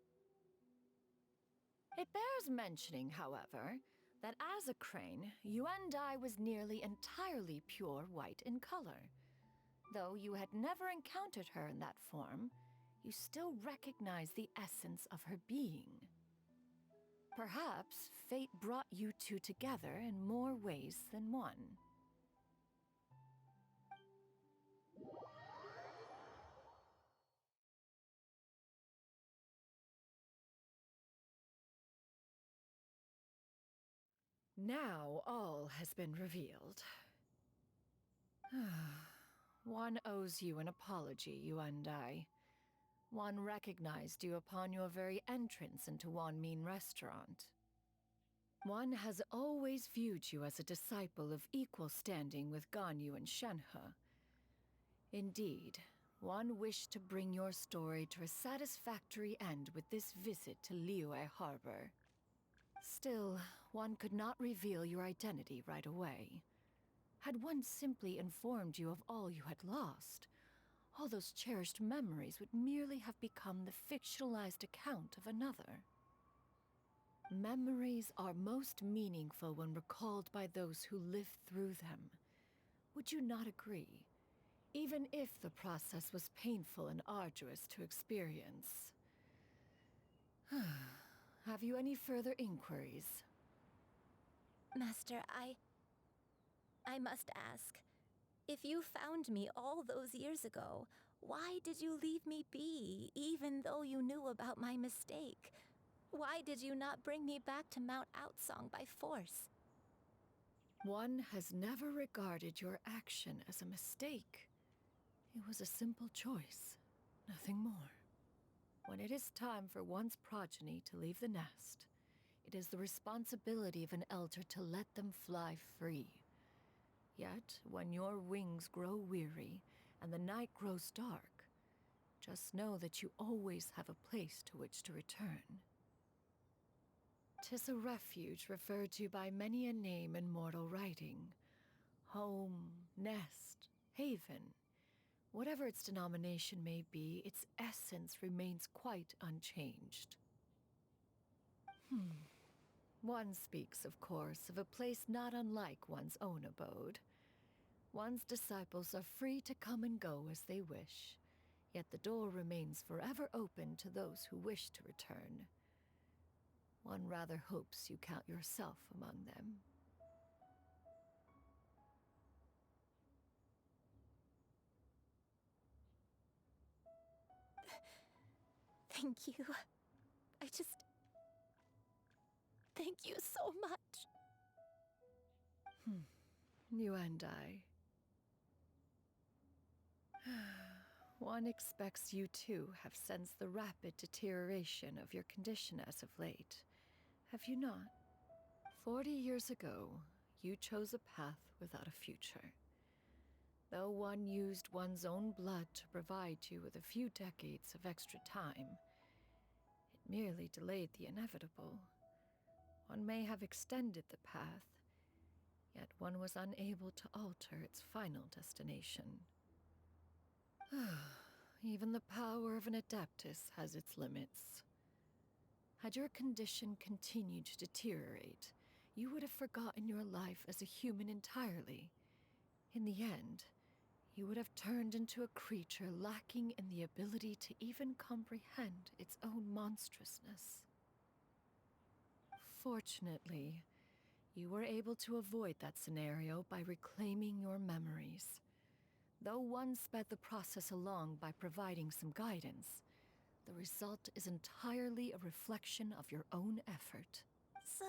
It bears mentioning, however, that as a crane, Yuandai was nearly entirely pure white in color. Though you had never encountered her in that form, you still recognized the essence of her being. Perhaps fate brought you two together in more ways than one. Now all has been revealed. One owes you an apology, Yuandai. One recognized you upon your very entrance into Wanmin Restaurant. One has always viewed you as a disciple of equal standing with Ganyu and Shenhe. Indeed, one wished to bring your story to a satisfactory end with this visit to Liyue Harbor. Still, one could not reveal your identity right away. Had one simply informed you of all you had lost, all those cherished memories would merely have become the fictionalized account of another. Memories are most meaningful when recalled by those who lived through them. Would you not agree? Even if the process was painful and arduous to experience. Have you any further inquiries? Master, I must ask. If you found me all those years ago, why did you leave me be, even though you knew about my mistake? Why did you not bring me back to Mount Outsong by force? One has never regarded your action as a mistake. It was a simple choice, nothing more. When it is time for one's progeny to leave the nest, it is the responsibility of an elder to let them fly free. Yet, when your wings grow weary and the night grows dark, just know that you always have a place to which to return. 'Tis a refuge referred to by many a name in mortal writing. Home, nest, haven. Whatever its denomination may be, its essence remains quite unchanged. One speaks, of course, of a place not unlike one's own abode. One's disciples are free to come and go as they wish, yet the door remains forever open to those who wish to return. One rather hopes you count yourself among them. Thank you. Thank you so much. You and I. One expects you too have sensed the rapid deterioration of your condition as of late. Have you not? 40 years ago, you chose a path without a future. Though one used one's own blood to provide you with a few decades of extra time, it merely delayed the inevitable. One may have extended the path, yet one was unable to alter its final destination. Even the power of an Adeptus has its limits. Had your condition continued to deteriorate, you would have forgotten your life as a human entirely. In the end, you would have turned into a creature lacking in the ability to even comprehend its own monstrousness. Fortunately, you were able to avoid that scenario by reclaiming your memories. Though one sped the process along by providing some guidance, the result is entirely a reflection of your own effort. So,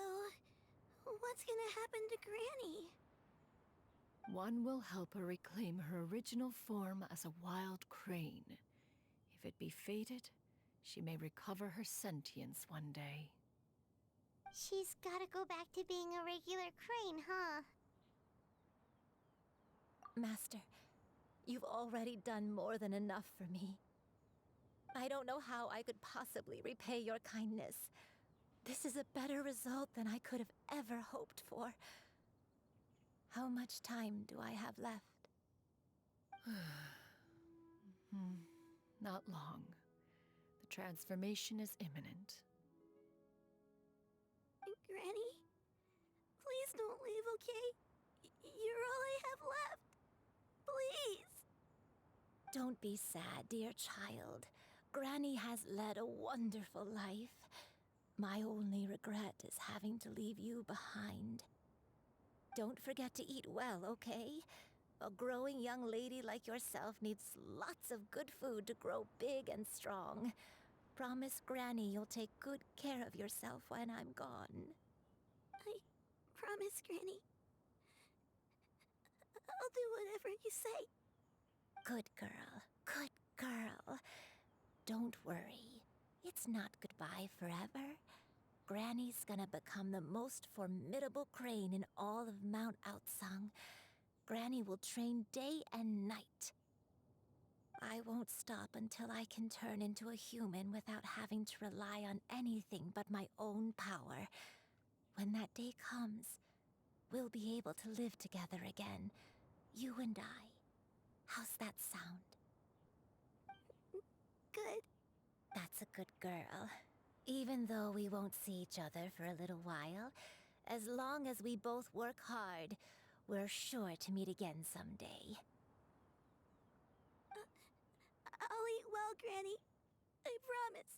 what's gonna happen to Granny? One will help her reclaim her original form as a wild crane. If it be fated, she may recover her sentience one day. She's gotta go back to being a regular crane, huh? Master, you've already done more than enough for me. I don't know how I could possibly repay your kindness. This is a better result than I could have ever hoped for. How much time do I have left? Not long. The transformation is imminent. Granny? Please don't leave, okay? You're all I have left. Please! Don't be sad, dear child. Granny has led a wonderful life. My only regret is having to leave you behind. Don't forget to eat well, okay? A growing young lady like yourself needs lots of good food to grow big and strong. Promise Granny you'll take good care of yourself when I'm gone. I promise, Granny. I'll do whatever you say. Good girl, good girl. Don't worry. It's not goodbye forever. Granny's gonna become the most formidable crane in all of Mount Outsung. Granny will train day and night. I won't stop until I can turn into a human without having to rely on anything but my own power. When that day comes, we'll be able to live together again. You and I. How's that sound? Good. That's a good girl. Even though we won't see each other for a little while, as long as we both work hard, we're sure to meet again someday. I'll eat well, Granny. I promise.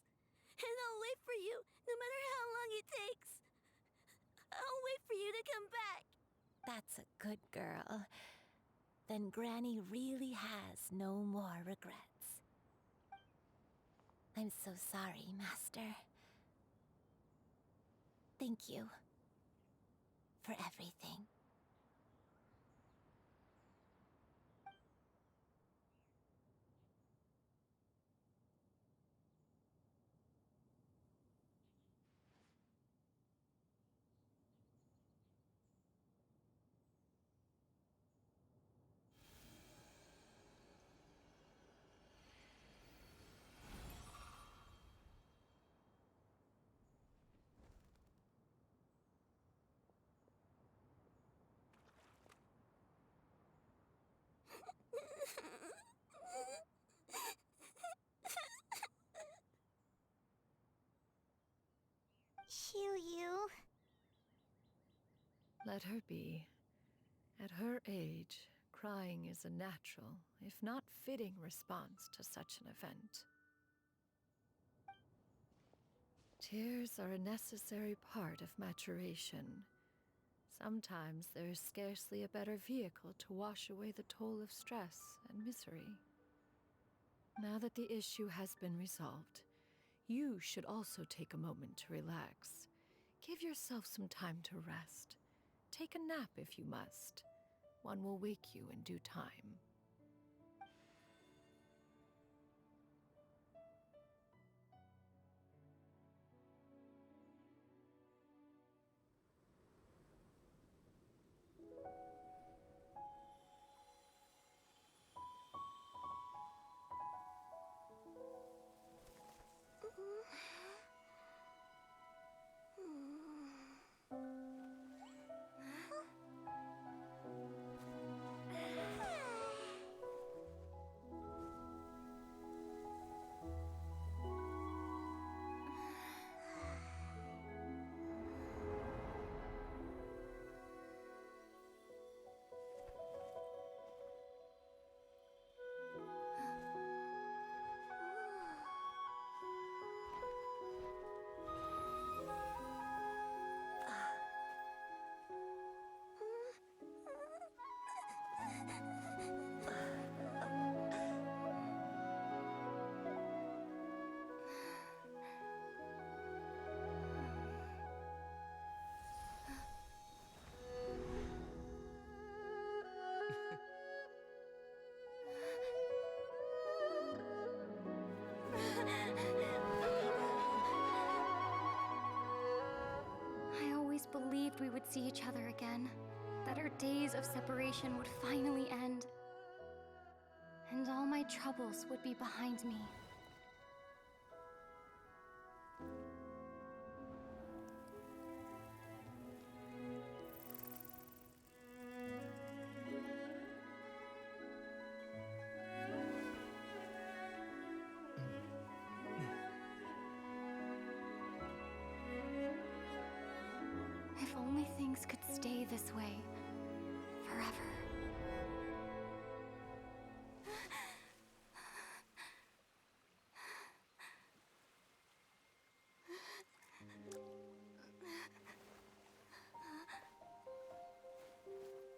And I'll wait for you, no matter how long it takes. I'll wait for you to come back. That's a good girl. Then Granny really has no more regrets. I'm so sorry, Master. Thank you for everything. Shiryu. Let her be. At her age, crying is a natural, if not fitting, response to such an event. Tears are a necessary part of maturation. Sometimes there is scarcely a better vehicle to wash away the toll of stress and misery. Now that the issue has been resolved, you should also take a moment to relax. Give yourself some time to rest. Take a nap if you must. One will wake you in due time. see each other again, that our days of separation would finally end, and all my troubles would be behind me. If only things could stay this way forever.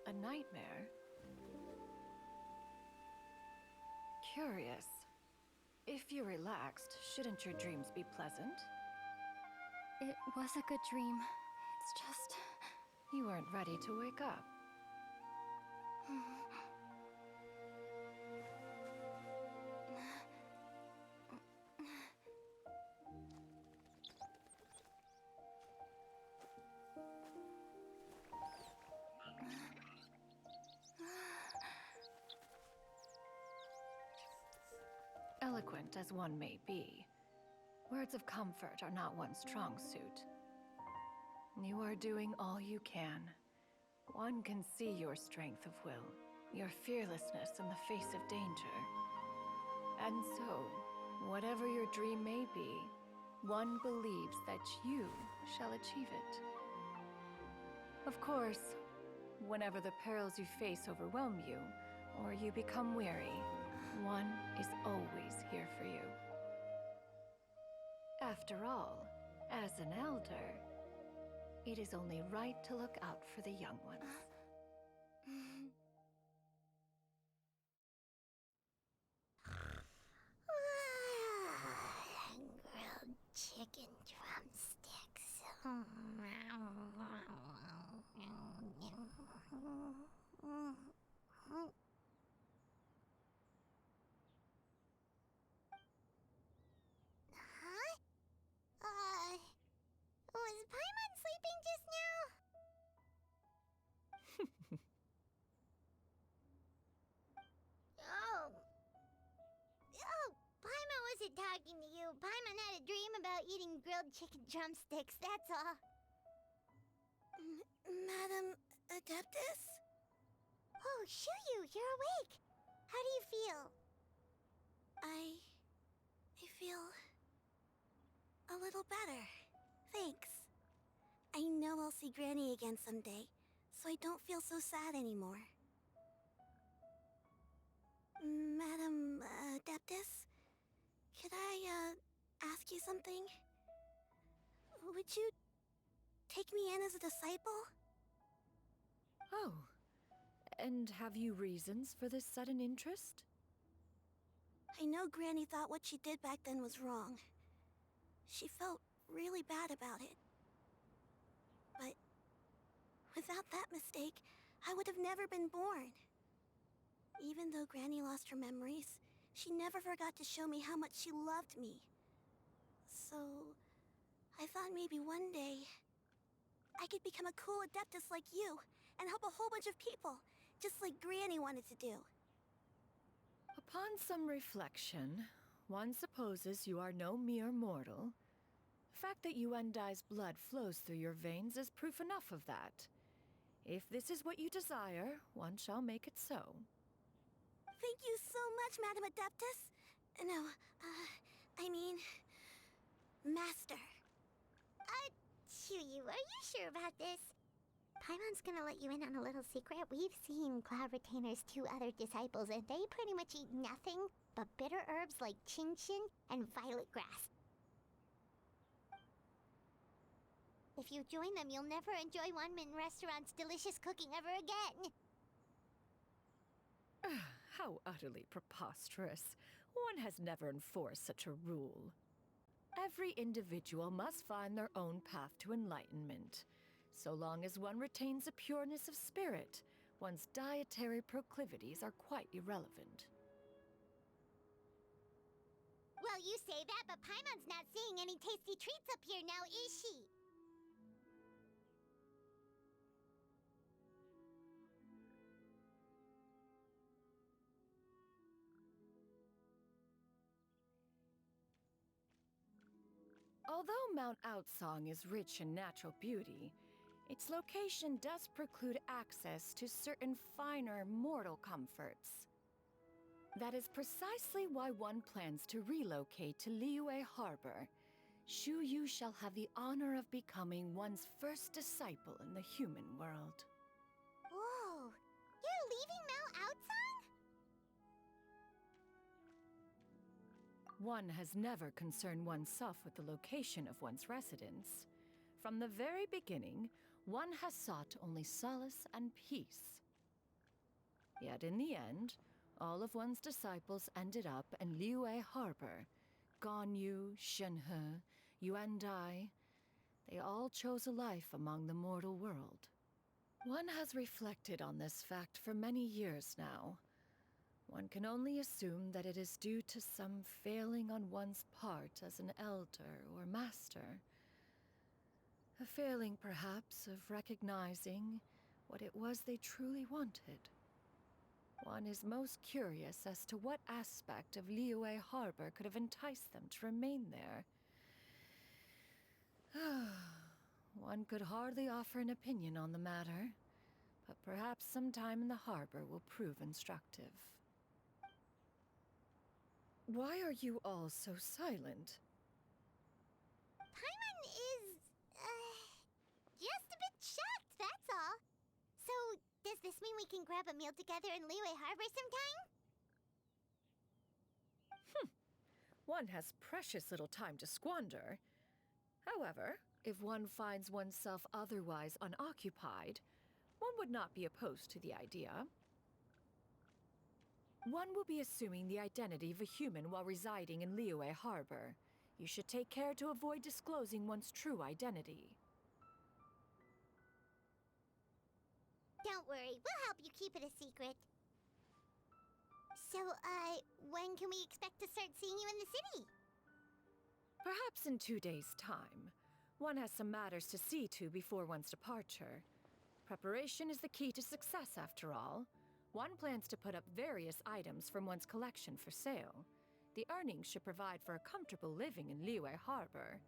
A nightmare? Curious. If you're relaxed, shouldn't your dreams be pleasant? It was a good dream. It's just... You weren't ready to wake up. Eloquent as one may be, words of comfort are not one's strong suit. You are doing all you can. One can see your strength of will, your fearlessness in the face of danger. And so, whatever your dream may be, one believes that you shall achieve it. Of course, whenever the perils you face overwhelm you, or you become weary, one is always here for you. After all, as an elder, it is only right to look out for the young ones. Grilled chicken drumsticks. Huh? Was Paimon sleeping just now? Oh. Oh, Paimon wasn't talking to you. Paimon had a dream about eating grilled chicken drumsticks, that's all. Madam Adeptus? Oh, Shuyu, you're awake. How do you feel? I feel a little better. Thanks. I know I'll see Granny again someday, so I don't feel so sad anymore. Madam Adeptus, could I, ask you something? Would you take me in as a disciple? Oh, and have you reasons for this sudden interest? I know Granny thought what she did back then was wrong. She felt really bad about it. But without that mistake, I would have never been born. Even though Granny lost her memories, she never forgot to show me how much she loved me. So, I thought maybe one day I could become a cool Adeptus like you and help a whole bunch of people, just like Granny wanted to do. Upon some reflection, one supposes you are no mere mortal. The fact that Yuendai's blood flows through your veins is proof enough of that. If this is what you desire, one shall make it so. Thank you so much, Madam Adeptus. No, I mean... Master. Shuyu, are you sure about this? Paimon's gonna let you in on a little secret. We've seen Cloud Retainer's 2 other disciples, and they pretty much eat nothing but bitter herbs like chin-chin and violet grass. If you join them, you'll never enjoy Wanmin Restaurant's delicious cooking ever again. How utterly preposterous. One has never enforced such a rule. Every individual must find their own path to enlightenment. So long as one retains a pureness of spirit, one's dietary proclivities are quite irrelevant. Well, you say that, but Paimon's not seeing any tasty treats up here now, is she? Although Mount Outsong is rich in natural beauty, its location does preclude access to certain finer mortal comforts. That is precisely why one plans to relocate to Liyue Harbor. Shu Yu shall have the honor of becoming one's first disciple in the human world. Whoa! You're leaving Mount Outsong? One has never concerned oneself with the location of one's residence. From the very beginning, one has sought only solace and peace. Yet in the end, all of one's disciples ended up in Liyue Harbor. Ganyu, Shenhe, Yuandai, they all chose a life among the mortal world. One has reflected on this fact for many years now. One can only assume that it is due to some failing on one's part as an elder or master. A failing, perhaps, of recognizing what it was they truly wanted. One is most curious as to what aspect of Liyue Harbor could have enticed them to remain there. One could hardly offer an opinion on the matter, but perhaps some time in the harbor will prove instructive. Why are you all so silent? Paimon is, just a bit shocked, that's all. So, does this mean we can grab a meal together in Liyue Harbor sometime? One has precious little time to squander. However, if one finds oneself otherwise unoccupied, one would not be opposed to the idea. One will be assuming the identity of a human while residing in Liyue Harbor. You should take care to avoid disclosing one's true identity. Don't worry, we'll help you keep it a secret. So, when can we expect to start seeing you in the city? Perhaps in 2 days' time. One has some matters to see to before one's departure. Preparation is the key to success, after all. One plans to put up various items from one's collection for sale. The earnings should provide for a comfortable living in Liyue Harbor.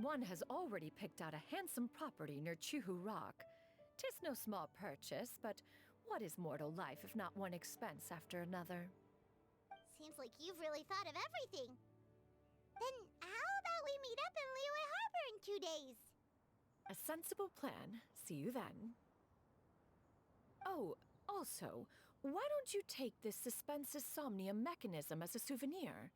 One has already picked out a handsome property near Chuhu Rock. 'Tis no small purchase, but what is mortal life if not one expense after another? Seems like you've really thought of everything. Then how about we meet up in Liyue Harbor in 2 days? A sensible plan. See you then. Oh, also, why don't you take this suspense somnium mechanism as a souvenir?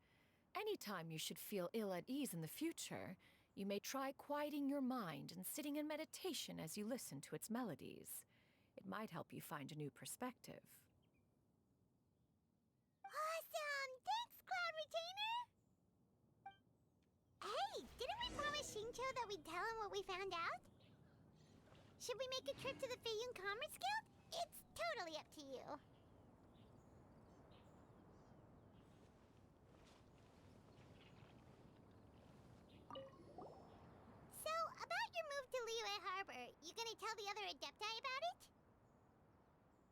Anytime you should feel ill at ease in the future, you may try quieting your mind and sitting in meditation as you listen to its melodies. It might help you find a new perspective. Awesome! Thanks, Cloud Retainer! Hey, didn't we promise Shincho that we'd tell him what we found out? Should we make a trip to the Feiyun Commerce Guild? It's totally up to you. So, about your move to Liyue Harbor, you gonna tell the other Adepti about it?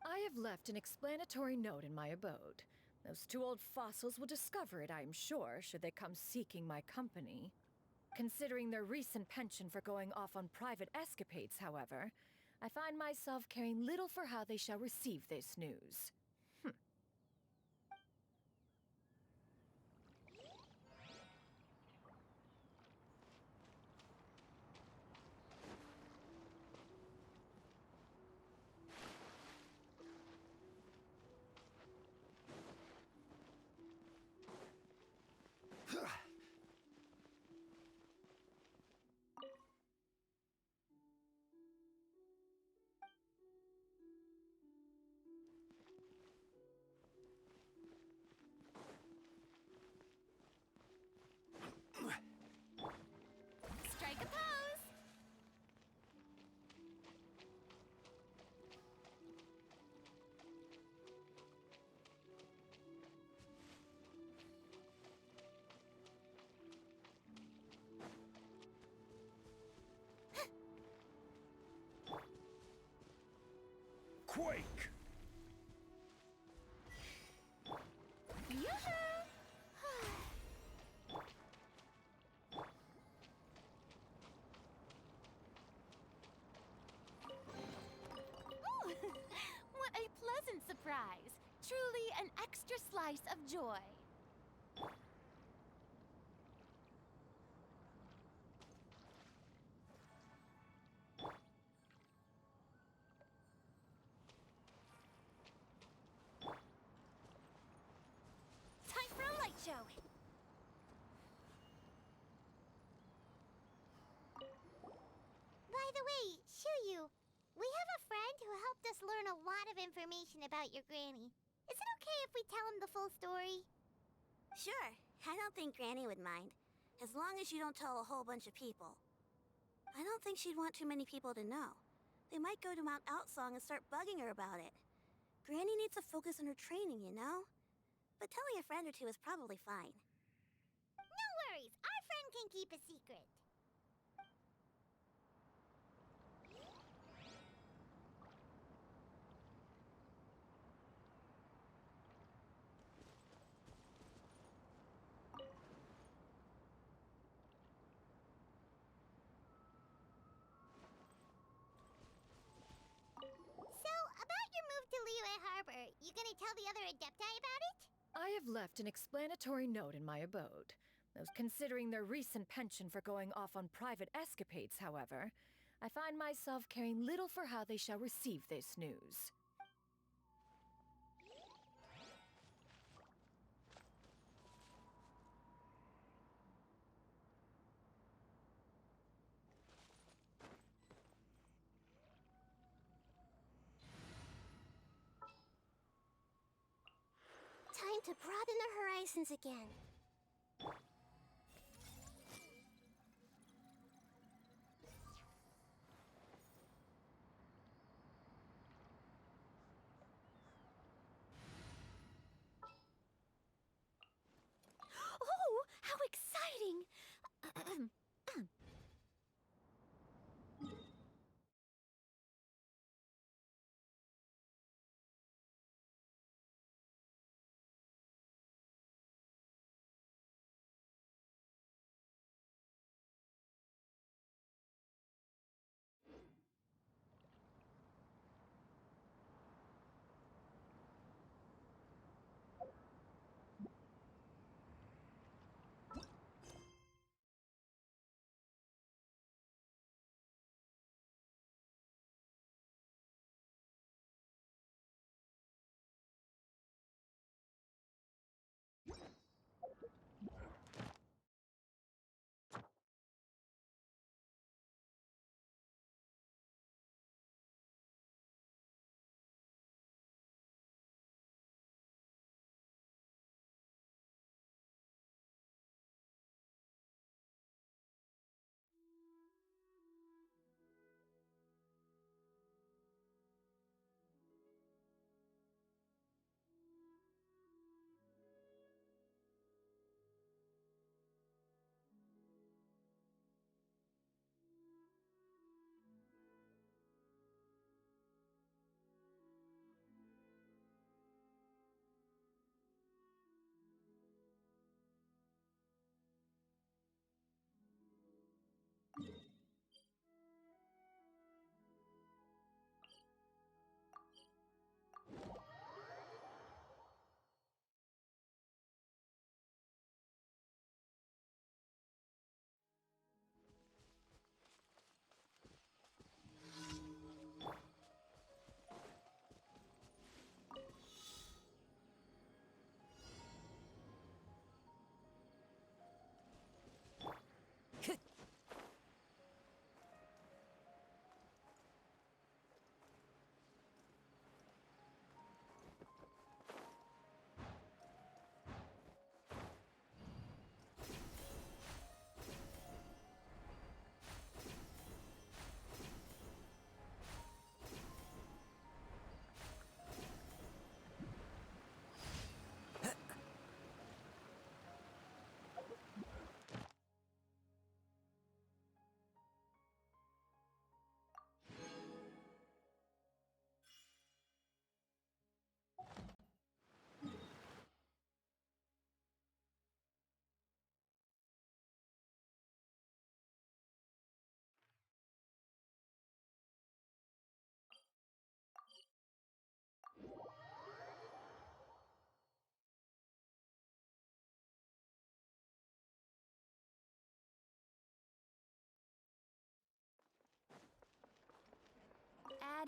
I have left an explanatory note in my abode. Those 2 old fossils will discover it, I am sure, should they come seeking my company. Considering their recent penchant for going off on private escapades, however, I find myself caring little for how they shall receive this news. Strike a pose! Quake! Truly an extra slice of joy. Time for a light show. By the way, Shuyu, we have a friend who helped us learn a lot of information about your granny. Is it okay if we tell him the full story? Sure, I don't think Granny would mind, as long as you don't tell a whole bunch of people. I don't think she'd want too many people to know. They might go to Mount Outsong and start bugging her about it. Granny needs to focus on her training, you know? But telling a friend or two is probably fine. No worries, our friend can keep a secret. So, about your move to Liyue Harbor, you gonna tell the other Adepti about it? I have left an explanatory note in my abode. Those considering their recent penchant for going off on private escapades, however, I find myself caring little for how they shall receive this news. Time to broaden the horizons again. Oh, how exciting!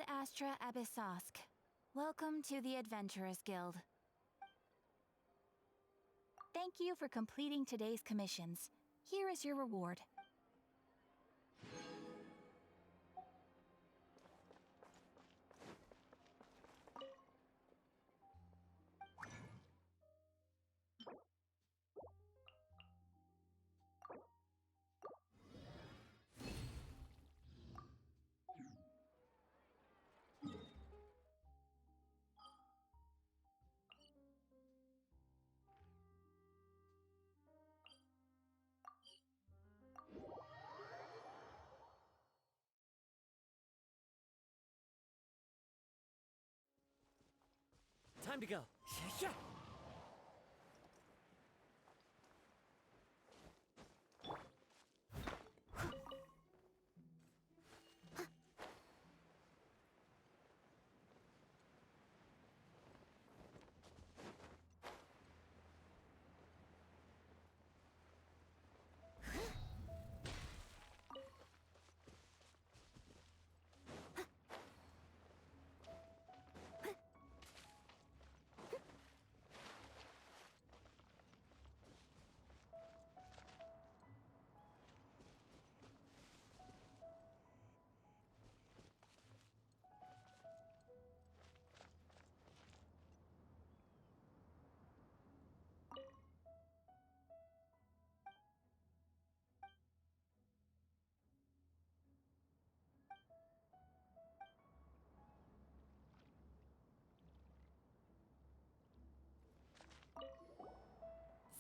Ad Astra Abyssosk. Welcome to the Adventurers Guild. Thank you for completing today's commissions. Here is your reward. Time to go. Yeah.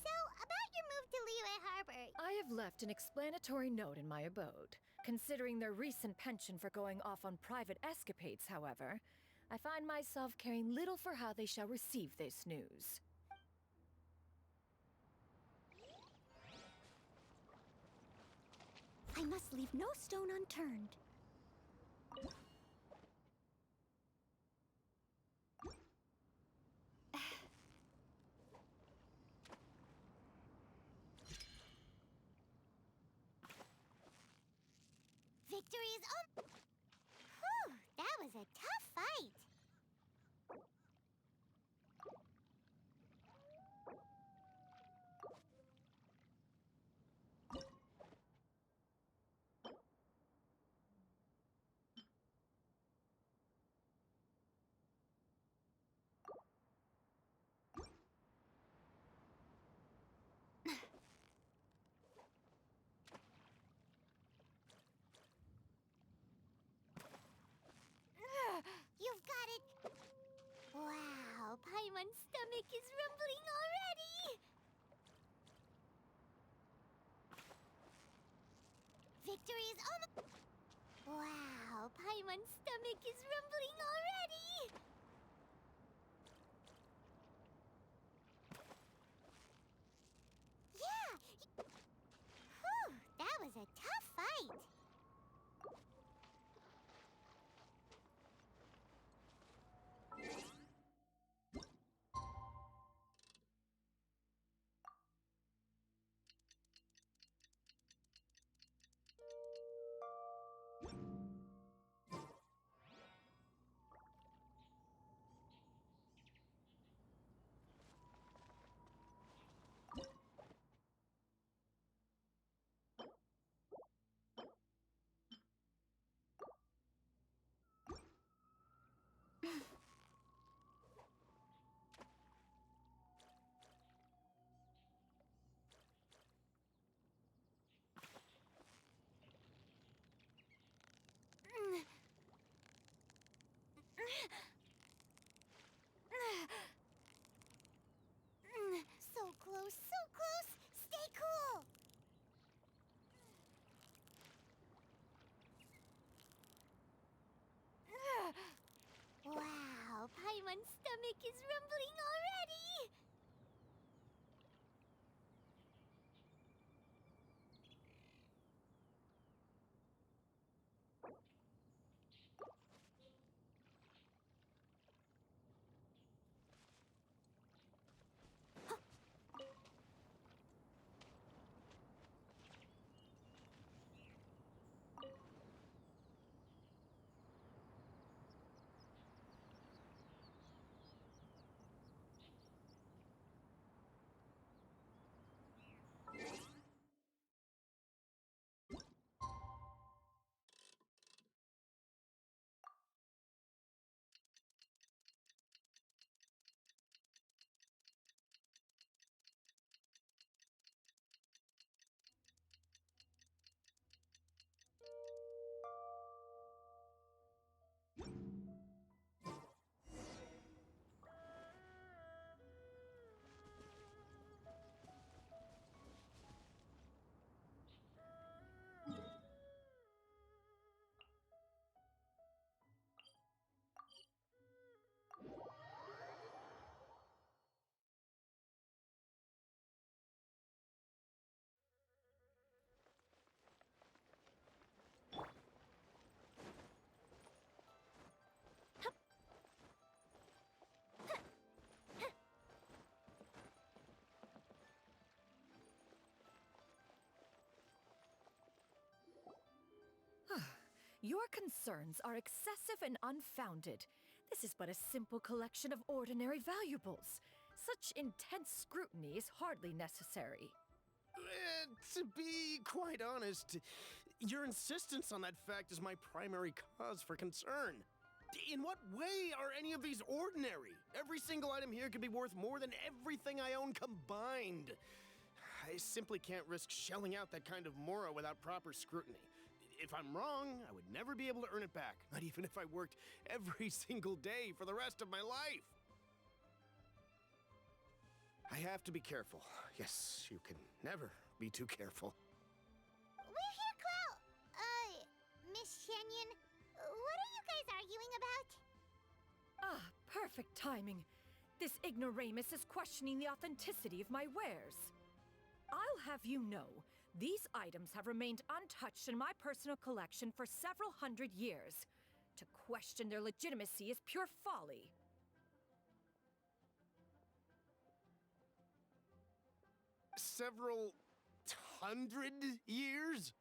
So, about your move to Liyue Harbor. I have left an explanatory note in my abode. Considering their recent penchant for going off on private escapades, however, I find myself caring little for how they shall receive this news. I must leave no stone unturned. Victory is Whew, that was a tough fight. You've got it. Wow, Paimon's stomach is rumbling already. Victory is almost. Wow, Paimon's stomach is rumbling already. Yeah. Whew, that was a tough fight. So close, so close. Stay cool. Wow, Paimon's stomach is rumbling already. Your concerns are excessive and unfounded. This is but a simple collection of ordinary valuables. Such intense scrutiny is hardly necessary. To be quite honest, your insistence on that fact is my primary cause for concern. In what way are any of these ordinary? Every single item here could be worth more than everything I own combined. I simply can't risk shelling out that kind of mora without proper scrutiny. If I'm wrong, I would never be able to earn it back, not even if I worked every single day for the rest of my life. I have to be careful. Yes, you can never be too careful. We're here, Miss Shenyan. What are you guys arguing about? Ah, perfect timing. This ignoramus is questioning the authenticity of my wares. I'll have you know, these items have remained untouched in my personal collection for several hundred years. To question their legitimacy is pure folly. Several hundred years?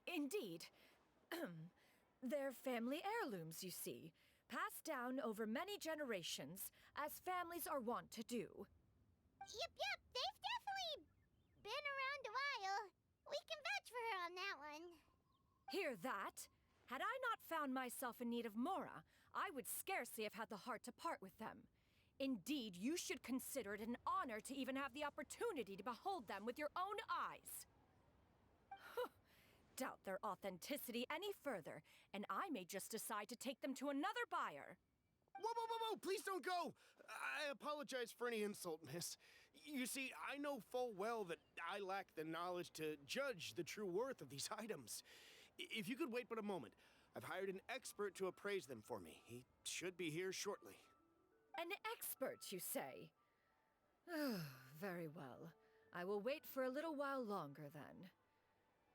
Indeed. They're family heirlooms, you see, passed down over many generations, as families are wont to do. Yep, they've definitely been around a while. We can vouch for her on that one. Hear that? Had I not found myself in need of mora, I would scarcely have had the heart to part with them. Indeed, you should consider it an honor to even have the opportunity to behold them with your own eyes. Doubt their authenticity any further, and I may just decide to take them to another buyer. Whoa, please don't go! I apologize for any insult, miss. You see, I know full well that I lack the knowledge to judge the true worth of these items. If you could wait but a moment, I've hired an expert to appraise them for me. He should be here shortly. An expert, you say? Very well. I will wait for a little while longer, then.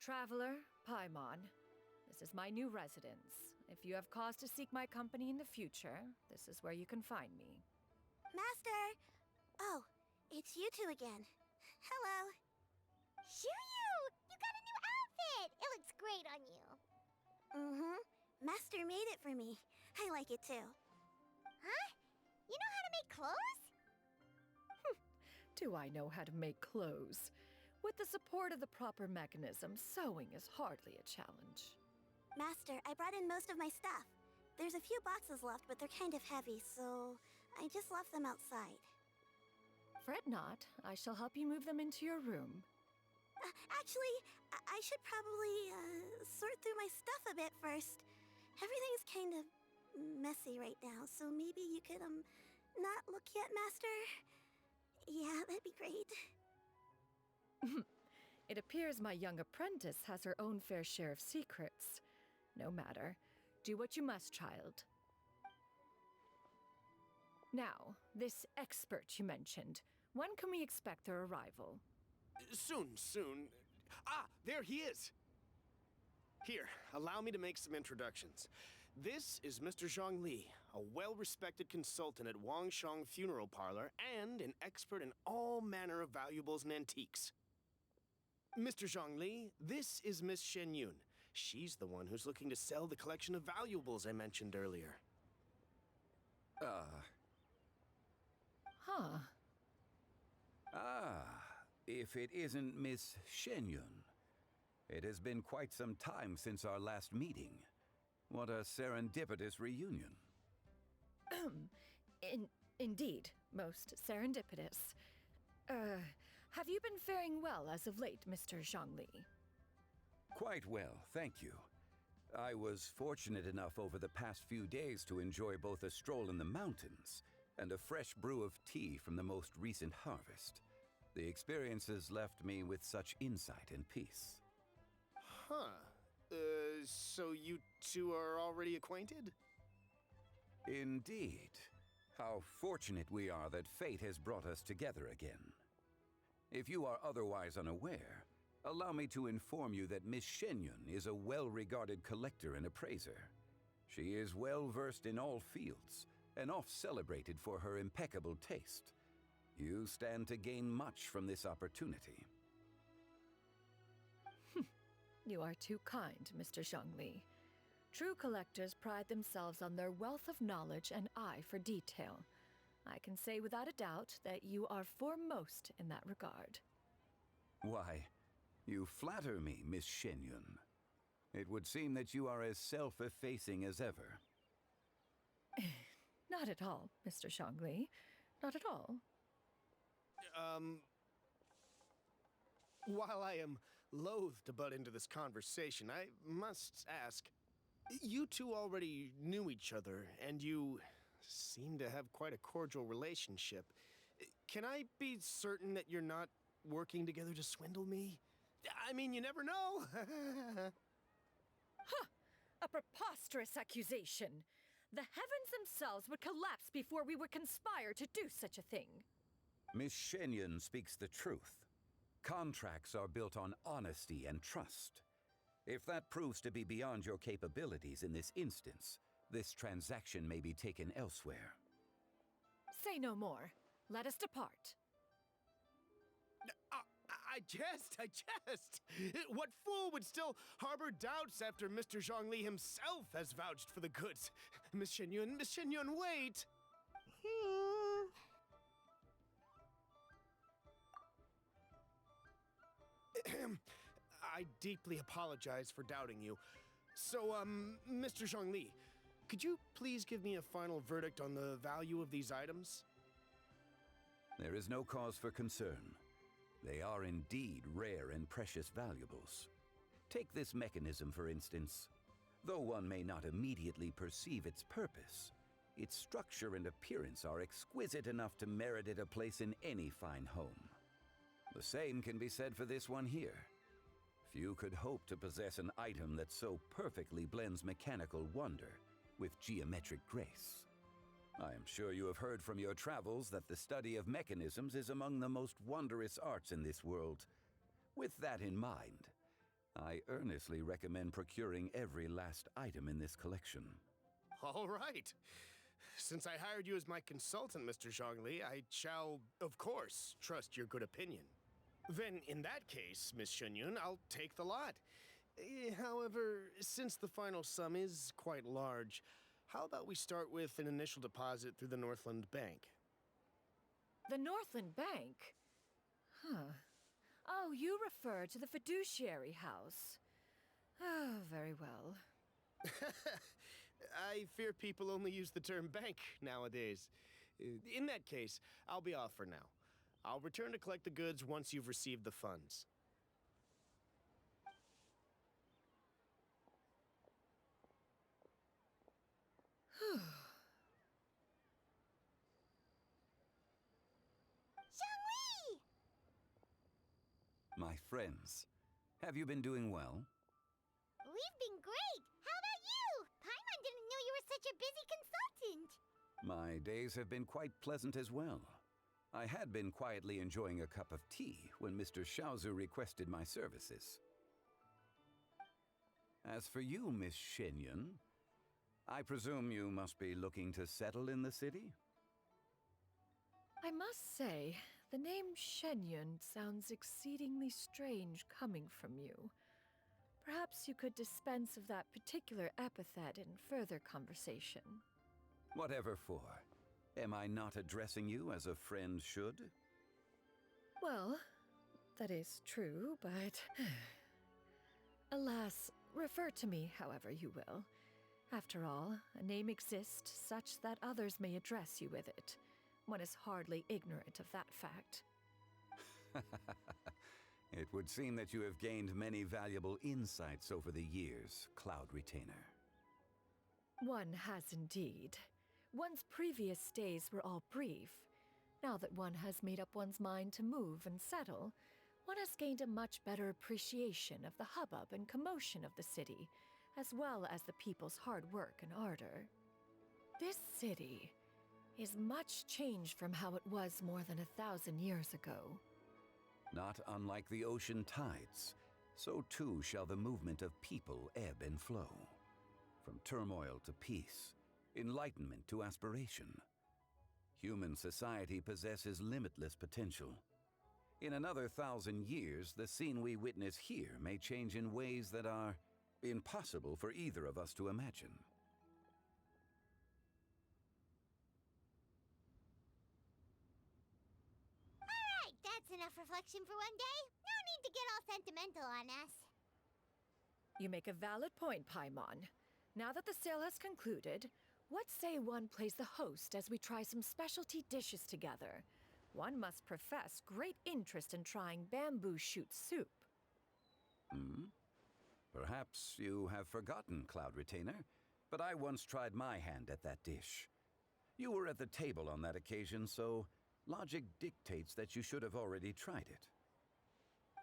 Traveler, Paimon, this is my new residence. If you have cause to seek my company in the future, this is where you can find me. Master! Oh, it's you two again. Hello. Shoo-you! You got a new outfit! It looks great on you. Mm-hmm. Master made it for me. I like it too. Huh? You know how to make clothes? Do I know how to make clothes? With the support of the proper mechanism, sewing is hardly a challenge. Master, I brought in most of my stuff. There's a few boxes left, but they're kind of heavy, so I just left them outside. Fret not. I shall help you move them into your room. Actually, I should probably sort through my stuff a bit first. Everything's kind of messy right now, so maybe you could, not look yet, Master? Yeah, that'd be great. It appears my young apprentice has her own fair share of secrets. No matter. Do what you must, child. Now, this expert you mentioned, when can we expect their arrival? Soon. Ah, there he is! Here, allow me to make some introductions. This is Mr. Zhongli, a well-respected consultant at Wangshang Funeral Parlor and an expert in all manner of valuables and antiques. Mr. Zhongli, this is Miss Shenyun. She's the one who's looking to sell the collection of valuables I mentioned earlier. If it isn't Miss Shenyun. It has been quite some time since our last meeting. What a serendipitous reunion. Indeed, most serendipitous. Have you been faring well as of late, Mr. Zhongli? Quite well, thank you. I was fortunate enough over the past few days to enjoy both a stroll in the mountains and a fresh brew of tea from the most recent harvest. The experiences left me with such insight and peace. So you two are already acquainted? Indeed. How fortunate we are that fate has brought us together again. If you are otherwise unaware, allow me to inform you that Miss Shenyun is a well-regarded collector and appraiser. She is well-versed in all fields, and oft-celebrated for her impeccable taste. You stand to gain much from this opportunity. You are too kind, Mr. Zhongli. True collectors pride themselves on their wealth of knowledge and eye for detail. I can say without a doubt that you are foremost in that regard. Why, you flatter me, Miss Shenyun. It would seem that you are as self-effacing as ever. Not at all, Mr. Zhongli. Not at all. While I am loath to butt into this conversation, I must ask, you two already knew each other, and you seem to have quite a cordial relationship. Can I be certain that you're not working together to swindle me? I mean, you never know. Huh! A preposterous accusation! The heavens themselves would collapse before we would conspire to do such a thing. Miss Shenyun speaks the truth. Contracts are built on honesty and trust. If that proves to be beyond your capabilities in this instance, this transaction may be taken elsewhere. Say no more. Let us depart. I jest! What fool would still harbor doubts after Mr. Zhongli himself has vouched for the goods? Miss Shenyun, wait! I deeply apologize for doubting you. So, Mr. Zhongli, could you please give me a final verdict on the value of these items? There is no cause for concern. They are indeed rare and precious valuables. Take this mechanism, for instance. Though one may not immediately perceive its purpose, its structure and appearance are exquisite enough to merit it a place in any fine home. The same can be said for this one here. Few could hope to possess an item that so perfectly blends mechanical wonder with geometric grace. I am sure you have heard from your travels that the study of mechanisms is among the most wondrous arts in this world. With that in mind, I earnestly recommend procuring every last item in this collection. All right. Since I hired you as my consultant, Mr. Zhongli, I shall, of course, trust your good opinion. Then, in that case, Miss Shenyun, I'll take the lot. However, since the final sum is quite large, how about we start with an initial deposit through the Northland Bank? The Northland Bank? Huh. Oh, you refer to the fiduciary house. Oh, very well. I fear people only use the term bank nowadays. In that case, I'll be off for now. I'll return to collect the goods once you've received the funds. Zhongli! My friends, have you been doing well? We've been great! How about you? Paimon didn't know you were such a busy consultant! My days have been quite pleasant as well. I had been quietly enjoying a cup of tea when Mr. Xiaozu requested my services. As for you, Miss Shenyun, I presume you must be looking to settle in the city? I must say, the name Shenyun sounds exceedingly strange coming from you. Perhaps you could dispense of that particular epithet in further conversation. Whatever for. Am I not addressing you as a friend should? Well, that is true, but... Alas, refer to me however you will. After all, a name exists such that others may address you with it. One is hardly ignorant of that fact. It would seem that you have gained many valuable insights over the years, Cloud Retainer. One has indeed. One's previous stays were all brief. Now that one has made up one's mind to move and settle, one has gained a much better appreciation of the hubbub and commotion of the city, as well as the people's hard work and ardor. This city is much changed from how it was more than 1,000 years ago. Not unlike the ocean tides, so too shall the movement of people ebb and flow. From turmoil to peace, enlightenment to aspiration. Human society possesses limitless potential. In another 1,000 years, the scene we witness here may change in ways that are impossible for either of us to imagine. Alright, that's enough reflection for one day. No need to get all sentimental on us. You make a valid point, Paimon. Now that the sale has concluded, what say one plays the host as we try some specialty dishes together? One must profess great interest in trying bamboo shoot soup. Perhaps you have forgotten, Cloud Retainer, but I once tried my hand at that dish. You were at the table on that occasion, so logic dictates that you should have already tried it.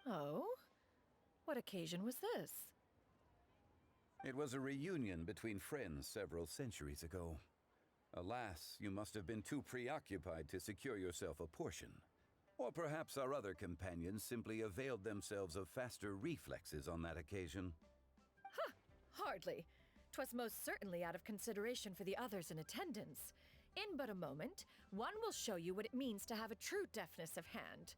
Oh? What occasion was this? It was a reunion between friends several centuries ago. Alas, you must have been too preoccupied to secure yourself a portion. Or perhaps our other companions simply availed themselves of faster reflexes on that occasion. Huh! Hardly. 'Twas most certainly out of consideration for the others in attendance. In but a moment, one will show you what it means to have a true deftness of hand.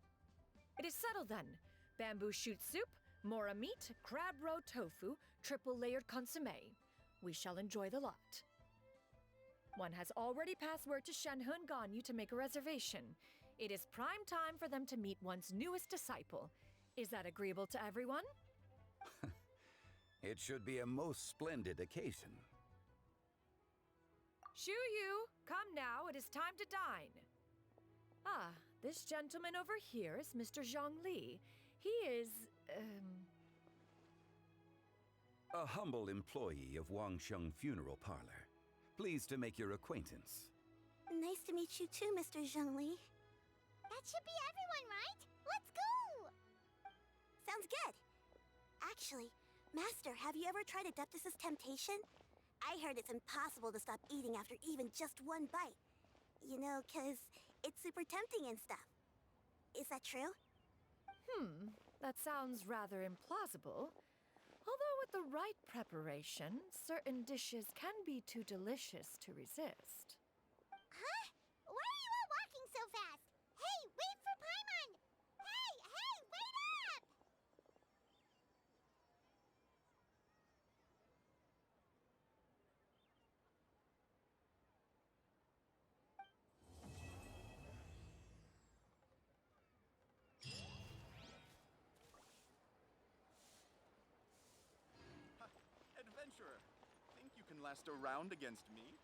It is settled then. Bamboo shoot soup, mora meat, crab roe tofu, triple-layered consommé. We shall enjoy the lot. One has already passed word to Shenhe and Ganyu to make a reservation. It is prime time for them to meet one's newest disciple. Is that agreeable to everyone? It should be a most splendid occasion. Shu Yu, come now, it is time to dine. Ah, this gentleman over here is Mr. Zhongli. He is, A humble employee of Wangsheng Funeral Parlor. Pleased to make your acquaintance. Nice to meet you too, Mr. Zhongli. That should be everyone, right? Let's go! Sounds good. Actually, Master, have you ever tried Adeptus' temptation? I heard it's impossible to stop eating after even just one bite. You know, 'cause it's super tempting and stuff. Is that true? That sounds rather implausible. Although with the right preparation, certain dishes can be too delicious to resist. Huh? Why are you all walking so fast? Hey, wait for Paimon! Hey, wait up! Adventurer, think you can last a round against me?